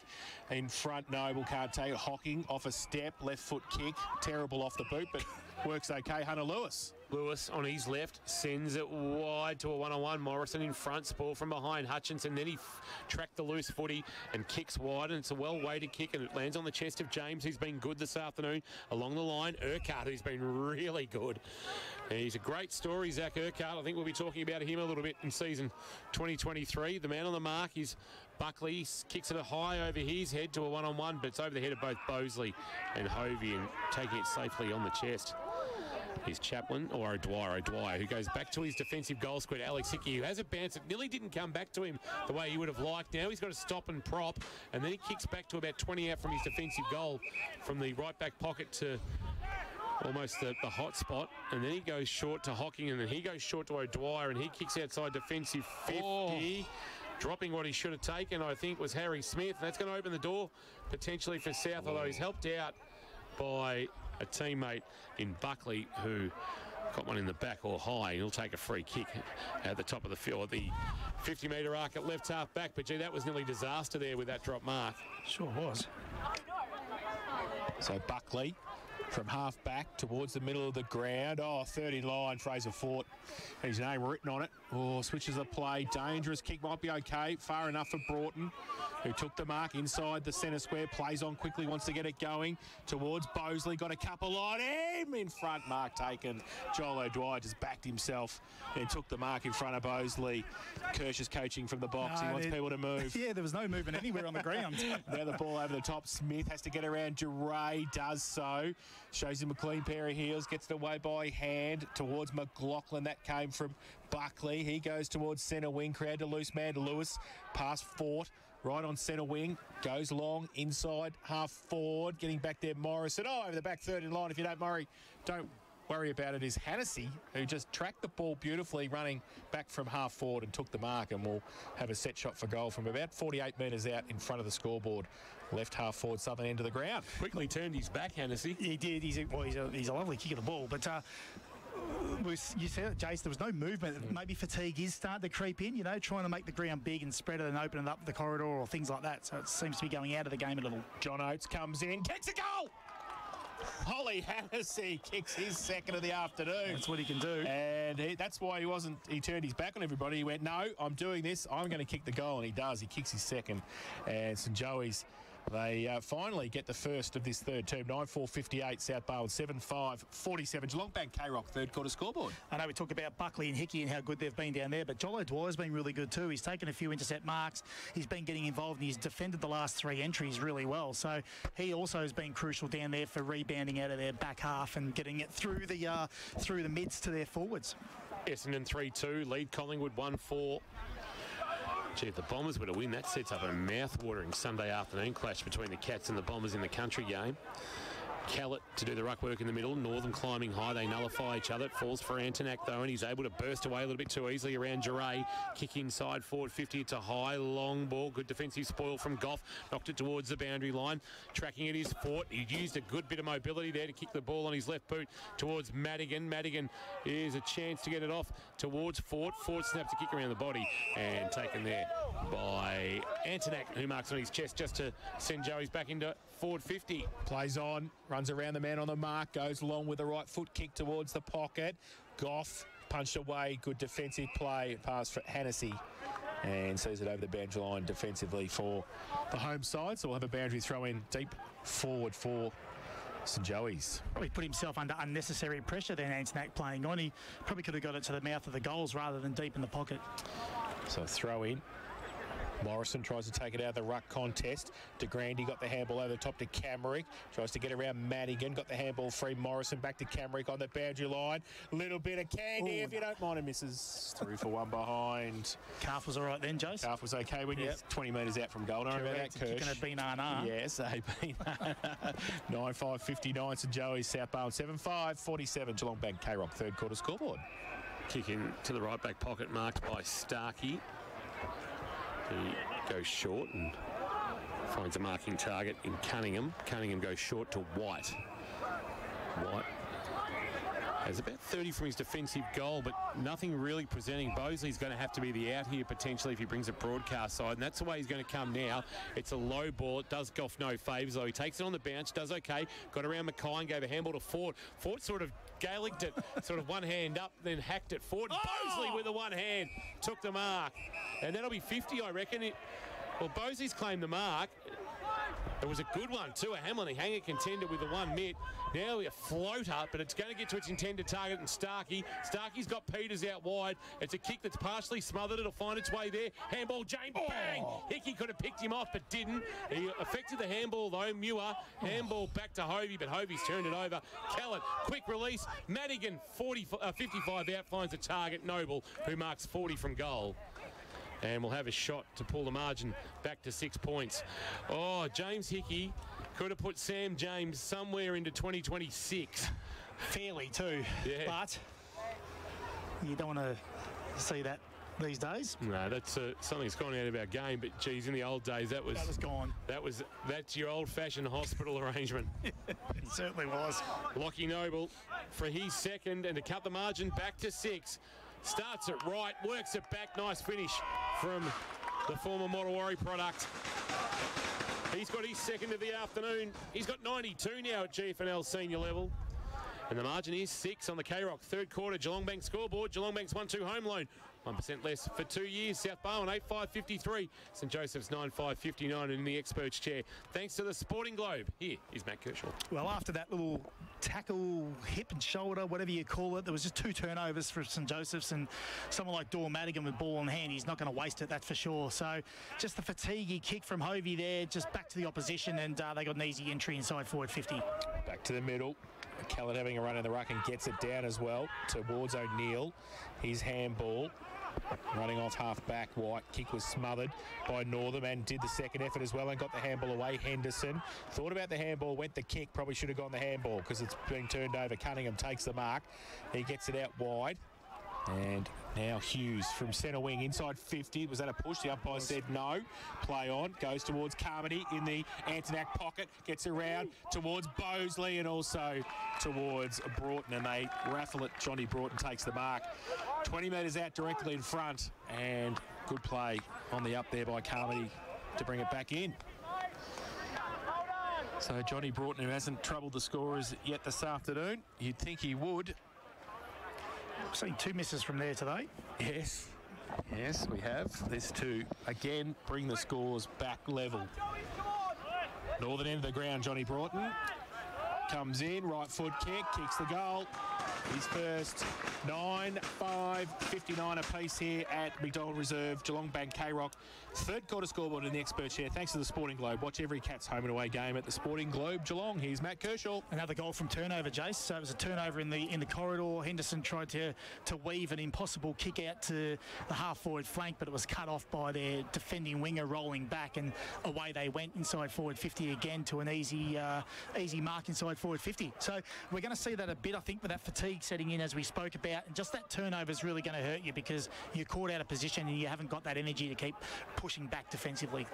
Speaker 3: In front, Noble can't take it. Hocking off a step. Left foot kick. Terrible off the boot, but works okay. Hunter Lewis.
Speaker 2: Lewis on his left sends it wide to a one-on-one. Morrison in front, spoil from behind. Hutchinson, then he tracked the loose footy and kicks wide, and it's a well-weighted kick, and it lands on the chest of James, who's been good this afternoon. Along the line, Urquhart, who's been really good. And he's a great story, Zach Urquhart. I think we'll be talking about him a little bit in season 2023. The man on the mark is Buckley. Kicks it high over his head to a one-on-one, but it's over the head of both Bosley and Hovey, and taking it safely on the chest is Chaplin, or O'Dwyer, who goes back to his defensive goal squad, Alex Hickey, who has a bounce that nearly didn't come back to him the way he would have liked. Now he's got to stop and prop, and then he kicks back to about 20 out from his defensive goal, from the right back pocket to almost the hot spot, and then he goes short to Hocking, and then he goes short to O'Dwyer, and he kicks outside defensive 50. Dropping what he should have taken, I think, was Harry Smith. That's going to open the door potentially for South, although he's helped out by a teammate in Buckley who got one in the back or high. He'll take a free kick at the top of the field, the 50-metre arc at left half back. But, gee, that was nearly disaster there with that drop mark.
Speaker 4: Sure was.
Speaker 3: So Buckley from half back towards the middle of the ground. 30 line, Fraser Fort. His name written on it. Switches the play. Dangerous kick, might be okay. Far enough for Broughton, who took the mark inside the centre square. Plays on quickly, wants to get it going towards Bosley. Got a couple on him in front. Mark taken. Joel O'Dwyer just backed himself and took the mark in front of Bosley. Kirsch is coaching from the box. He wants people to move.
Speaker 4: Yeah, there was no movement anywhere on the ground.
Speaker 3: Now the ball over the top. Smith has to get around. Duray does so. Shows him a clean pair of heels. Gets it away by hand towards McLaughlin. That came from Buckley. He goes towards centre wing. Crowd to loose man to Lewis. Past Fort. Right on centre wing. Goes long. Inside. Half forward. Getting back there. Morrison. Over the back third in line. If you don't worry about it, is Hennessy, who just tracked the ball beautifully, running back from half forward and took the mark, and will have a set shot for goal from about 48 metres out in front of the scoreboard. Left half forward, southern end of the ground.
Speaker 2: Quickly turned his back, Hennessy.
Speaker 4: He did. He's a lovely kick of the ball, but you said it, Jace, there was no movement. Maybe fatigue is starting to creep in, trying to make the ground big and spread it and open it up the corridor or things like that. So it seems to be going out of the game a little.
Speaker 3: John Oates comes in, kicks a goal! Holly Hennessy kicks his second of the afternoon.
Speaker 4: That's what he can do.
Speaker 3: And that's why he turned his back on everybody. He went, no, I'm doing this. I'm going to kick the goal. And he does. He kicks his second. And St Joey's, they finally get the first of this third term. 9-4-58, South Barwon 7-5-47. Geelong Bank K-Rock third quarter scoreboard.
Speaker 4: I know we talk about Buckley and Hickey and how good they've been down there, but Joel O'Dwyer's been really good too. He's taken a few intercept marks. He's been getting involved, and he's defended the last three entries really well. So he also has been crucial down there for rebounding out of their back half and getting it through the mids to their forwards. Essendon
Speaker 2: 3-2, lead Collingwood 1-4. Gee, if the Bombers were to win, that sets up a mouth-watering Sunday afternoon clash between the Cats and the Bombers in the country game. Callett to do the ruck work in the middle. Northern climbing high. They nullify each other. It falls for Antonak, though, and he's able to burst away a little bit too easily around Duray. Kick inside, forward 50. It's a high, long ball. Good defensive spoil from Goff. Knocked it towards the boundary line. Tracking it is Fort. He used a good bit of mobility there to kick the ball on his left boot towards Madigan. Madigan is a chance to get it off towards Fort. Fort snaps a kick around the body and taken there by Antonak, who marks on his chest just to send Joey's back into forward 50.
Speaker 3: Plays on, runs around the man on the mark, goes long with the right foot kick towards the pocket. Goff punched away, good defensive play, pass for Hennessy, and sees it over the boundary line defensively for the home side. So we'll have a boundary throw in deep forward for St Joey's.
Speaker 4: Probably put himself under unnecessary pressure then, Antonak playing on. He probably could have got it to the mouth of the goals rather than deep in the pocket.
Speaker 3: So throw in. Morrison tries to take it out of the ruck contest. De Grande got the handball over the top to Camerick. Tries to get around Madigan. Got the handball free. Morrison back to Camerick on the boundary line. Little bit of candy if you don't mind. And misses. 3 for 1 behind.
Speaker 4: Calf was all right then, Jace?
Speaker 3: Calf was okay when you're 20 metres out from goal. Don't worry about that, Kirsch.
Speaker 4: Kicking a banana.
Speaker 3: Yes, a banana. 9-5-59 St Joey's, South Barwon 7-5-47. Geelong Bank K-Rock third quarter scoreboard.
Speaker 2: Kick in to the right back pocket marked by Starkey. He goes short and finds a marking target in Cunningham. Cunningham goes short to White. White Has about 30 from his defensive goal, but nothing really presenting. Bosley's going to have to be the out here potentially if he brings a broadcast side, and that's the way he's going to come now. It's a low ball. It does Goff no favours, though. He takes it on the bounce, does okay. Got around Mackay and gave a handball to Ford. Ford sort of Gaelicked it, sort of one hand up, then hacked it forward. Bosley with the one hand took the mark, and that'll be 50, I reckon. Well, Bosley's claimed the mark. It was a good one too, a Hamlin hanger contender with the 1 mitt. Now a floater, but it's going to get to its intended target, and Starkey's got Peters out wide. It's a kick that's partially smothered. It'll find its way there. Handball, James, bang! Hickey could have picked him off, but didn't. He affected the handball though. Muir, handball back to Hovey, but Hovey's turned it over. Kellett, quick release. Madigan, 55 out, finds the target. Noble, who marks 40 from goal. And we'll have a shot to pull the margin back to 6 points. Oh, James Hickey could have put Sam James somewhere into 2026.
Speaker 4: Fairly too,
Speaker 2: yeah.
Speaker 4: But you don't want to see that these days.
Speaker 2: No, that's something that's gone out of our game. But geez, in the old days, that was
Speaker 4: gone.
Speaker 2: That's your old-fashioned hospital arrangement.
Speaker 4: It certainly was.
Speaker 2: Lockie Noble for his second, and to cut the margin back to 6. Starts it right, works it back. Nice finish from the former Mottawari product. He's got his second of the afternoon. He's got 92 now at GFL senior level. And the margin is 6 on the K-Rock. Third quarter, Geelong Bank scoreboard. Geelong Bank's 1-2 home loan. 1% less for 2 years. South Barwon 8.553. St Joseph's 9.559. And in the experts chair, thanks to the Sporting Globe, here is Matt Kershaw.
Speaker 4: Well, after that little tackle, hip and shoulder, whatever you call it, there was just 2 turnovers for St Joseph's, and someone like Dor Madigan with ball in hand, he's not going to waste it, that's for sure. So just the fatiguey kick from Hovey there, just back to the opposition, and they got an easy entry inside forward 50.
Speaker 3: Back to the middle. Kellett having a run in the ruck and gets it down as well towards O'Neill. His handball running off half back. White kick was smothered by Northam and did the second effort as well and got the handball away. Henderson thought about the handball, went the kick, probably should have gone the handball because it's been turned over. Cunningham takes the mark. He gets it out wide. And now Hughes from centre wing inside 50. Was that a push? The umpire said no. Play on. Goes towards Carmody in the Antonac pocket. Gets around towards Bosley and also towards Broughton. And they raffle it. Johnny Broughton takes the mark. 20 metres out directly in front. And good play on the up there by Carmody to bring it back in. So Johnny Broughton, who hasn't troubled the scorers yet this afternoon, you'd think he would.
Speaker 4: I've seen 2 misses from there today.
Speaker 3: Yes, we have. This to, again, bring the scores back level. Northern end of the ground, Johnny Broughton. Comes in, right foot kick, kicks the goal. His first 9-5-59 apiece here at McDonald Reserve, Geelong Bank K-Rock. Third quarter scoreboard in the expert chair. Thanks to the Sporting Globe. Watch every Cats home and away game at the Sporting Globe Geelong. Here's Matt Kershaw.
Speaker 4: Another goal from turnover, Jace. So it was a turnover in the corridor. Henderson tried to weave an impossible kick out to the half-forward flank, but it was cut off by their defending winger rolling back, and away they went inside forward 50 again to an easy mark inside forward 50. So we're going to see that a bit, I think, with that fatigue setting in as we spoke about, and just that turnover is really going to hurt you because you're caught out of position and you haven't got that energy to keep pushing back defensively.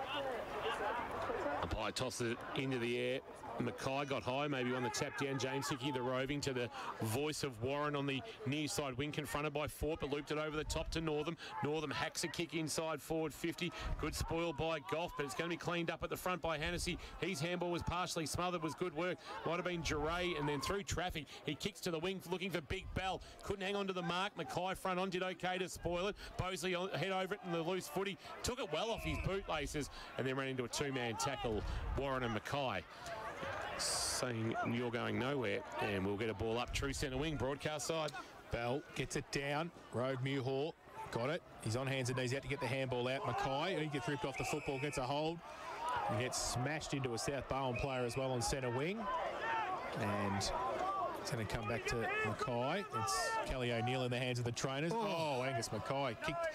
Speaker 2: Umpire tosses it into the air. Mackay got high, maybe on the tap down. James Hickey, the roving, to the voice of Warren on the near side wing, confronted by Fort, but looped it over the top to Northam. Northam hacks a kick inside forward 50. Good spoil by Goff, but it's going to be cleaned up at the front by Hannessy. His handball was partially smothered, was good work. Might have been Duray, and then through traffic, he kicks to the wing looking for Big Bell. Couldn't hang on to the mark. Mackay front on, did okay to spoil it. Bosley head over it in the loose footy. Took it well off his bootlaces and then ran into a 2-man tackle, Warren and Mackay. Saying you're going nowhere, and we'll get a ball up true centre wing, broadcast side.
Speaker 3: Bell gets it down. Road Muirhaw got it. He's on hands and knees out to get the handball out. Mackay, he gets ripped off the football, gets a hold. He gets smashed into a South Barwon player as well on centre wing. And it's going to come back to Mackay. It's Kelly O'Neill in the hands of the trainers. Oh, Angus Mackay kicked.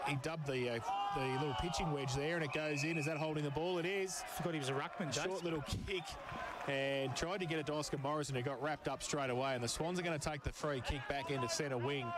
Speaker 3: He dubbed the little pitching wedge there, and it goes in. Is that holding the ball? It is.
Speaker 4: Forgot he was a ruckman, Jace.
Speaker 3: Short little kick, and tried to get it to Oscar Morrison, who got wrapped up straight away. And the Swans are going to take the free kick back into centre wing.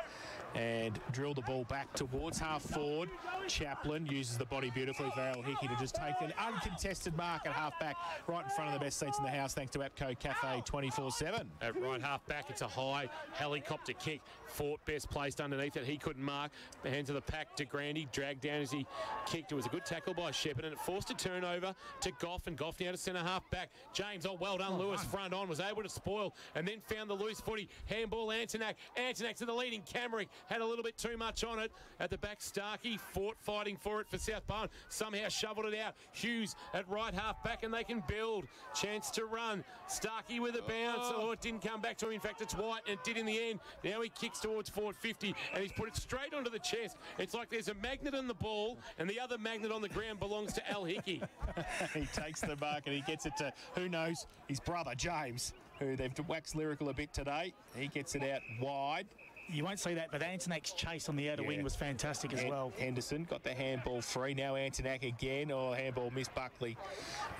Speaker 3: and drill the ball back towards half forward. Chaplin uses the body beautifully for Al Hickey to just take an uncontested mark at half back, right in front of the best seats in the house, thanks to APCO Cafe 24/7.
Speaker 2: At right half back, it's a high helicopter kick. Fort best placed underneath it. He couldn't mark. The hands of the pack to Grandy, dragged down as he kicked. It was a good tackle by Shepherd, and it forced a turnover to Goff, and Goff now to centre half back. James, well done. Lewis front on, was able to spoil, and then found the loose footy. Handball Antonak. Antonak to the leading Camerick. Had a little bit too much on it. At the back, Starkey. Fort fighting for it for South Barwon. Somehow shoveled it out. Hughes at right half back, and they can build. Chance to run. Starkey with a bounce. Oh, it didn't come back to him. In fact, it's White, and it did in the end. Now he kicks towards Fort 50, and he's put it straight onto the chest. It's like there's a magnet on the ball, and the other magnet on the ground belongs to Al Hickey.
Speaker 3: He takes the mark, and he gets it to, who knows, his brother, James, who they've waxed lyrical a bit today. He gets it out wide.
Speaker 4: You won't see that, but Antonak's chase on the outer wing was fantastic as well.
Speaker 3: Henderson got the handball free. Now Antonak again. Handball missed Buckley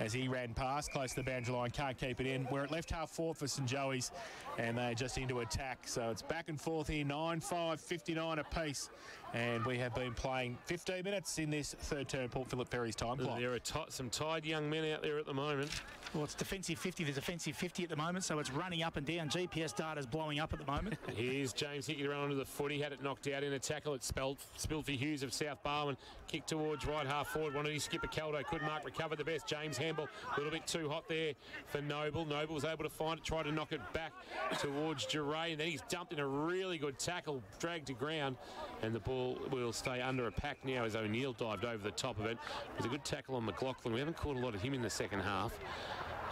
Speaker 3: as he ran past, close to the boundary line. Can't keep it in. We're at left half forward for St Joey's, and they're just into attack. So it's back and forth here, 9-5, 59 apiece. And we have been playing 15 minutes in this third term Port Phillip Ferry's time clock.
Speaker 2: There are some tired young men out there at the moment.
Speaker 4: Well, it's defensive 50. There's offensive 50 at the moment, so it's running up and down. GPS data's blowing up at the moment.
Speaker 2: Here's James Hickey to run onto the footy. Had it knocked out in a tackle. It spilled for Hughes of South Barwon. Kicked towards right half forward. Wanted his skipper Caldo. Couldn't mark. Recovered the best. James handball. A little bit too hot there for Noble. Noble was able to find it. Tried to knock it back towards Duray. And then he's dumped in a really good tackle. Dragged to ground. And the ball will stay under a pack now as O'Neill dived over the top of it. It was a good tackle on McLaughlin. We haven't caught a lot of him in the second half.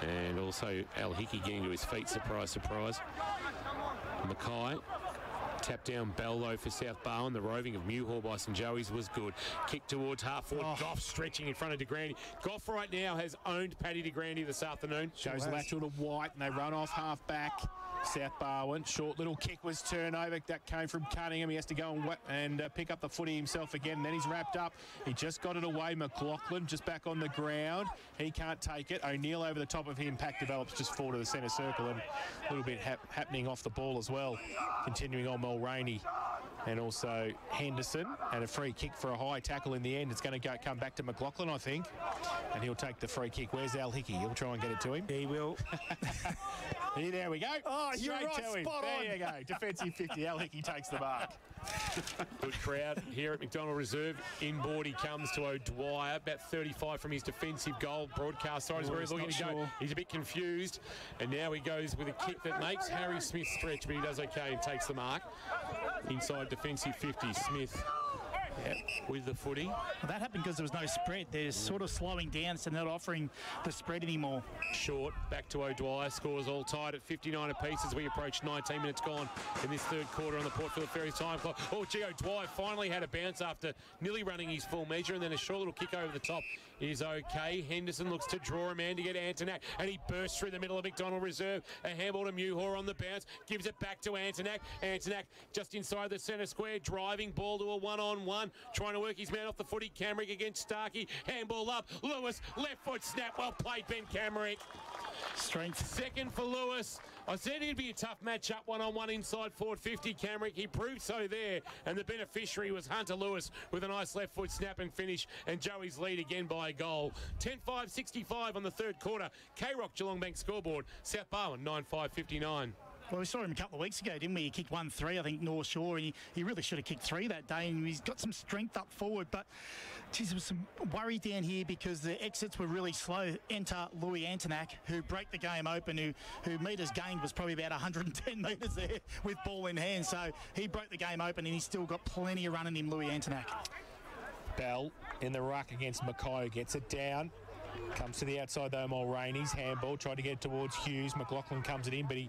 Speaker 2: And also Al Hickey getting to his feet, surprise, surprise. Mackay tapped down Bell though for South Barwon. The roving of Muir by St Joey's was good. Kick towards half forward. Goff stretching in front of DeGrandy. Goff right now has owned Paddy DeGrandy this afternoon.
Speaker 3: Shows lateral to White, and they run off half back. South Barwon. Short little kick was turnover. That came from Cunningham. He has to go and pick up the footy himself again. And then he's wrapped up. He just got it away. McLaughlin just back on the ground. He can't take it. O'Neill over the top of him. Pack develops just forward to the centre circle, and a little bit happening off the ball as well. Continuing on Mulroney. And also Henderson, and a free kick for a high tackle in the end. It's going to come back to McLaughlin, I think, and he'll take the free kick. Where's Al Hickey? He'll try and get it to him.
Speaker 4: He will.
Speaker 3: There we go.
Speaker 4: Oh, you're right,
Speaker 3: to him.
Speaker 4: spot on.
Speaker 3: There you go. Defensive 50. Al Hickey takes the mark.
Speaker 2: Good crowd here at McDonald Reserve. Inboard he comes to O'Dwyer, about 35 from his defensive goal. Broadcast side is where he's looking to go. He's a bit confused, and now he goes with a kick that makes Harry Smith stretch, but he does okay and takes the mark. Inside defensive 50, Smith. Yep, with the footy.
Speaker 4: Well, that happened because there was no spread. They're sort of slowing down, so they're not offering the spread anymore.
Speaker 2: Short, back to O'Dwyer. Scores all tied at 59 apiece as we approach 19 minutes gone in this third quarter on the Port Phillip Ferries time clock. Oh, gee, O'Dwyer finally had a bounce after nearly running his full measure, and then a short little kick over the top is okay. Henderson looks to draw a man to get Antonak, and he bursts through the middle of McDonald Reserve. A handball to Muir on the bounce, gives it back to Antonak. Antonak just inside the centre square, driving ball to a one-on-one, trying to work his man off the footy. Camerick against Starkey. Handball up. Lewis, left foot snap. Well played, Ben Camerick.
Speaker 4: Strength.
Speaker 2: Second for Lewis. I said it'd be a tough matchup, one-on-one inside forward 50. Camerick, he proved so there, and the beneficiary was Hunter Lewis with a nice left foot snap and finish, and Joey's lead again by a goal. 10-5, 65 on the third quarter. K-Rock Geelong Bank scoreboard. South Barwon 9-5, 59.
Speaker 4: Well, we saw him a couple of weeks ago, didn't we? He kicked 1-3, I think, North Shore, and he really should have kicked 3 that day, and he's got some strength up forward, but geez, there was some worry down here because the exits were really slow. Enter Louis Antonak, who broke the game open, who metres gained was probably about 110 metres there with ball in hand, so he broke the game open, and he's still got plenty of run in him, Louis Antonak.
Speaker 3: Bell in the ruck against Mackay, gets it down. Comes to the outside though, Mulroney's handball, tried to get it towards Hughes. McLaughlin comes it in, but he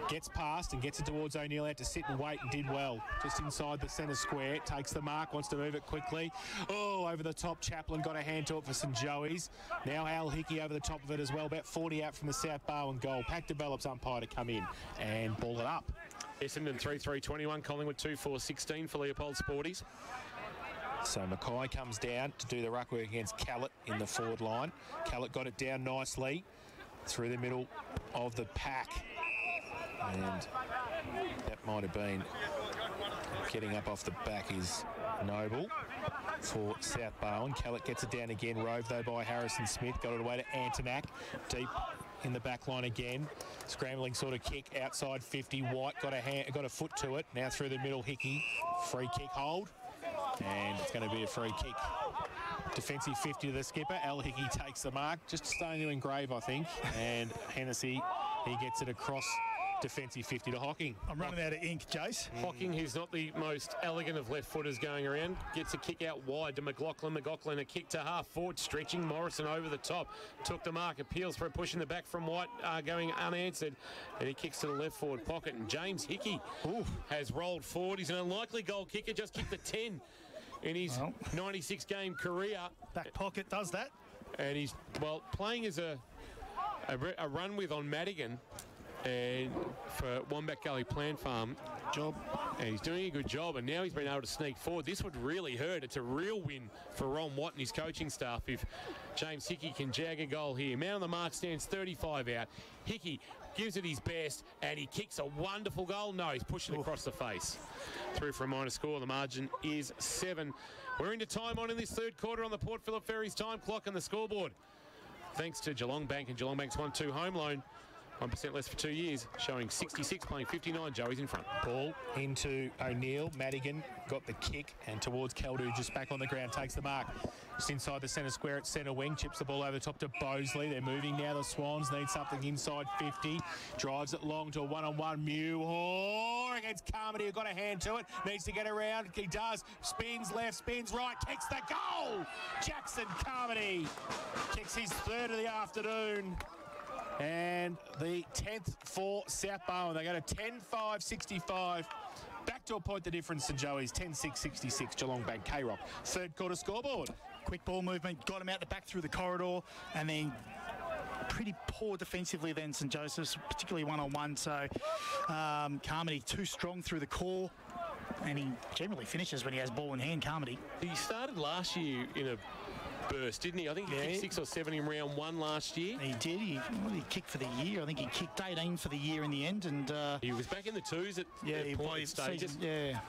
Speaker 3: gets past and gets it towards O'Neill. Had to sit and wait and did well. Just inside the centre square, takes the mark, wants to move it quickly. Oh, over the top, Chaplin got a hand to it for St Joey's. Now Al Hickey over the top of it as well, about 40 out from the South Barwon goal. Pack develops umpire to come in and ball it up.
Speaker 2: Essendon 3-3-21, Collingwood 2-4-16 for Leopold Sporties.
Speaker 3: So Mackay comes down to do the ruck work against Callett in the forward line. Callett got it down nicely through the middle of the pack. And that might have been Getting up off the back is Noble for South Barwon. Kellett gets it down again. Rove, though, by Harrison Smith. Got it away to Antonak. Deep in the back line again. Scrambling sort of kick outside 50. White got a foot to it. Now through the middle, Hickey. Free kick hold. And it's going to be a free kick. Defensive 50 to the skipper. Al Hickey takes the mark. Just starting to engrave, I think. And Hennessy, he gets it across defensive 50 to Hocking.
Speaker 4: I'm running out of ink, Jace.
Speaker 2: Hocking, who's not the most elegant of left footers going around, gets a kick out wide to McLaughlin. McLaughlin a kick to half forward, stretching. Morrison over the top. Took the mark. Appeals for a push in the back from White, going unanswered. And he kicks to the left forward pocket. And James Hickey has rolled forward. He's an unlikely goal kicker. Just kicked the 10 in his 96-game career.
Speaker 4: Back pocket does that.
Speaker 2: And he's, well, playing as a run with on Madigan and for Wombat Gully Plant Farm job, and he's doing a good job, and now he's been able to sneak forward. This would really hurt. It's a real win for Ron Watt and his coaching staff if James Hickey can jag a goal here. Man on the mark, stands 35 out. Hickey gives it his best, and he kicks a wonderful goal. No, he's pushing it across the face. Through for a minor score. The margin is 7. We're into time on in this third quarter on the Port Phillip Ferries time clock and the scoreboard. Thanks to Geelong Bank and Geelong Bank's 1-2 home loan. 1% less for 2 years, showing 66, playing 59. Joey's in front.
Speaker 3: Ball into O'Neill. Madigan got the kick, and towards Keldu, just back on the ground, takes the mark. Just inside the centre square at centre wing, chips the ball over the top to Bosley. They're moving now. The Swans need something inside 50. Drives it long to a one-on-one. Muir against Carmody, who got a hand to it. Needs to get around. He does. Spins left, spins right, kicks the goal. Jackson Carmody kicks his third of the afternoon. And the 10th for South Barwon. They go to 10-5-65. Back to a point the difference to Joey's 10-6-66. Geelong Bank K-Rock. Third quarter scoreboard.
Speaker 4: Quick ball movement, got him out the back through the corridor, and then pretty poor defensively then St Joseph's, particularly one-on-one. So Carmody too strong through the core, and he generally finishes when he has ball in hand, Carmody.
Speaker 2: He started last year in a burst, didn't he? I think he kicked 6 or 7 in round 1 last year.
Speaker 4: He did. He kicked for the year. I think he kicked 18 for the year in the end. And
Speaker 2: he was back in the 2s at point stages.
Speaker 4: Season,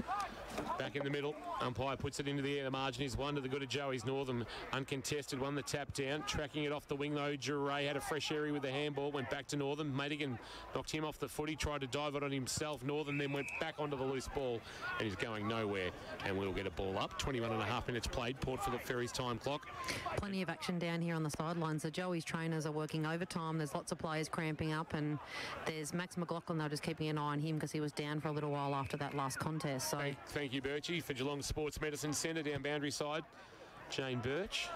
Speaker 2: Back in the middle. Umpire puts it into the air. The margin is 1 to the good of Joey's. Northern uncontested, won the tap down. Tracking it off the wing though. Duray had a fresh area with the handball. Went back to Northern. Madigan knocked him off the foot. He tried to dive it on himself. Northern then went back onto the loose ball, and he's going nowhere. And we'll get a ball up. 21.5 minutes played. Port Phillip Ferries time clock.
Speaker 9: Plenty of action down here on the sidelines. The Joey's trainers are working overtime. There's lots of players cramping up, and there's Max McLaughlin, though, just keeping an eye on him because he was down for a little while after that last contest. So
Speaker 2: Thank you, Birchie, for Geelong Sports Medicine Centre down boundary side. Jane Birch.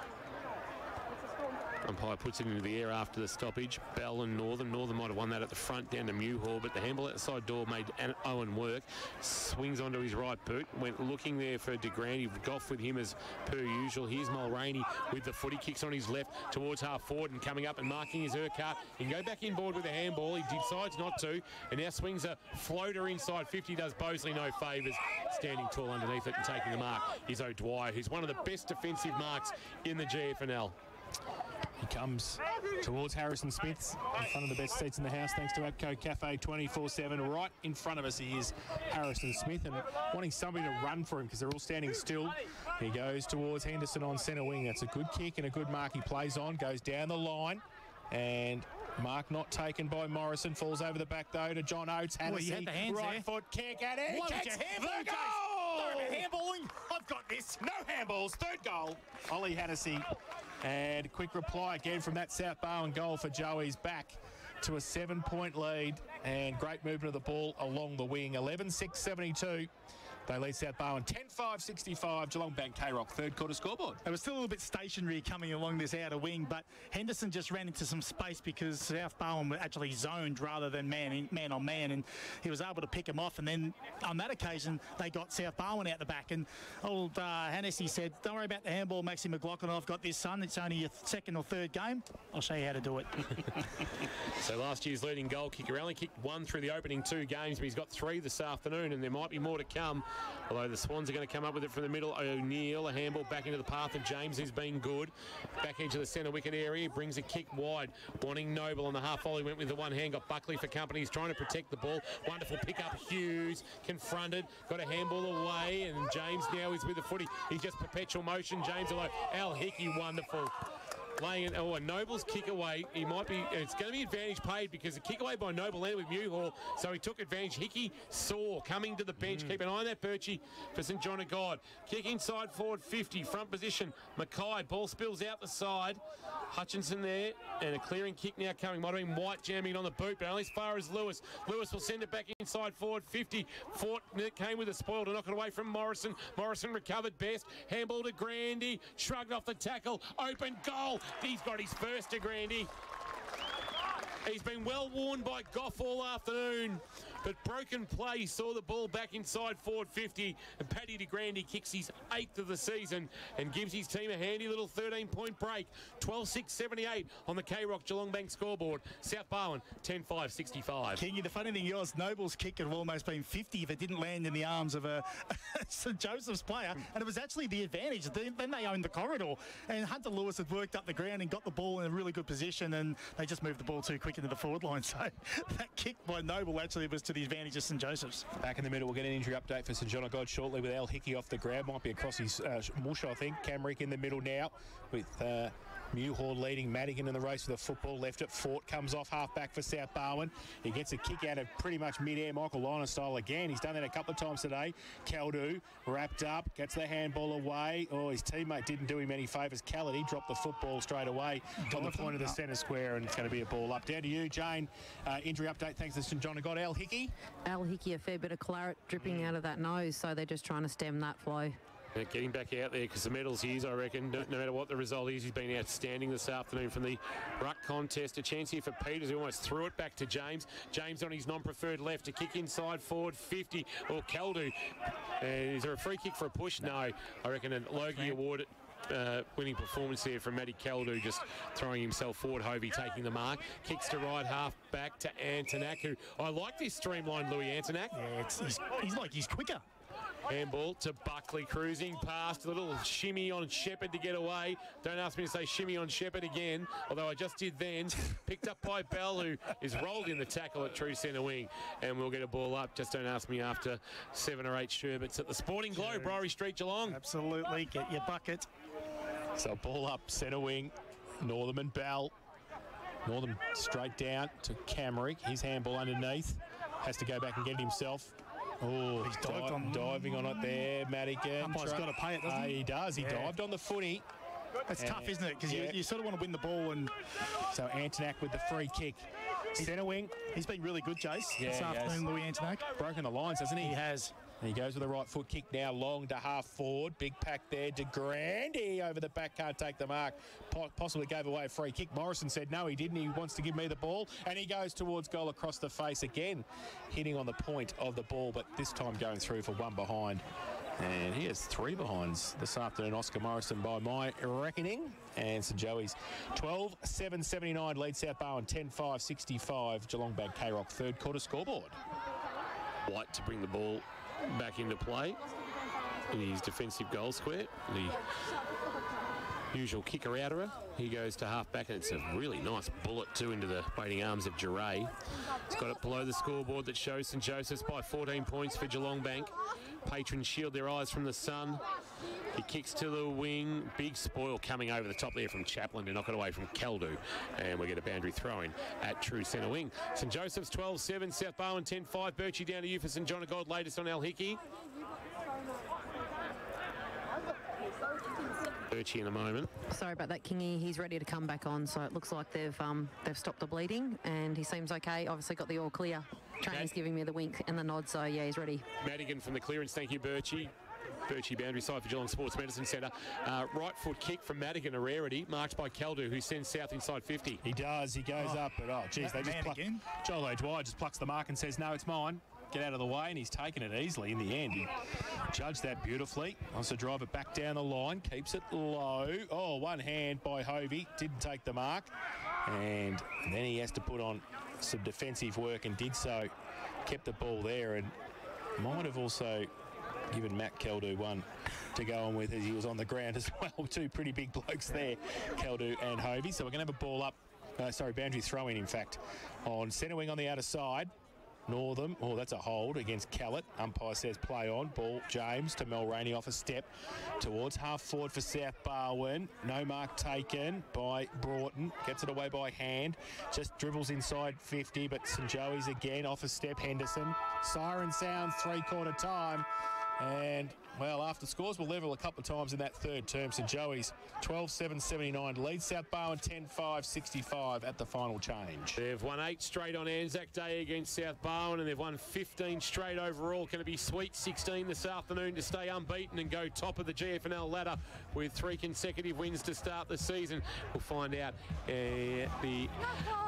Speaker 2: Umpire puts it into the air after the stoppage. Bell and Northern. Northern might have won that at the front down to Muhor, but the handball outside door made Owen work. Swings onto his right boot. Went looking there for DeGrand. He golfed with him as per usual. Here's Mulroney with the foot. He kicks on his left towards half forward and coming up and marking his Urquhart. He can go back inboard with the handball. He decides not to, and now swings a floater inside 50. Does Bosley no favours. Standing tall underneath it and taking the mark is O'Dwyer, who's one of the best defensive marks in the GFL.
Speaker 3: He comes towards Harrison Smith's in front of the best seats in the house, thanks to Abco Cafe 24/7. Right in front of us he is Harrison Smith, and wanting somebody to run for him because they're all standing still. He goes towards Henderson on centre wing. That's a good kick and a good mark he plays on. Goes down the line, and mark not taken by Morrison. Falls over the back though to John Oates. Hennessy,
Speaker 4: you had the hands
Speaker 3: right
Speaker 4: there.
Speaker 3: foot kick at it.
Speaker 4: Why would you handball,
Speaker 3: the goal!
Speaker 4: handballing? I've got this.
Speaker 3: No handballs. Third goal. Ollie Hennessy. And a quick reply again from that South Barwon goal for Joey's, back to a 7-point lead, and great movement of the ball along the wing. 11-6-72. They lead South Barwon 10-5-65. Geelong Bank K-Rock third quarter scoreboard.
Speaker 4: It was still a little bit stationary coming along this outer wing, but Henderson just ran into some space because South Barwon were actually zoned rather than man on man, and he was able to pick him off. And then on that occasion, they got South Barwon out the back, and old Hennessy said, "Don't worry about the handball, Maxie McLaughlin. I've got this, son. It's only your second or third game. I'll show you how to do it."
Speaker 2: So last year's leading goal kicker only kicked 1 through the opening 2 games, but he's got 3 this afternoon, and there might be more to come. Although the Swans are going to come up with it from the middle. O'Neill, a handball back into the path of James, who's been good. Back into the centre wicket area. Brings a kick wide. Wanting Noble on the half volley. Went with the one hand. Got Buckley for company. He's trying to protect the ball. Wonderful pick up. Hughes confronted. Got a handball away. And James now is with the footy. He's just perpetual motion. James alone. Al Hickey, wonderful. Laying it, a Noble's kick away. He might be, it's going to be advantage paid because the kick away by Noble landed with Mewhall, so he took advantage. Hickey saw coming to the bench. Keep an eye on that, Birchie, for St John of God. Kick inside forward 50, front position. Mackay, ball spills out the side. Hutchinson there, and a clearing kick now coming. Might have been White jamming on the boot, but only as far as Lewis. Lewis will send it back inside forward 50. Fort came with a spoil to knock it away from Morrison. Morrison recovered best. Handball to Grandy. Shrugged off the tackle. Open goal. He's got his first to Grandy. He's been well worn by Goff all afternoon, but broken play saw the ball back inside forward 50, and Paddy de Grandy kicks his 8th of the season and gives his team a handy little 13-point break. 12-6-78 on the K-Rock Geelong Bank scoreboard. South Barwon 10-5-65.
Speaker 4: Kingy, the funny thing is, Noble's kick could have almost been 50 if it didn't land in the arms of a St Joseph's player, and it was actually the advantage. Then they owned the corridor, and Hunter Lewis had worked up the ground and got the ball in a really good position, and they just moved the ball too quick into the forward line. So that kick by Noble actually was to the advantage of St Joseph's.
Speaker 3: Back in the middle, we'll get an injury update for St John of God shortly with Al Hickey off the ground. Might be across his mush, I think. Camrick in the middle now with Mewhall leading Madigan in the race for the football. Left at Fort, comes off half-back for South Barwon. He gets a kick out of pretty much mid-air, Michael Lynott style again. He's done that a couple of times today. Caldu wrapped up, gets the handball away. Oh, his teammate didn't do him any favours. Callity dropped the football straight away on the point of the centre square, and it's going to be a ball up. Down to you, Jane. Injury update thanks to St John of God. Al Hickey.
Speaker 9: Al Hickey, a fair bit of claret dripping out of that nose, so they're just trying to stem that flow.
Speaker 2: Getting back out there because the medal's his, I reckon. No matter what the result is, he's been outstanding this afternoon from the ruck contest. A chance here for Peters, who almost threw it back to James. James on his non-preferred left to kick inside forward 50. Or Caldu. Is there a free kick for a push? No. I reckon a Logie awarded. Winning performance there from Matty Caldu, just throwing himself forward. Hovey taking the mark. Kicks to right half back to Antonak, who I like this streamlined Louis Antonak.
Speaker 4: Yeah, he's quicker.
Speaker 2: Handball to Buckley, cruising past, a little shimmy on Shepherd to get away. Don't ask me to say shimmy on Shepherd again, although I just did then. Picked up by Bell, who is rolled in the tackle at true centre wing, and we'll get a ball up. Just don't ask me after 7 or 8 sherbets at the Sporting Globe, Briery Street, Geelong.
Speaker 4: Absolutely, get your bucket.
Speaker 3: So ball up, centre wing, Northam and Bell. Northam straight down to Camrick. His handball underneath. Has to go back and get it himself. Oh, he's diving on it there, Madigan.
Speaker 4: Umpire's got to pay it, doesn't he?
Speaker 3: He does. He dived on the footy.
Speaker 4: It's tough, isn't it? Because you sort of want to win the ball. And
Speaker 3: so Antonak with the free kick. Centre wing.
Speaker 4: He's been really good, Jace, this afternoon, Louis Antonak.
Speaker 3: Broken the lines, hasn't he?
Speaker 4: He has.
Speaker 3: And he goes with the right foot kick now, long to half forward. Big pack there to Grandy over the back, can't take the mark. Possibly gave away a free kick. Morrison said no, he didn't. He wants to give me the ball. And he goes towards goal across the face again, hitting on the point of the ball, but this time going through for one behind. And he has 3 behinds this afternoon, Oscar Morrison, by my reckoning. And St Joey's 12-7-79 lead South Barwon 10-5-65. Geelong Bank K-Rock third quarter scoreboard.
Speaker 2: White to bring the ball back into play in his defensive goal square. The usual kicker-outerer. He goes to half-back, and it's a really nice bullet, too, into the waiting arms of Giray. He's got it below the scoreboard that shows St Joseph's by 14 points for Geelong Bank. Patrons shield their eyes from the sun. He kicks to the wing. Big spoil coming over the top there from Chaplin to knock it away from Caldu. And we get a boundary throw-in at true centre wing. St Joseph's 12-7, South Barwon 10-5. Birchie, down to you for St John of God. Latest on Al Hickey. Birchie in a moment.
Speaker 9: Sorry about that, Kingy. He's ready to come back on, so it looks like they've stopped the bleeding, and he seems okay. Obviously got the all clear. Trainer's giving me the wink and the nod, so yeah, he's ready.
Speaker 2: Madigan from the clearance. Thank you, Birchie. Birchie boundary side for Geelong Sports Medicine Centre. Right foot kick from Madigan, a rarity, marked by Caldu, who sends South inside 50.
Speaker 3: He does. He goes up, but geez, they just pluck. Jolo Dwyer just plucks the mark and says, no, it's mine. Get out of the way, and he's taken it easily in the end. He judged that beautifully. Wants to drive it back down the line, keeps it low. Oh, one hand by Hovey, didn't take the mark. And then he has to put on some defensive work and did so. Kept the ball there and might have also given Matt Keldu one to go on with as he was on the ground as well. Two pretty big blokes there, Keldu and Hovey. So we're going to have a ball up, boundary throw-in, in fact, on centre wing on the outer side. Northam, oh, that's a hold against Callett. Umpire says play on. Ball, James to Mulroney off a step towards half forward for South Barwon. No mark taken by Broughton. Gets it away by hand. Just dribbles inside 50, but St Joey's again off a step. Henderson. Siren sounds 3/4 time. And, well, after scores will level a couple of times in that third term. St Joey's 12-7-79 leads South Barwon 10-5-65 at the final change.
Speaker 2: They've won 8 straight on Anzac Day against South Barwon, and they've won 15 straight overall. Going to be sweet 16 this afternoon to stay unbeaten and go top of the GFL ladder with 3 consecutive wins to start the season. We'll find out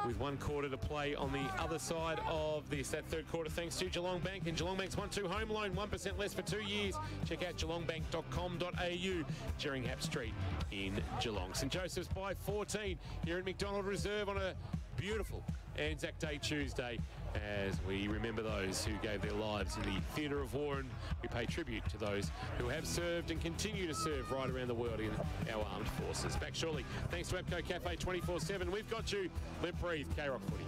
Speaker 2: with 1 quarter to play on the other side of that third quarter, thanks to Geelong Bank. And Geelong Bank's 1-2 home loan, 1% less for 2 years. Check out geelongbank.com.au, Jerringham Street in Geelong. St Joseph's by 14 here at McDonald Reserve on a beautiful Anzac Day Tuesday, as we remember those who gave their lives in the theatre of war, and we pay tribute to those who have served and continue to serve right around the world in our armed forces. Back shortly, thanks to APCO Cafe 24/7. We've got you. Let breathe. K-Rock Footy.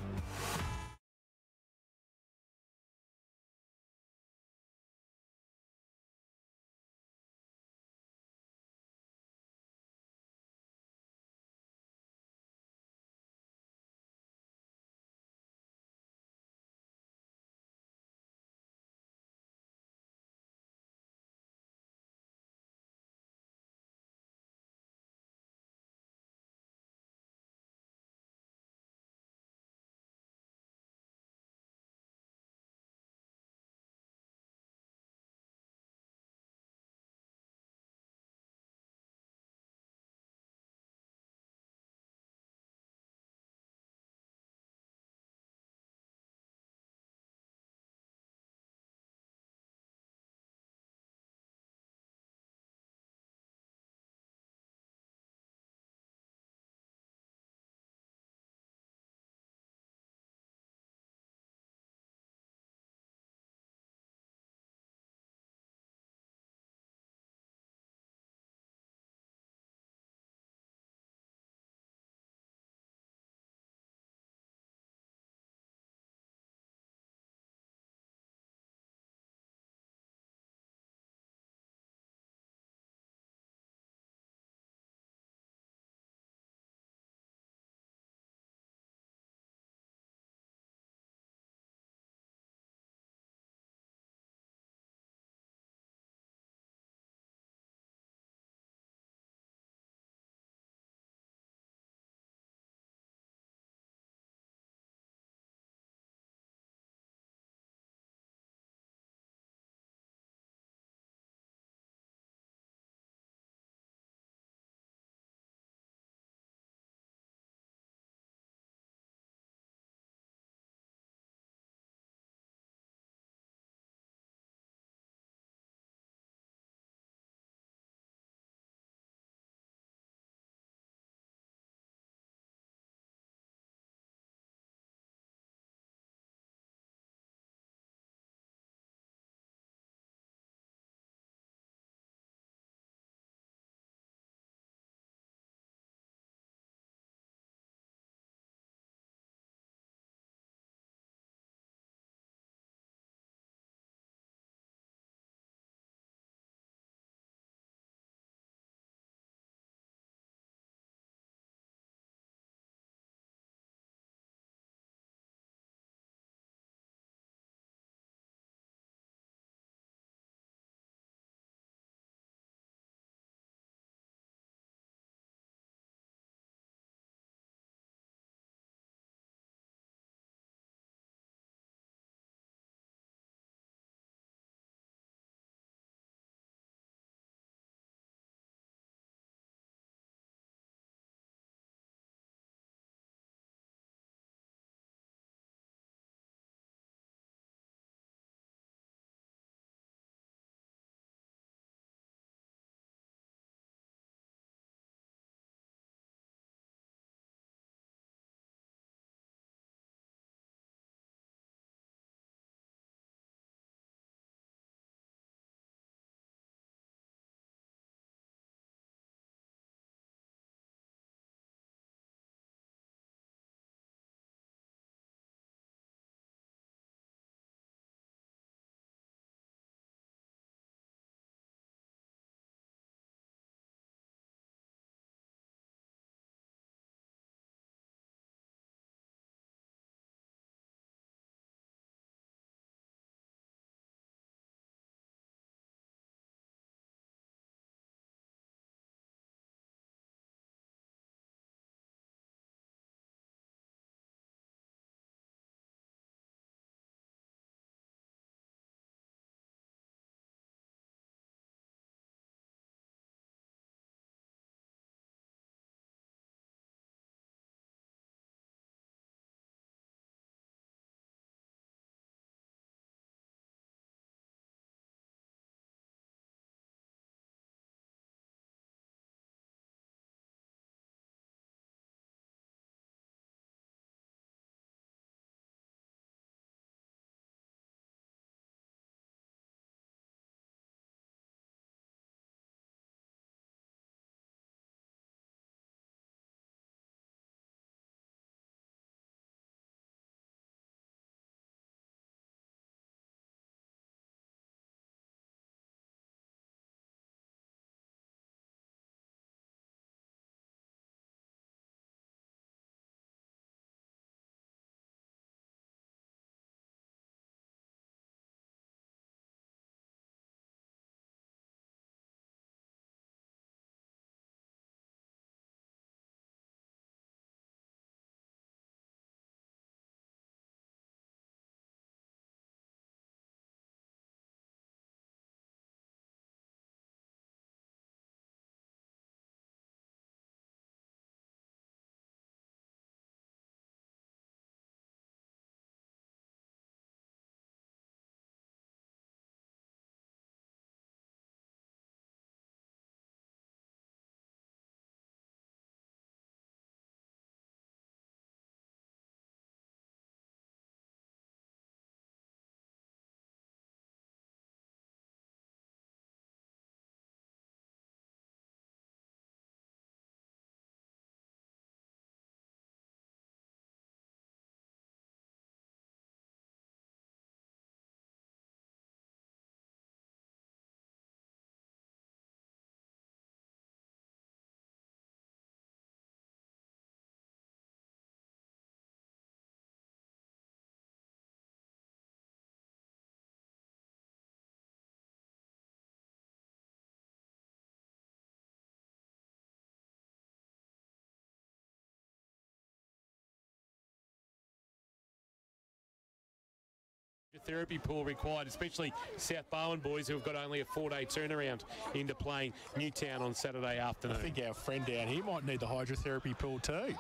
Speaker 2: hydrotherapy pool required, especially South Barwon boys who have got only a 4-day turnaround into playing Newtown on Saturday afternoon.
Speaker 3: I think our friend down here might need the hydrotherapy pool too.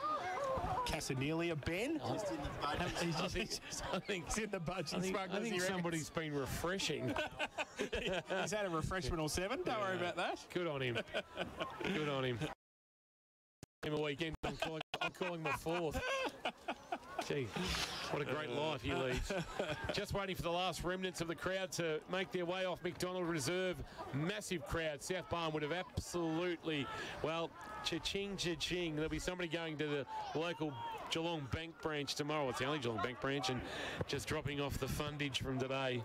Speaker 3: Casanelia Ben.
Speaker 2: I think
Speaker 3: he's in the budget.
Speaker 2: I think somebody's been refreshing.
Speaker 3: He's had a refreshment or 7. Don't worry about that.
Speaker 2: Good on him. Good on him. A weekend. I'm calling my 4th. Gee, what a great life he leads. Just waiting for the last remnants of the crowd to make their way off McDonald Reserve. Massive crowd. South Barwon would have absolutely, well, cha-ching, cha-ching. There'll be somebody going to the local Geelong Bank branch tomorrow. It's the only Geelong Bank branch, and just dropping off the fundage from today.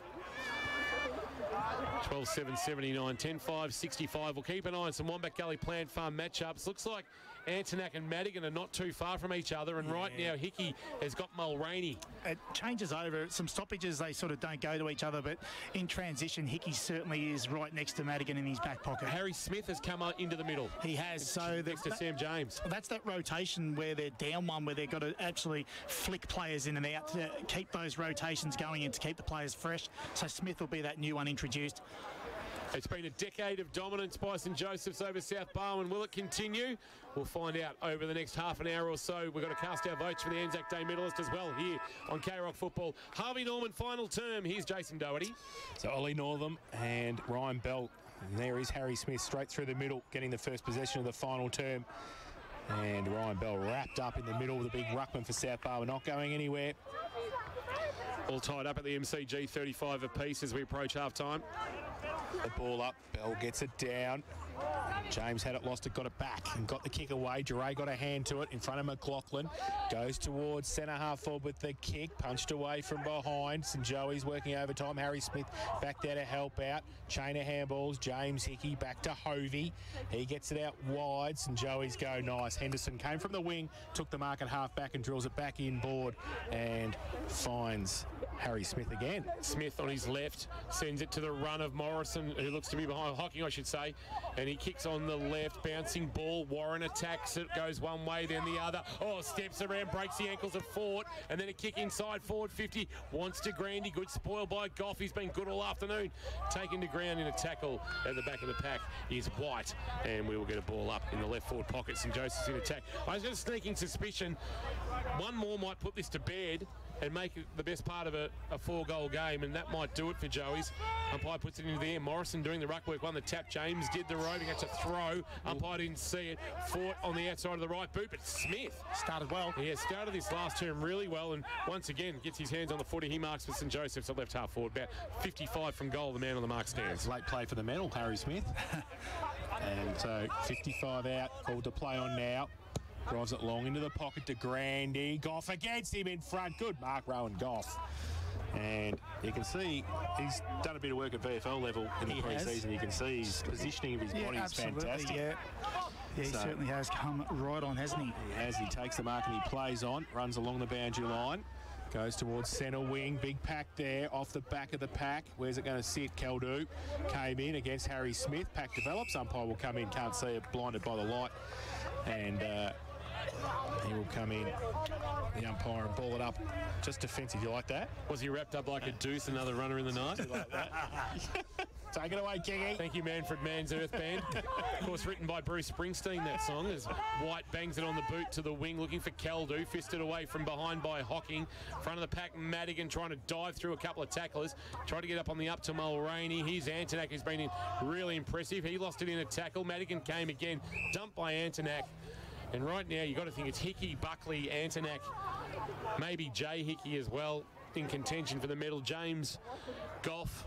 Speaker 2: 12.779, 10.565. We'll keep an eye on some Wombat Gully Plant Farm matchups. Looks like Antonac and Madigan are not too far from each other, and right now Hickey has got Mulraney.
Speaker 4: It changes over. Some stoppages, they sort of don't go to each other, but in transition, Hickey certainly is right next to Madigan in his back pocket.
Speaker 2: Harry Smith has come into the middle.
Speaker 4: He has. So
Speaker 2: next to Sam James.
Speaker 4: That's that rotation where they're down one, where they've got to actually flick players in and out to keep those rotations going and to keep the players fresh. So Smith will be that new one introduced.
Speaker 2: It's been a decade of dominance by St Joseph's over South Barwon. Will it continue? We'll find out over the next half an hour or so. We've got to cast our votes for the Anzac Day medalist as well here on K-Rock Football. Harvey Norman, final term. Here's Jason Doherty.
Speaker 3: So Ollie Northam and Ryan Bell. And there is Harry Smith straight through the middle, getting the first possession of the final term. And Ryan Bell wrapped up in the middle with a big ruckman for South Barwon, not going anywhere.
Speaker 2: All tied up at the MCG, 35 apiece as we approach half-time.
Speaker 3: The ball up, Bell gets it down. James had it, lost it, got it back and got the kick away. Duray got a hand to it in front of McLaughlin. Goes towards centre half forward with the kick, punched away from behind. St Joey's working overtime. Harry Smith back there to help out. Chain of handballs. James Hickey back to Hovey. He gets it out wide. St Joey's go nice. Henderson came from the wing, took the mark at half back and drills it back inboard and finds Harry Smith again.
Speaker 2: Smith on his left sends it to the run of Morrison, who looks to be behind Hocking, I should say, and he kicks on the left, bouncing ball. Warren attacks it, goes one way, then the other. Oh, steps around, breaks the ankles of Ford, and then a kick inside forward 50. Wants to Grandy, good spoil by Goff. He's been good all afternoon. Taken to ground in a tackle at the back of the pack is White, and we will get a ball up in the left forward pocket. St Joseph's in attack. I was just sneaking suspicion. One more might put this to bed and make it the best part of a 4-goal game, and that might do it for Joey's. Umpire puts it into the air. Morrison doing the ruck work, won the tap. James did the roving. That's a throw. Umpire didn't see it. Fought on the outside of the right boot, but Smith
Speaker 4: started well.
Speaker 2: Yeah, started this last term really well, and once again gets his hands on the footy. He marks for St Joseph's at left half forward. About 55 from goal. The man on the mark stands.
Speaker 3: Late play for the medal, Harry Smith. And so 55 out, called to play on now. Drives it long into the pocket to Grandy. Goff against him in front. Good mark, Rowan Goff. And you can see he's done a bit of work at VFL level in the pre-season. You can see his positioning of his body is fantastic.
Speaker 4: Yeah, he certainly has come right on, hasn't he?
Speaker 3: He has. He takes the mark and he plays on. Runs along the boundary line. Goes towards centre wing. Big pack there off the back of the pack. Where's it going to sit? Caldu came in against Harry Smith. Pack develops. Umpire will come in. Can't see it. Blinded by the light. And he will come in, the umpire, and ball it up. Just defensive. You like that?
Speaker 2: Was he wrapped up like a deuce, another runner in the night?
Speaker 3: Like that. Take it away, Kingy.
Speaker 2: Thank you, Manfred Mann's Earth Band. Of course, written by Bruce Springsteen, that song, as White bangs it on the boot to the wing, looking for Caldu. Fisted away from behind by Hocking. Front of the pack, Madigan trying to dive through a couple of tacklers. Tried to get up on the up to Mulraney. Here's Antonac, who's been really impressive. He lost it in a tackle. Madigan came again, dumped by Antonac. And right now, you've got to think it's Hickey, Buckley, Antonac, maybe Jay Hickey as well in contention for the medal. James Goff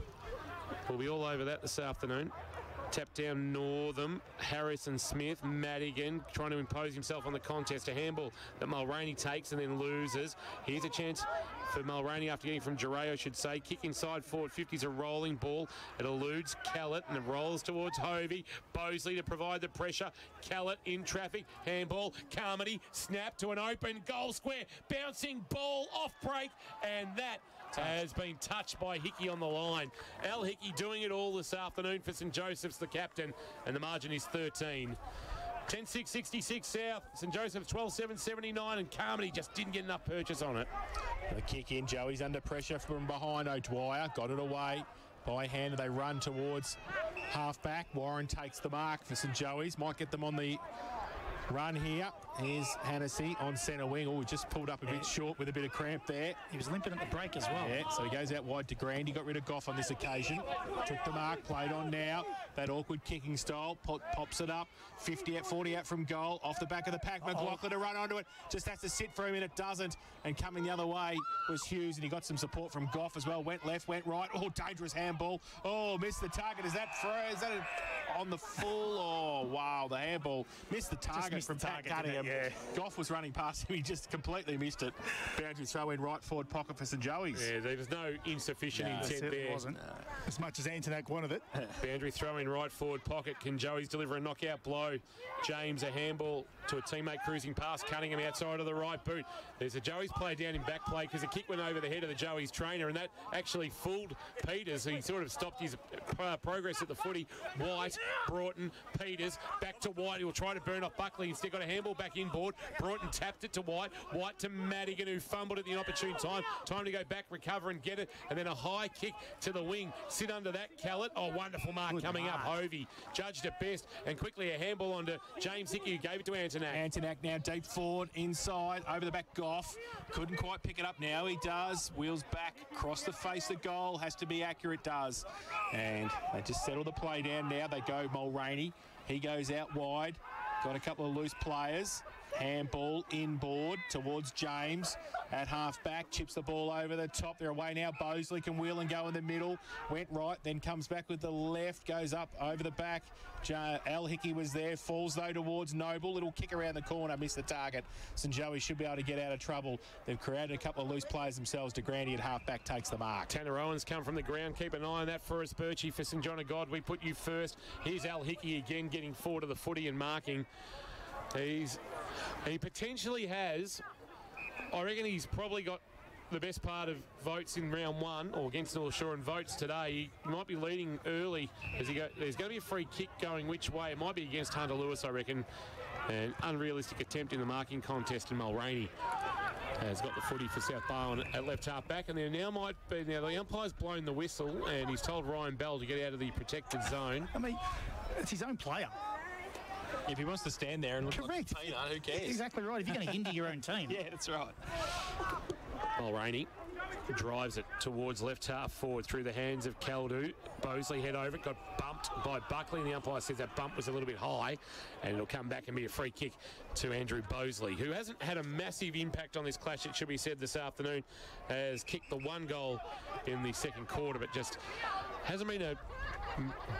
Speaker 2: will be all over that this afternoon. Tap down Northam, Harrison Smith, Madigan trying to impose himself on the contest. A handball that Mulraney takes and then loses. Here's a chance for Mulraney after getting from Duray, I should say. Kick inside forward 50's a rolling ball. It eludes Callett and it rolls towards Hovey. Bosley to provide the pressure. Callett in traffic. Handball. Carmody snap to an open goal square. Bouncing ball off break, and that has been touched by Hickey on the line. Al Hickey doing it all this afternoon for St Joseph's, the captain, and the margin is 13. 10-6-66 South. St Joseph's 12-7-79, and Carmody just didn't get enough purchase on it.
Speaker 3: The kick in, Joey's under pressure from behind. O'Dwyer got it away by hand. They run towards half-back. Warren takes the mark for St Joey's. Might get them on the run here. Here's Hennessy on centre wing. Oh, just pulled up a bit short with a bit of cramp there.
Speaker 4: He was limping at the break as well.
Speaker 3: Yeah, so he goes out wide to Grandy. Got rid of Goff on this occasion. Took the mark, played on now. That awkward kicking style. Pops it up. 50 out, 40 out from goal. Off the back of the pack. McLaughlin to run onto it. Just has to sit for a minute. Doesn't. And coming the other way was Hughes, and he got some support from Goff as well. Went left, went right. Oh, dangerous handball. Oh, missed the target. Is that on the full? Oh, wow. The handball missed the target from Pat Cunningham. Yeah. Goff was running past him. He just completely missed it. Boundary throw in right forward pocket for St Joey's.
Speaker 2: Yeah, there was no insufficient intent there.
Speaker 4: Wasn't. As much as Antonac wanted it.
Speaker 2: Boundary throw in right forward pocket. Can Joey's deliver a knockout blow? James a handball to a teammate cruising past Cunningham outside of the right boot. There's a Joey's play down in back play because the kick went over the head of the Joey's trainer, and that actually fooled Peters. He sort of stopped his progress at the footy. White, Broughton, Peters, back to White. He'll try to burn off Buckley. Instead got a handball back inboard. Broughton tapped it to White. White to Madigan, who fumbled at the opportune time. Time to go back, recover and get it. And then a high kick to the wing. Sit under that, Callett. Oh, wonderful mark coming up. Hovey judged it best. And quickly a handball onto James Hickey, who gave it to Antonac.
Speaker 3: Antonac now deep forward, inside, over the back Goff. Couldn't quite pick it up. Now he does. Wheels back, across the face of goal. Has to be accurate, does. And they just settle the play down now. They go Mulroney. He goes out wide. Got a couple of loose players. Handball inboard towards James at half-back. Chips the ball over the top. They're away now. Bosley can wheel and go in the middle. Went right, then comes back with the left. Goes up over the back. Al Hickey was there. Falls, though, towards Noble. Little kick around the corner. Missed the target. St Joey should be able to get out of trouble. They've created a couple of loose players themselves. DeGrandy at half-back takes the mark.
Speaker 2: Tanner Owens come from the ground. Keep an eye on that for us, Birchie. For St John of God, we put you first. Here's Al Hickey again getting forward of the footy and marking. He potentially has, I reckon he's probably got the best part of votes in round one, or against North Shore in votes today. He might be leading early as there's going to be a free kick going which way. It might be against Hunter Lewis, I reckon. An unrealistic attempt in the marking contest, and Mulroney has got the footy for South Barwon at left half back, and there now might be, now the umpire's blown the whistle and he's told Ryan Bell to get out of the protected zone.
Speaker 4: I mean, it's his own player.
Speaker 3: If he wants to stand there and look like a peanut, who cares?
Speaker 4: Exactly right. If you're going to hinder your own team.
Speaker 3: Yeah, that's right.
Speaker 2: Mulroney drives it towards left half forward through the hands of Caldu. Bosley head over it, got bumped by Buckley, and the umpire says that bump was a little bit high, and it'll come back and be a free kick to Andrew Bosley, who hasn't had a massive impact on this clash, it should be said, this afternoon. Has kicked the one goal in the second quarter, but just hasn't been a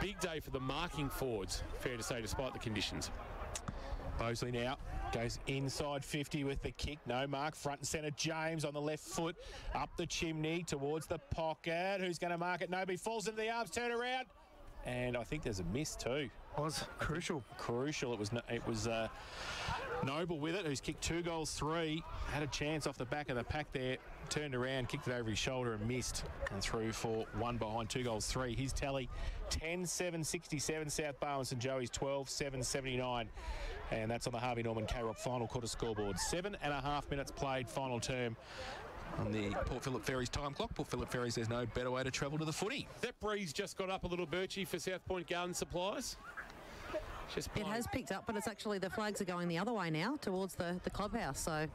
Speaker 2: big day for the marking forwards, fair to say, despite the conditions.
Speaker 3: Bosley now goes inside 50 with the kick. No mark. Front and centre. James on the left foot. Up the chimney towards the pocket. Who's going to mark it? Nobody. Falls into the arms. Turn around. And I think there's a miss too.
Speaker 4: Was crucial.
Speaker 3: Crucial. It was Noble with it, who's kicked 2 goals, 3. Had a chance off the back of the pack there. Turned around, kicked it over his shoulder and missed. And through for 1 behind, 2 goals, 3. His tally 10-7-67 South Barwon, St Joey's 12-7-79. And that's on the Harvey Norman K-Rock final quarter scoreboard. 7.5 minutes played, final term on the Port Phillip Ferries time clock. Port Phillip Ferries, there's no better way to travel to the footy.
Speaker 2: That breeze just got up a little, Birchie, for South Point Garden Supplies.
Speaker 9: It has picked up, but it's actually the flags are going the other way now towards the clubhouse. So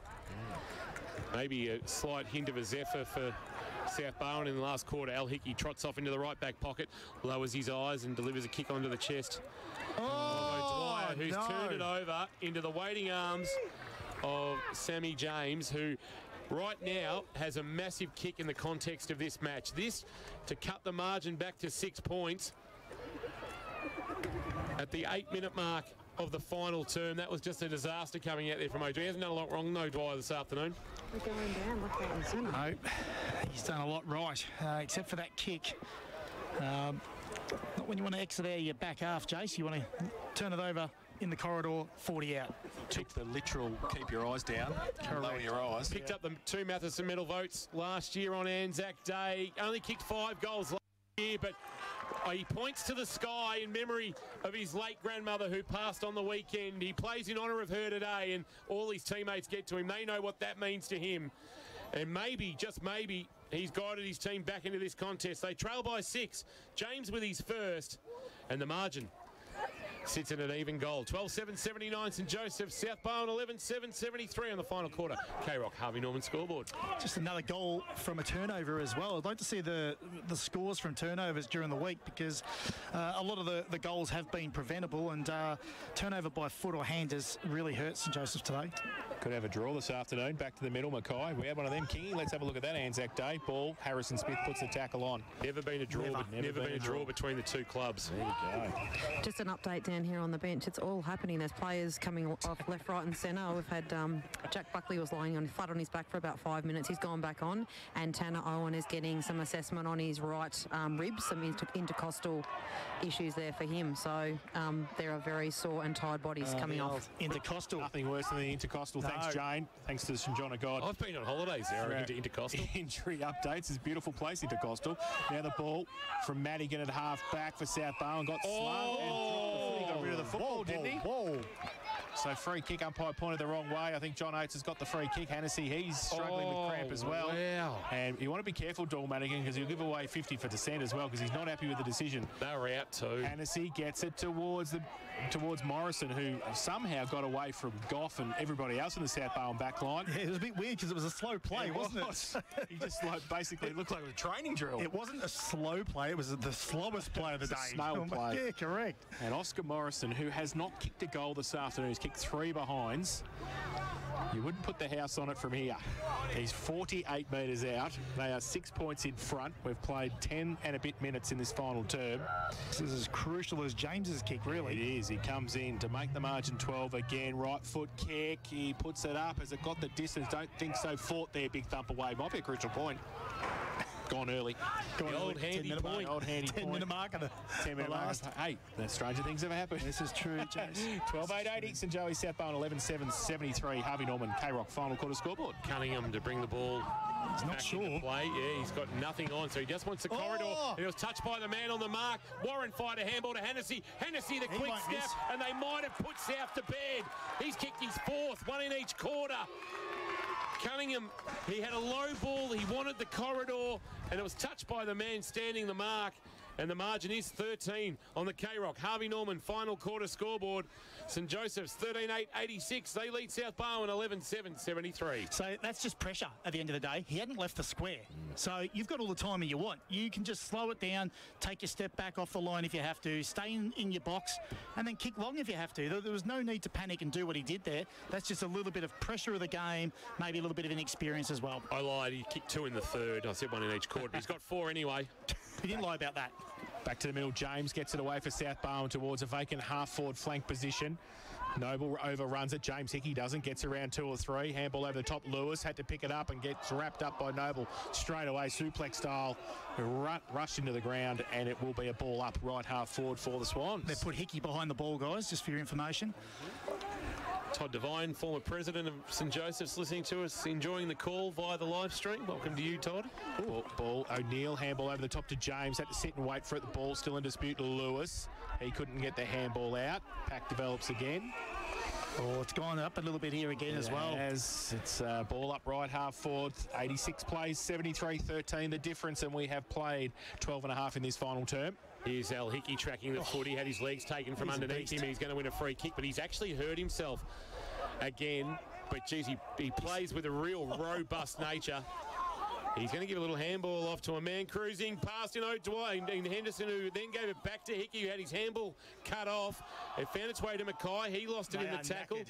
Speaker 2: maybe a slight hint of a zephyr for South Barwon in the last quarter. Al Hickey trots off into the right back pocket, lowers his eyes and delivers a kick onto the chest. Dwyer, who's turned it over into the waiting arms of Sammy James, who right now has a massive kick in the context of this match. This to cut the margin back to 6 points at the 8-minute mark of the final term. That was just a disaster coming out there from OJ. He hasn't done a lot wrong, no Dwyer, this afternoon.
Speaker 4: No, he's done a lot right, except for that kick. Not when you want to exit out of your back half, Jace. You want to turn it over in the corridor, 40 out.
Speaker 3: Took the literal keep your eyes down, lower your eyes.
Speaker 2: Picked up the 2 Matheson medal votes last year on Anzac Day. Only kicked 5 goals last year, but He points to the sky in memory of his late grandmother who passed on the weekend. He plays in honour of her today, and all his teammates get to him. They know what that means to him. And maybe, just maybe, he's guided his team back into this contest. They trail by 6. James with his first, and the margin sits in an even goal. 12-7-79 St Joseph, South Barwon 11-7-73 on the final quarter. K-Rock, Harvey Norman scoreboard.
Speaker 4: Just another goal from a turnover as well. I'd like to see the scores from turnovers during the week, because a lot of the goals have been preventable, and turnover by foot or hand has really hurt St Joseph today.
Speaker 3: Could have a draw this afternoon. Back to the middle, Mackay. We had one of them, Kingy. Let's have a look at that Anzac Day. Ball, Harrison Smith puts the tackle on.
Speaker 2: Never been a draw, never been a draw between the two clubs.
Speaker 3: There you go.
Speaker 9: Just an update down here on the bench. It's all happening. There's players coming off left, right and centre. We've had Jack Buckley was lying flat on his back for about 5 minutes. He's gone back on. And Tanner Owen is getting some assessment on his right ribs, some intercostal issues there for him. So there are very sore and tired bodies coming off.
Speaker 4: Intercostal.
Speaker 3: Nothing worse than the intercostal.
Speaker 4: No.
Speaker 3: Thanks, Jane. Thanks to St John of God.
Speaker 2: I've been on holidays there. I into intercostal.
Speaker 3: Injury updates. It's a beautiful place, intercostal. Now the ball from Madigan at half back for South Barwon. Got slow and dropped the foot. He got rid of the football, didn't he?
Speaker 4: Whoa.
Speaker 3: So free kick, umpire pointed the wrong way. I think John Oates has got the free kick. Hennessy, he's struggling with cramp as well.
Speaker 2: Wow.
Speaker 3: And you want to be careful, Dahl Madigan, because he'll give away 50 for dissent as well, because he's not happy with the decision.
Speaker 2: They were out too.
Speaker 3: Hennessy gets it towards Morrison, who somehow got away from Goff and everybody else in the South Barwon back line.
Speaker 4: Yeah, it was a bit weird because it was a slow play, wasn't it?
Speaker 3: He just basically looked like it was a training drill.
Speaker 4: It wasn't a slow play, it was the slowest play of the day.
Speaker 3: Snail play.
Speaker 4: Yeah, correct.
Speaker 3: And Oscar Morrison, who has not kicked a goal this afternoon, he's kicked 3 behinds. You wouldn't put the house on it from here. He's 48 metres out. They are 6 points in front. We've played 10 and a bit minutes in this final term.
Speaker 4: This is as crucial as James's kick, really.
Speaker 3: It is. He comes in to make the margin 12 again. Right foot kick. He puts it up. Has it got the distance? Don't think so. Fought there. Big thump away. Might be a crucial point. Gone early.
Speaker 2: The old handy point.
Speaker 3: Old handy
Speaker 4: 10-minute mark and
Speaker 3: 10-minute
Speaker 4: last.
Speaker 3: Hey, stranger things ever happen.
Speaker 4: This is true, James.
Speaker 3: 12-8-80, St Joey, South Barwon 11-7-73. Harvey Norman, K-Rock, final quarter scoreboard.
Speaker 2: Cunningham to bring the ball.
Speaker 4: He's not sure.
Speaker 2: Play. Yeah, he's got nothing on, so he just wants the corridor. And he was touched by the man on the mark. Warren fired a handball to Hennessy. Hennessy, the quick snap, and they might have put South to bed. He's kicked his 4th, 1 in each quarter. Cunningham, he had a low ball. He wanted the corridor, and it was touched by the man standing the mark. And the margin is 13 on the K-Rock. Harvey Norman, final quarter scoreboard. St Joseph's 13-8-86. They lead South Barwon 11-7-73.
Speaker 4: So that's just pressure at the end of the day. He hadn't left the square. So you've got all the time you want. You can just slow it down, take your step back off the line if you have to, stay in your box, and then kick long if you have to. There was no need to panic and do what he did there. That's just a little bit of pressure of the game, maybe a little bit of inexperience as well.
Speaker 2: I lied. He kicked 2 in the 3rd. I said 1 in each quarter. He's got 4 anyway.
Speaker 4: He didn't lie about that.
Speaker 3: Back to the middle, James gets it away for South Barwon towards a vacant half-forward flank position. Noble overruns it. James Hickey doesn't. Gets around 2 or 3. Handball over the top. Lewis had to pick it up and gets wrapped up by Noble straight away. Suplex style. Rushed into the ground, and it will be a ball up right half-forward for the Swans.
Speaker 4: They put Hickey behind the ball, guys, just for your information.
Speaker 2: Todd Devine, former president of St Joseph's, listening to us, enjoying the call via the live stream. Welcome to you, Todd.
Speaker 3: Ball. O'Neill, handball over the top to James. Had to sit and wait for it. The ball still in dispute to Lewis. He couldn't get the handball out. Pack develops again.
Speaker 4: Oh, it's gone up a little bit here again as well.
Speaker 3: As it's ball up right half forward. 86 plays, 73-13 the difference, and we have played 12 and a half in this final term.
Speaker 2: Here's Al Hickey tracking the foot. He had his legs taken from underneath him. He's going to win a free kick, but he's actually hurt himself again. But, geez, he plays with a real robust nature. He's going to give a little handball off to a man cruising past in Henderson, who then gave it back to Hickey, who had his handball cut off. It found its way to Mackay. He lost it in the tackle.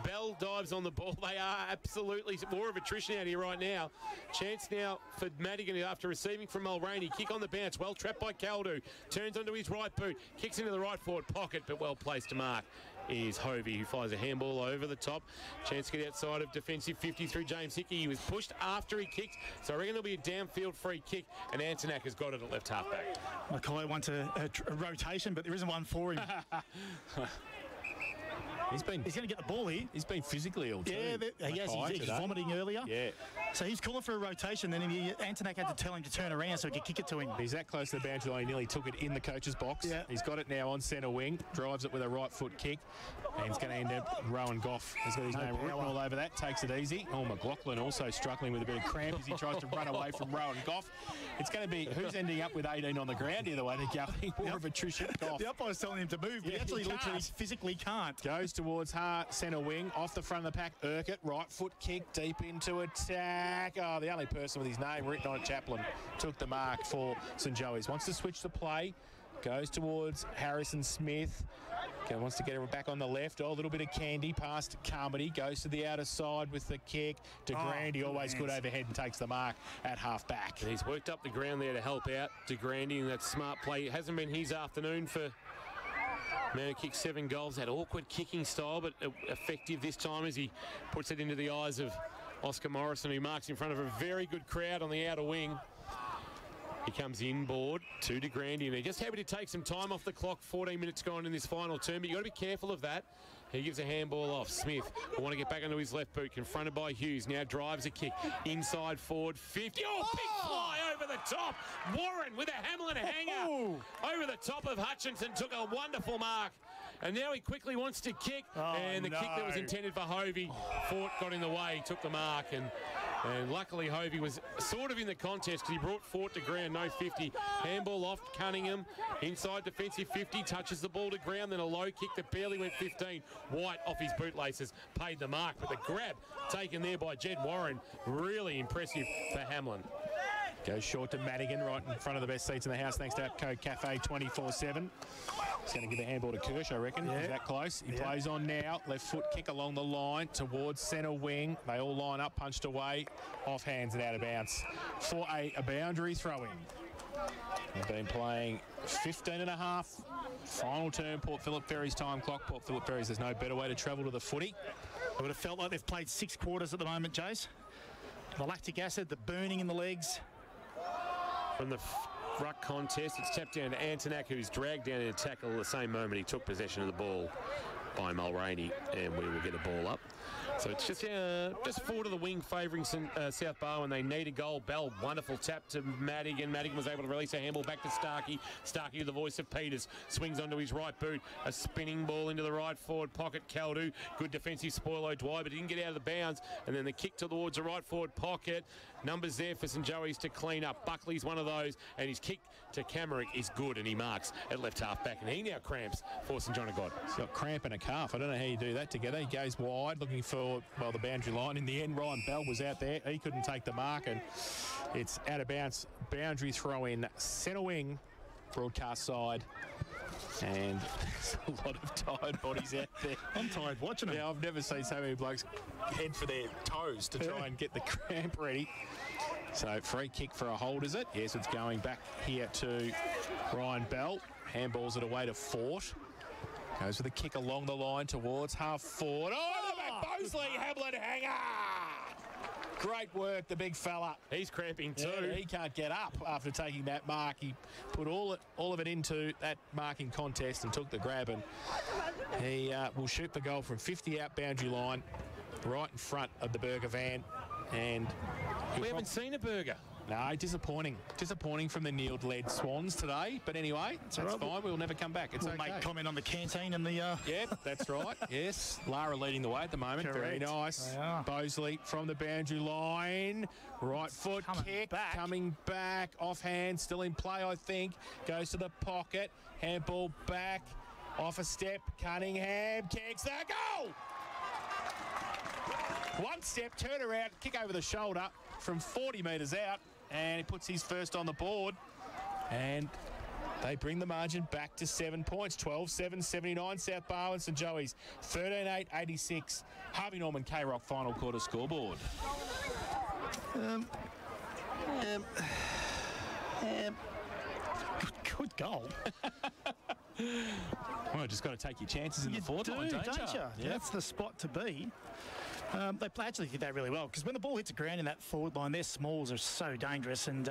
Speaker 2: Bell dives on the ball. They are absolutely more of attrition out here right now. Chance now for Madigan after receiving from Mulroney. Kick on the bounce. Well trapped by Caldu. Turns onto his right boot. Kicks into the right forward pocket, but well placed to mark is Hovey, who fires a handball over the top. Chance to get outside of defensive 50 through James Hickey. He was pushed after he kicked, so I reckon there'll be a downfield free kick, and Antonak has got it at left halfback.
Speaker 4: Mackay wants a rotation, but there isn't one for him.
Speaker 3: He's going
Speaker 4: to get the ball here.
Speaker 3: He's been physically ill too.
Speaker 4: Yeah, he has. He's vomiting earlier.
Speaker 3: Yeah.
Speaker 4: So he's calling for a rotation. Then Antonak had to tell him to turn around so he could kick it to him.
Speaker 3: He's that close to the boundary line. He nearly took it in the coach's box.
Speaker 4: Yeah.
Speaker 3: He's got it now on centre wing. Drives it with a right foot kick. And he's going to end up Rowan Goff. He's got his name written all over that. Takes it easy. Oh, McLaughlin also struggling with a bit of cramp as he tries to run away from Rowan Goff. It's going to be who's ending up with 18 on the ground here, the way they're going. More of attrition. Goff.
Speaker 4: The umpire's telling him to move, but he actually literally physically can't.
Speaker 3: Goes towards centre wing, off the front of the pack. Urquhart, right foot kick, deep into attack. Oh, the only person with his name written on it, Chaplin, took the mark for St Joey's. Wants to switch the play. Goes towards Harrison Smith. Wants to get her back on the left. Oh, a little bit of Candy past Carmody. Goes to the outer side with the kick. De Grande, always good overhead and takes the mark at half back.
Speaker 2: And he's worked up the ground there to help out De Grande in that smart play. It hasn't been his afternoon for man who kicked 7 goals. That awkward kicking style, but effective this time as he puts it into the eyes of Oscar Morrison, who marks in front of a very good crowd on the outer wing. He comes inboard to De Grande, and they're just happy to take some time off the clock. 14 minutes gone in this final term, but you've got to be careful of that. He gives a handball off. Smith will want to get back onto his left boot, confronted by Hughes. Now drives a kick. Inside forward, 50. Oh, big fly over the top. Warren with a Hamlin hanger. Over the top of Hutchinson, took a wonderful mark. And now he quickly wants to kick. And the kick that was intended for Hovey, Fort got in the way, took the mark. And luckily Hovey was sort of in the contest because he brought Fort to ground, no 50. Handball off Cunningham, inside defensive 50, touches the ball to ground, then a low kick that barely went 15. White off his bootlaces, paid the mark, but the grab taken there by Jed Warren, really impressive for Hamlin.
Speaker 3: Goes short to Madigan, right in front of the best seats in the house, thanks to Atco Cafe 24/7. He's going to give a handball to Kirsch, I reckon. He's that close. He plays on now. Left foot kick along the line towards centre wing. They all line up, punched away. Off hands and out of bounds for a boundary throw-in. They've been playing 15 and a half. Final term, Port Phillip Ferry's time clock. Port Phillip Ferry's, there's no better way to travel to the footy.
Speaker 4: It would have felt like they've played 6 quarters at the moment, Jace. The lactic acid, the burning in the legs.
Speaker 2: From the ruck contest, it's tapped down to Antonak, who's dragged down in a tackle the same moment he took possession of the ball by Mulroney, and we will get a ball up. So it's just forward of the wing favouring South Barwon. They need a goal. Bell, wonderful tap to Madigan. Madigan was able to release a handball back to Starkey. Starkey, the voice of Peters, swings onto his right boot. A spinning ball into the right forward pocket. Caldu, good defensive spoil O'Dwyer, but didn't get out of the bounds. And then the kick towards the right forward pocket. Numbers there for St Joey's to clean up. Buckley's one of those, and his kick to Camerick is good, and he marks at left half back, and he now cramps for St John of God.
Speaker 3: He's got cramp in a calf. I don't know how you do that together. He goes wide, looking for, well, the boundary line. In the end, Ryan Bell was out there. He couldn't take the mark, and it's out of bounds. Boundary throw in centre wing, broadcast side. And there's a lot of tired bodies out there.
Speaker 4: I'm tired watching them.
Speaker 3: Yeah, I've never seen so many blokes head for their toes to try and get the cramp ready. So free kick for a hold, is it? Yes, it's going back here to Ryan Bell. Handballs it away to Fort. Goes with a kick along the line towards half forward. Oh, the Mosley Hamlin hanger! Great work, the big fella.
Speaker 2: He's cramping too.
Speaker 3: Yeah, he can't get up after taking that mark. He put all of it into that marking contest and took the grab, and he will shoot the goal from 50 out boundary line, right in front of the Burger van. And
Speaker 2: we haven't seen a Burger.
Speaker 3: No, disappointing. Disappointing from the Nield-led Swans today. But anyway, that's fine. We'll never come back. It's
Speaker 4: we'll
Speaker 3: okay.
Speaker 4: Make comment on the canteen and the...
Speaker 3: Yep, that's right. Yes, Lara leading the way at the moment.
Speaker 4: Correct.
Speaker 3: Very nice. Bosley from the boundary line. Right foot kick. Coming back. Offhand. Still in play, I think. Goes to the pocket. Handball back. Off a step. Cunningham kicks the goal! One step, turn around, kick over the shoulder from 40 metres out, and he puts his first on the board. And they bring the margin back to 7 points. 12-7, 79 South Barwon, St Joey's 13-8, 86. Harvey Norman K-Rock final quarter scoreboard.
Speaker 4: Good goal.
Speaker 3: Well, just got to take your chances in the forward line, don't you?
Speaker 4: Yeah. That's the spot to be. They actually did that really well, because when the ball hits the ground in that forward line, their smalls are so dangerous, and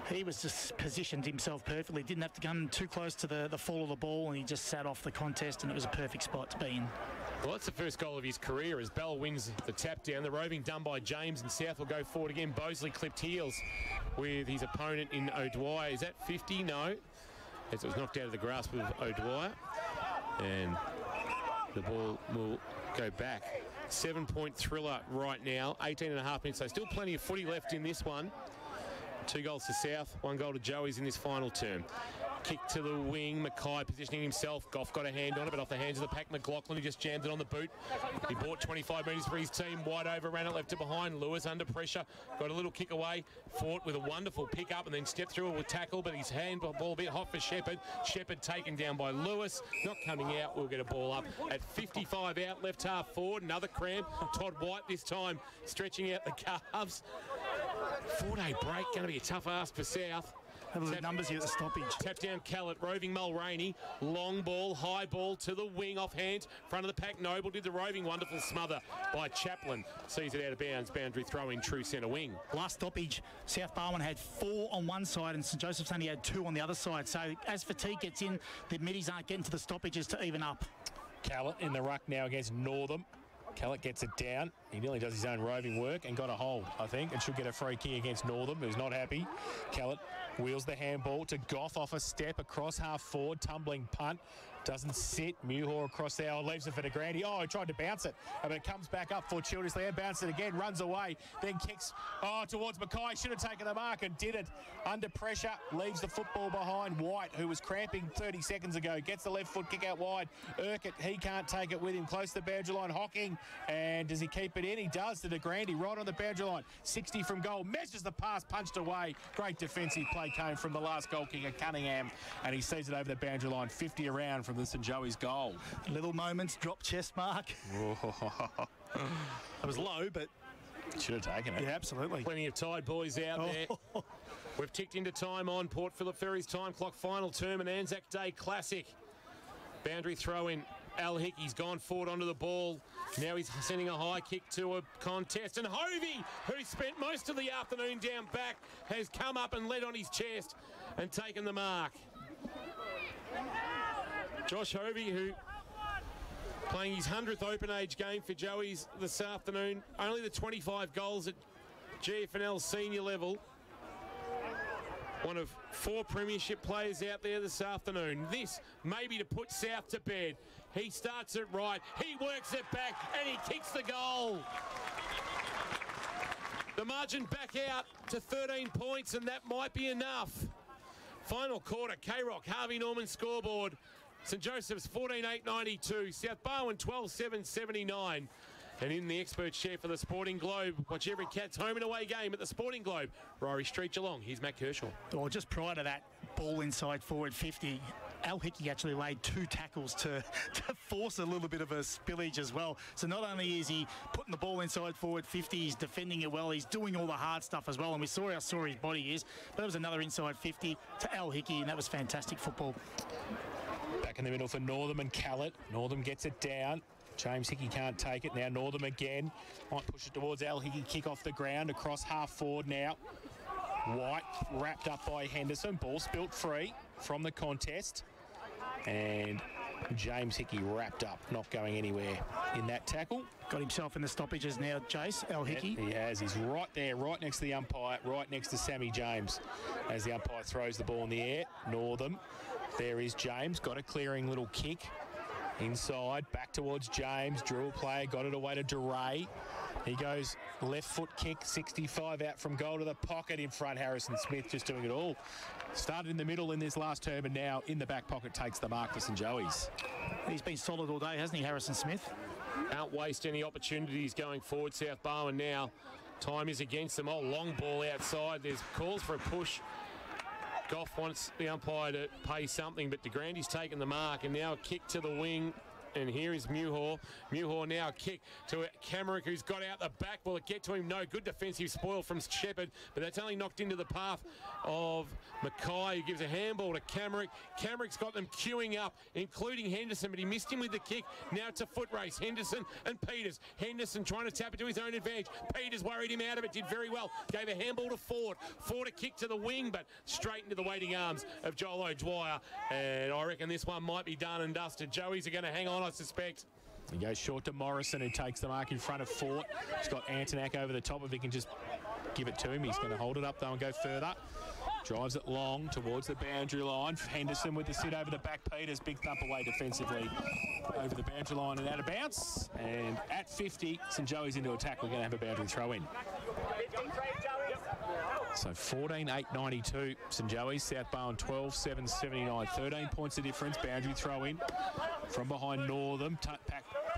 Speaker 4: he was just positioned himself perfectly. Didn't have to come too close to the fall of the ball, and he just sat off the contest, and it was a perfect spot to be in.
Speaker 2: Well, that's the first goal of his career as Bell wins the tap down. The roving done by James, and South will go forward again. Bosley clipped heels with his opponent in O'Dwyer. Is that 50? No. As it was knocked out of the grasp of O'Dwyer. And the ball will go back. 7-point thriller right now. 18.5 minutes. So still plenty of footy left in this one. 2 goals to South, 1 goal to Joey's in this final term. Kick to the wing, Mackay positioning himself. Goff got a hand on it, but off the hands of the pack. McLaughlin, who just jammed it on the boot. He bought 25 metres for his team. Wide over, ran it left to behind. Lewis under pressure. Got a little kick away. Fought with a wonderful pick up and then stepped through it with tackle, but his handball a bit hot for Shepherd. Shepherd taken down by Lewis. Not coming out. We'll get a ball up at 55 out, left half forward. Another cramp. Todd White this time stretching out the calves. 4-day break. Going to be a tough ask for South.
Speaker 4: Have a look at the numbers here at the stoppage.
Speaker 2: Tap down Callett, roving Mulroney. Long ball, high ball to the wing, off hand. Front of the pack, Noble did the roving. Wonderful smother by Chaplin. Sees it out of bounds. Boundary throw in, true centre wing.
Speaker 4: Last stoppage, South Barwon had 4 on one side and St Joseph's only had 2 on the other side. So as fatigue gets in, the middies aren't getting to the stoppages to even up.
Speaker 3: Callett in the ruck now against Northam. Callett gets it down. He nearly does his own roving work and got a hold, I think, and should get a free kick against Northam, who's not happy. Callett wheels the handball to Goff off a step across half forward, tumbling punt. Doesn't sit. Muhor across there, leaves it for DeGrande. Oh, he tried to bounce it, but it comes back up for Childress there. Bounces it again, runs away, then kicks towards Mackay. Should have taken the mark and did it. Under pressure, leaves the football behind. White, who was cramping 30 seconds ago, gets the left foot kick out wide. Urquhart, he can't take it with him. Close to the boundary line. Hocking, and does he keep it in? He does to DeGrande, right on the boundary line. 60 from goal, measures the pass, punched away. Great defensive play came from the last goal kicker, Cunningham, and he sees it over the boundary line. 50 around from the St Joey's goal.
Speaker 4: Little moments, drop chest mark. It was low, but
Speaker 3: should have taken it.
Speaker 4: Yeah, absolutely.
Speaker 2: Plenty of Tide boys out there. We've ticked into time on Port Phillip Ferry's time clock final term, an Anzac Day classic. Boundary throw in. Al Hickey's gone forward onto the ball. Now he's sending a high kick to a contest. And Hovey, who spent most of the afternoon down back, has come up and led on his chest and taken the mark. Josh Hovey, who playing his 100th open age game for Joey's this afternoon. Only the 25 goals at GFL senior level. One of 4 premiership players out there this afternoon. This maybe to put South to bed. He starts it right, he works it back, and he kicks the goal. The margin back out to 13 points, and that might be enough. Final quarter, K-Rock, Harvey Norman scoreboard. St Joseph's 14-8-92, South Barwon 12-7-79. And in the expert chair for the Sporting Globe, watch every Cats home and away game at the Sporting Globe. Rory Street, Geelong. Here's Matt Kershaw.
Speaker 4: Well, just prior to that ball inside forward 50, Al Hickey actually laid 2 tackles to force a little bit of a spillage as well. So not only is he putting the ball inside forward 50, he's defending it well, he's doing all the hard stuff as well. And we saw how sore his body is. But that was another inside 50 to Al Hickey, and that was fantastic football.
Speaker 3: Back in the middle for Northam and Callett. Northam gets it down. James Hickey can't take it now. Northam again. Might push it towards Al Hickey. Kick off the ground across half forward now. White wrapped up by Henderson. Ball spilt free from the contest. And James Hickey wrapped up, not going anywhere in that tackle.
Speaker 4: Got himself in the stoppages now, Jace, Al Hickey.
Speaker 3: Yeah, he has. He's right there, right next to the umpire, right next to Sammy James as the umpire throws the ball in the air. Northam. There is James. Got a clearing little kick. Inside, back towards James. Drew a player, got it away to DeRay. He goes left foot kick, 65 out from goal to the pocket in front. Harrison Smith just doing it all. Started in the middle in this last term and now in the back pocket takes the mark for St Joey's.
Speaker 4: He's been solid all day, hasn't he, Harrison Smith?
Speaker 2: Don't waste any opportunities going forward, South Barwon now. Time is against them. Oh, long ball outside. There's calls for a push. Goff wants the umpire to pay something, but DeGrande's taken the mark, and now a kick to the wing. And here is Muhor. Muhor now a kick to Camerick, who's got out the back. Will it get to him? No. Good defensive spoil from Shepherd, but that's only knocked into the path of Mackay, who gives a handball to Camerick. Camerick's got them queuing up, including Henderson, but he missed him with the kick. Now it's a foot race. Henderson and Peters. Henderson trying to tap it to his own advantage. Peters worried him out of it, did very well. Gave a handball to Ford. Ford a kick to the wing, but straight into the waiting arms of Joel O'Dwyer. And I reckon this one might be done and dusted. Joey's are going to hang on, I suspect.
Speaker 3: He goes short to Morrison, who takes the mark in front of Fort. He's got Antonak over the top. If he can just give it to him, he's going to hold it up, though, and go further. Drives it long towards the boundary line. Henderson with the sit over the back. Peters, big thump away defensively over the boundary line and out of bounds. And at 50, St Joey's into attack. We're going to have a boundary throw in. So 14-8-92 St Joey's, South Barwon 12-7-79. 13 points of difference, boundary throw in. From behind Northam,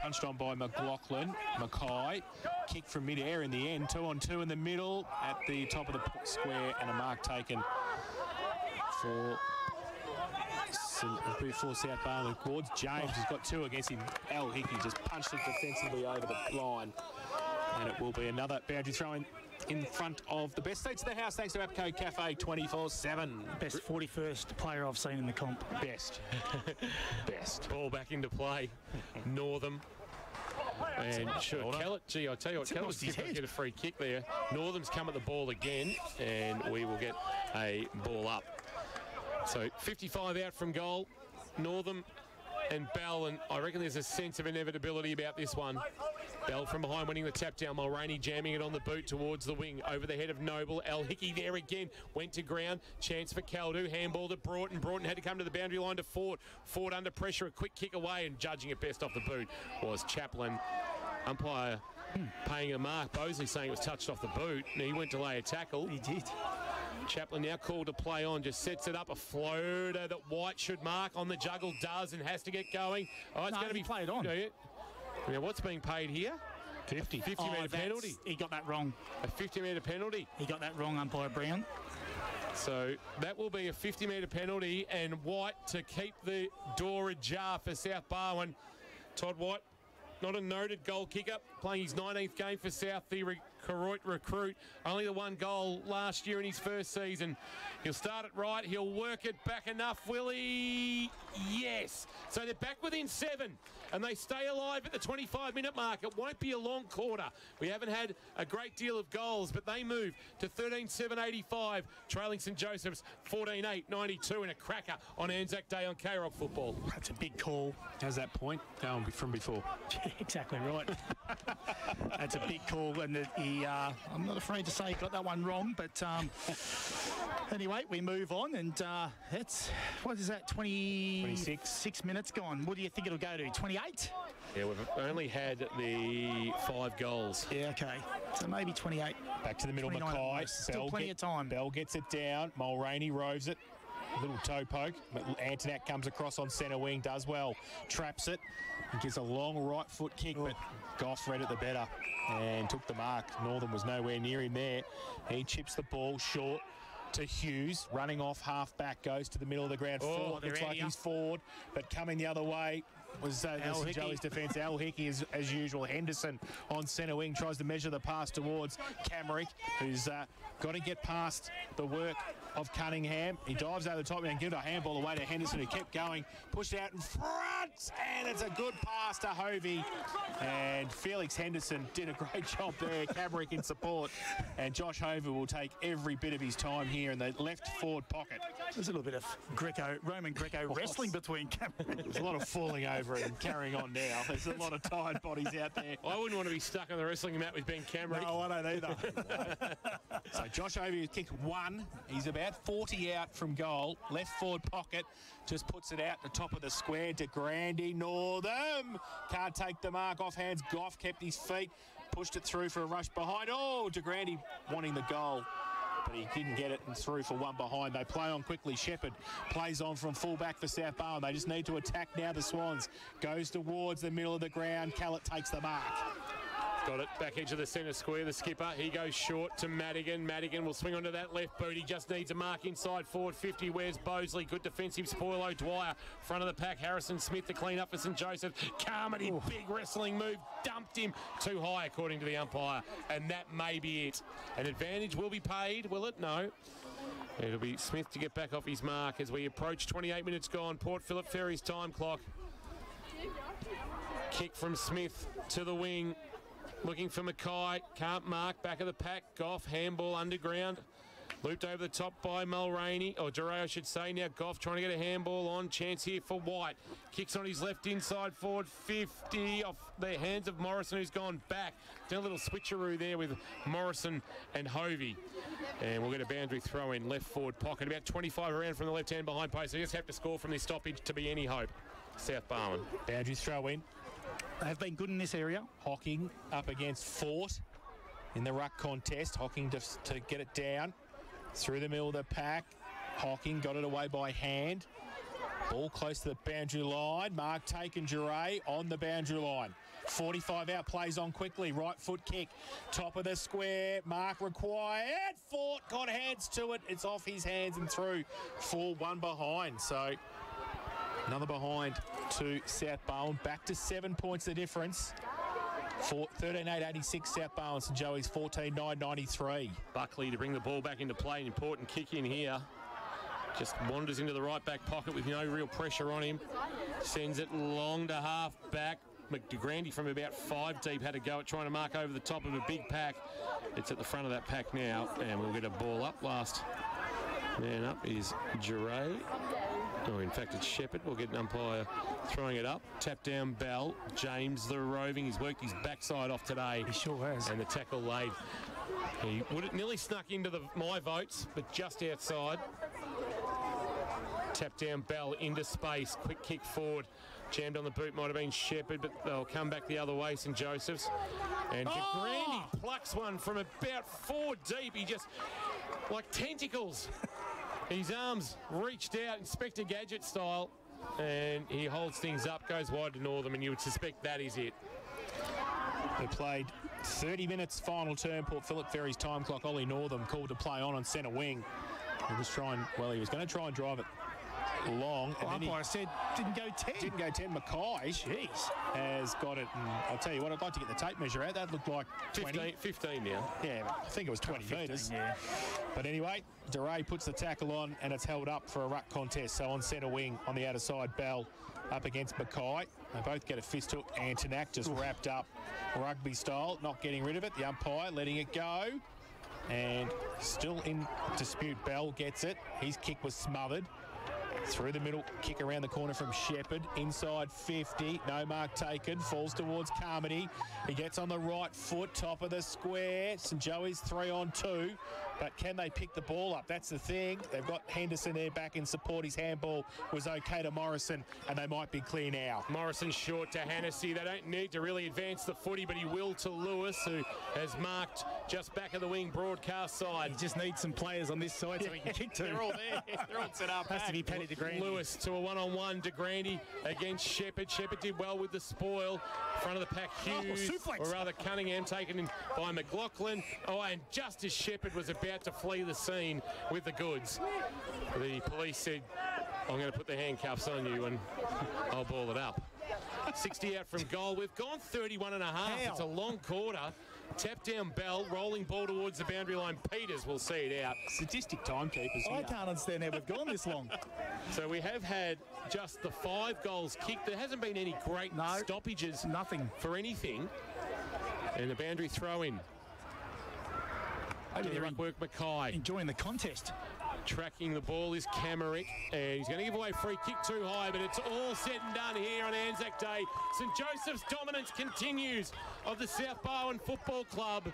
Speaker 3: punched on by McLaughlin. Mackay, kick from mid-air in the end. 2-on-2 in the middle at the top of the square, and a mark taken for South Barwon. Towards James, has got 2 against him. Al Hickey just punched it defensively over the line. And it will be another boundary throw in front of the best seats of the house, thanks to APCO Cafe 24/7.
Speaker 4: Best 41st player I've seen in the comp.
Speaker 3: Best. Best.
Speaker 2: Ball back into play. Northam. And sure, Kellett, gee, I tell you what, Kellett was going to get a free kick there. Northam's come at the ball again, and we will get a ball up. So 55 out from goal. Northam and Bell, and I reckon there's a sense of inevitability about this one. Bell from behind winning the tap down. Mulroney jamming it on the boot towards the wing. Over the head of Noble. Al Hickey there again. Went to ground. Chance for Caldu. Handball to Broughton. Broughton had to come to the boundary line to Ford. Ford under pressure. A quick kick away, and judging it best off the boot was Chaplin. Umpire paying a mark. Bosley saying it was touched off the boot. And he went to lay a tackle.
Speaker 4: He did.
Speaker 2: Chaplin now called to play on, just sets it up, a floater that White should mark on the juggle, does, and has to get going. Oh, it's going to be
Speaker 4: played on.
Speaker 2: Now, what's being paid here?
Speaker 3: 50.
Speaker 2: 50-metre penalty.
Speaker 4: He got that wrong.
Speaker 2: A 50-metre penalty.
Speaker 4: He got that wrong, umpire Brown.
Speaker 2: So that will be a 50-metre penalty, and White to keep the door ajar for South Barwon. Todd White, not a noted goal kicker, playing his 19th game for South, the Koroit recruit. Only the 1 goal last year in his first season. He'll start it right. He'll work it back enough, will he? Yes. So they're back within 7, and they stay alive at the 25-minute mark. It won't be a long quarter. We haven't had a great deal of goals, but they move to 13-7-85, trailing St Joseph's 14-8-92 in a cracker on Anzac Day on K-Rock Football.
Speaker 4: That's a big call.
Speaker 3: How's that point going from before?
Speaker 4: Exactly right. That's a big call, and I'm not afraid to say he got that one wrong, but anyway, we move on, and it's, what is that, 26 minutes gone. What do you think it'll go to, 28?
Speaker 2: Yeah, we've only had the 5 goals.
Speaker 4: Yeah, okay. So maybe 28.
Speaker 3: Back to the middle, Mackay.
Speaker 4: Still plenty of time.
Speaker 3: Bell gets it down. Mulroney roves it. A little toe poke. Antonak comes across on centre wing, does well. Traps it. He gets a long right foot kick, but Goff read it the better and took the mark. Northern was nowhere near him there. He chips the ball short to Hughes, running off half back, goes to the middle of the ground. Ford looks like he's forward, but coming the other way was St Joey's defence. Al Hickey, as usual. Henderson on centre wing tries to measure the pass towards Camrick, who's got to get past the work of Cunningham. He dives over the top and gives a handball away to Henderson, who kept going, pushed out in front, and it's a good pass to Hovey. And Felix Henderson did a great job there. Camrick in support, and Josh Hovey will take every bit of his time here in the left forward pocket.
Speaker 4: There's a little bit of Roman Greco wrestling between Camrick.
Speaker 3: There's a lot of falling over and carrying on now. There's a lot of tired bodies out there.
Speaker 2: I wouldn't want to be stuck on the wrestling mat with Ben Camrick.
Speaker 3: No, I don't either. So Josh Hovey has kicked 1. He's about 40 out from goal. Left forward pocket. Just puts it out the top of the square to Grandy. Northam can't take the mark off hands. Goff kept his feet. Pushed it through for a rush behind. Oh, de Grandy wanting the goal, but he didn't get it, and through for one behind. They play on quickly. Shepherd plays on from fullback for South Barwon. They just need to attack now. The Swans goes towards the middle of the ground. Kellett takes the mark.
Speaker 2: Got it. Back edge of the centre square, the skipper. He goes short to Madigan. Madigan will swing onto that left boot. He just needs a mark inside forward 50. Where's Bosley? Good defensive spoil. O'Dwyer, front of the pack. Harrison Smith to clean up for St Joseph. Carmody, big wrestling move. Dumped him too high, according to the umpire. And that may be it. An advantage will be paid, will it? No. It'll be Smith to get back off his mark as we approach 28 minutes gone. Port Phillip Ferry's time clock. Kick from Smith to the wing. Looking for Mackay, can't mark, back of the pack, Goff, handball underground. Looped over the top by Mulroney, or Duray, I should say. Now Goff trying to get a handball on. Chance here for White. Kicks on his left inside forward, 50 off the hands of Morrison, who's gone back. Done a little switcheroo there with Morrison and Hovey. And we'll get a boundary throw in left forward pocket. About 25 around from the left hand behind post. So you just have to score from this stoppage to be any hope. South Barwon.
Speaker 3: Boundary throw in.
Speaker 4: They've been good in this area.
Speaker 3: Hocking up against Fort in the ruck contest. Hocking to get it down. Through the middle of the pack. Hocking got it away by hand. Ball close to the boundary line. Mark taken Duray on the boundary line. 45 out, plays on quickly. Right foot kick. Top of the square. Mark required. Fort got hands to it. It's off his hands and through for one behind. So another behind to South Barwon. Back to 7 points the difference. 13-8-86 South Barwon. St Joey's 14-9-93.
Speaker 2: Buckley to bring the ball back into play. An important kick in here. Just wanders into the right back pocket with no real pressure on him. Sends it long to half back. McGrandy from about 5 deep had to go at trying to mark over the top of a big pack. It's at the front of that pack now, and we'll get a ball up. Last man up is Duray. Oh, in fact, it's Shepherd. We'll get an umpire throwing it up. Tap down Bell. James the roving. He's worked his backside off today.
Speaker 4: He sure has.
Speaker 2: And the tackle laid. He would have nearly snuck into my votes, but just outside. Tap down Bell into space. Quick kick forward. Jammed on the boot. Might have been Shepherd, but they'll come back the other way, St Joseph's. And Grandy plucks one from about 4 deep. He just, like tentacles. His arms reached out, Inspector Gadget style, and he holds things up, goes wide to Northam, and you would suspect that is it.
Speaker 3: They played 30 minutes final term. Port Phillip Ferry's time clock. Ollie Northam called to play on centre wing. He was trying, well, he was going to try and drive it long.
Speaker 4: And umpire said didn't go 10.
Speaker 3: Didn't go 10. Mackay has got it. And I'll tell you what, I'd like to get the tape measure out. That looked like 20.
Speaker 2: 15 now.
Speaker 3: Yeah, I think it was 20 metres.
Speaker 4: Yeah.
Speaker 3: But anyway, Duray puts the tackle on and it's held up for a ruck contest. So on centre wing, on the outer side, Bell up against Mackay. They both get a fist hook. Antonak just wrapped up rugby style, not getting rid of it. The umpire letting it go. And still in dispute. Bell gets it. His kick was smothered. Through the middle, kick around the corner from Shepherd. Inside 50, no mark taken. Falls towards Carmody. He gets on the right foot, top of the square. St Joey's 3-on-2. But can they pick the ball up? That's the thing. They've got Henderson there back in support. His handball was okay to Morrison, and they might be clear now.
Speaker 2: Morrison short to Hennessy. They don't need to really advance the footy, but he will to Lewis, who has marked just back of the wing broadcast side.
Speaker 4: He just needs some players on this side so he can kick to.
Speaker 3: They're all there. They're all set up.
Speaker 4: Has to be Paddy de Grandy.
Speaker 2: Lewis to a one-on-one. De Grandy against Shepherd. Shepherd did well with the spoil. Front of the pack, Hughes, or rather Cunningham, taken in by McLaughlin. Oh, and just as Shepherd was about to flee the scene with the goods, the police said, I'm going to put the handcuffs on you and I'll ball it up. 60 out from goal. We've gone 31 and a half. It's a long quarter. Tap down Bell, rolling ball towards the boundary line. Peters will see it out.
Speaker 3: Sadistic timekeepers here.
Speaker 4: I can't understand how we've gone this long.
Speaker 2: So we have had just the 5 goals kicked. There hasn't been any great stoppages.
Speaker 4: Nothing.
Speaker 2: For anything. And the boundary throw in. Over the ruck work, Mackay.
Speaker 4: Enjoying the contest.
Speaker 2: Tracking the ball is Camerick, and he's going to give away a free kick too high, but it's all said and done here on Anzac Day. St Joseph's dominance continues of the South Barwon Football Club.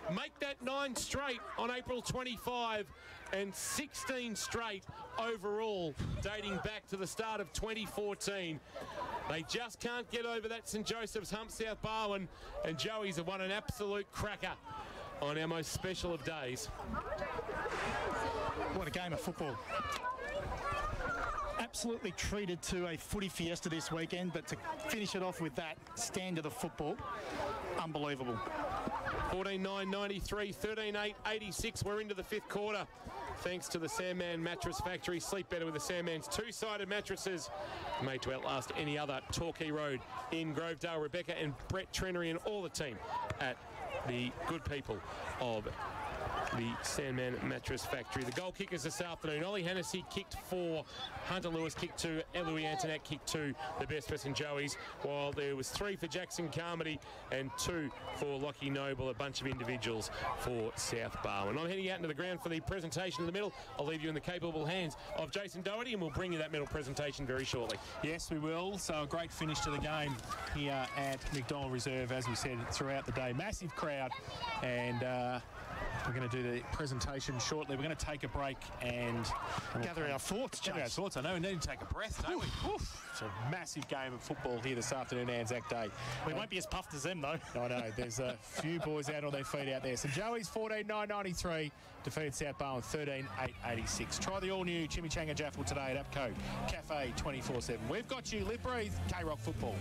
Speaker 2: Make that 9 straight on April 25 and 16 straight overall, dating back to the start of 2014. They just can't get over that St Joseph's hump, South Barwon, and Joey's have won an absolute cracker on our most special of days.
Speaker 4: What a game of football. Absolutely treated to a footy fiesta this weekend, but to finish it off with that standard of football, unbelievable.
Speaker 2: 14-9-93, 13-8-86. We're into the 5th quarter. Thanks to the Sandman Mattress Factory. Sleep better with the Sandman's 2-sided mattresses, made to outlast any other. Torquay Road in Grovedale. Rebecca and Brett Trenery and all the team at the good people of the Sandman Mattress Factory. The goal kickers this afternoon: Ollie Hennessy kicked 4, Hunter Lewis kicked 2, Eloise Antoinette kicked 2, the best person Joey's, while there was 3 for Jackson Carmody and 2 for Lockie Noble, a bunch of individuals for South Barwon. I'm heading out into the ground for the presentation in the middle. I'll leave you in the capable hands of Jason Doherty, and we'll bring you that medal presentation very shortly.
Speaker 3: Yes, we will. So a great finish to the game here at McDonald Reserve, as we said, throughout the day. Massive crowd, and we're going to do the presentation shortly. We're going to take a break and
Speaker 4: gather our thoughts,
Speaker 3: Gather our thoughts. I know we need to take a breath, don't we? Oof. It's a massive game of football here this afternoon, Anzac Day.
Speaker 4: We won't be as puffed as them, though.
Speaker 3: I know. There's a few boys out on their feet out there. So Joey's 14,993 defeated South Barwon 13,886. Try the all-new Chimichanga Jaffle today at APCO Cafe 24/7. We've got you. Live, breathe, K-Rock football.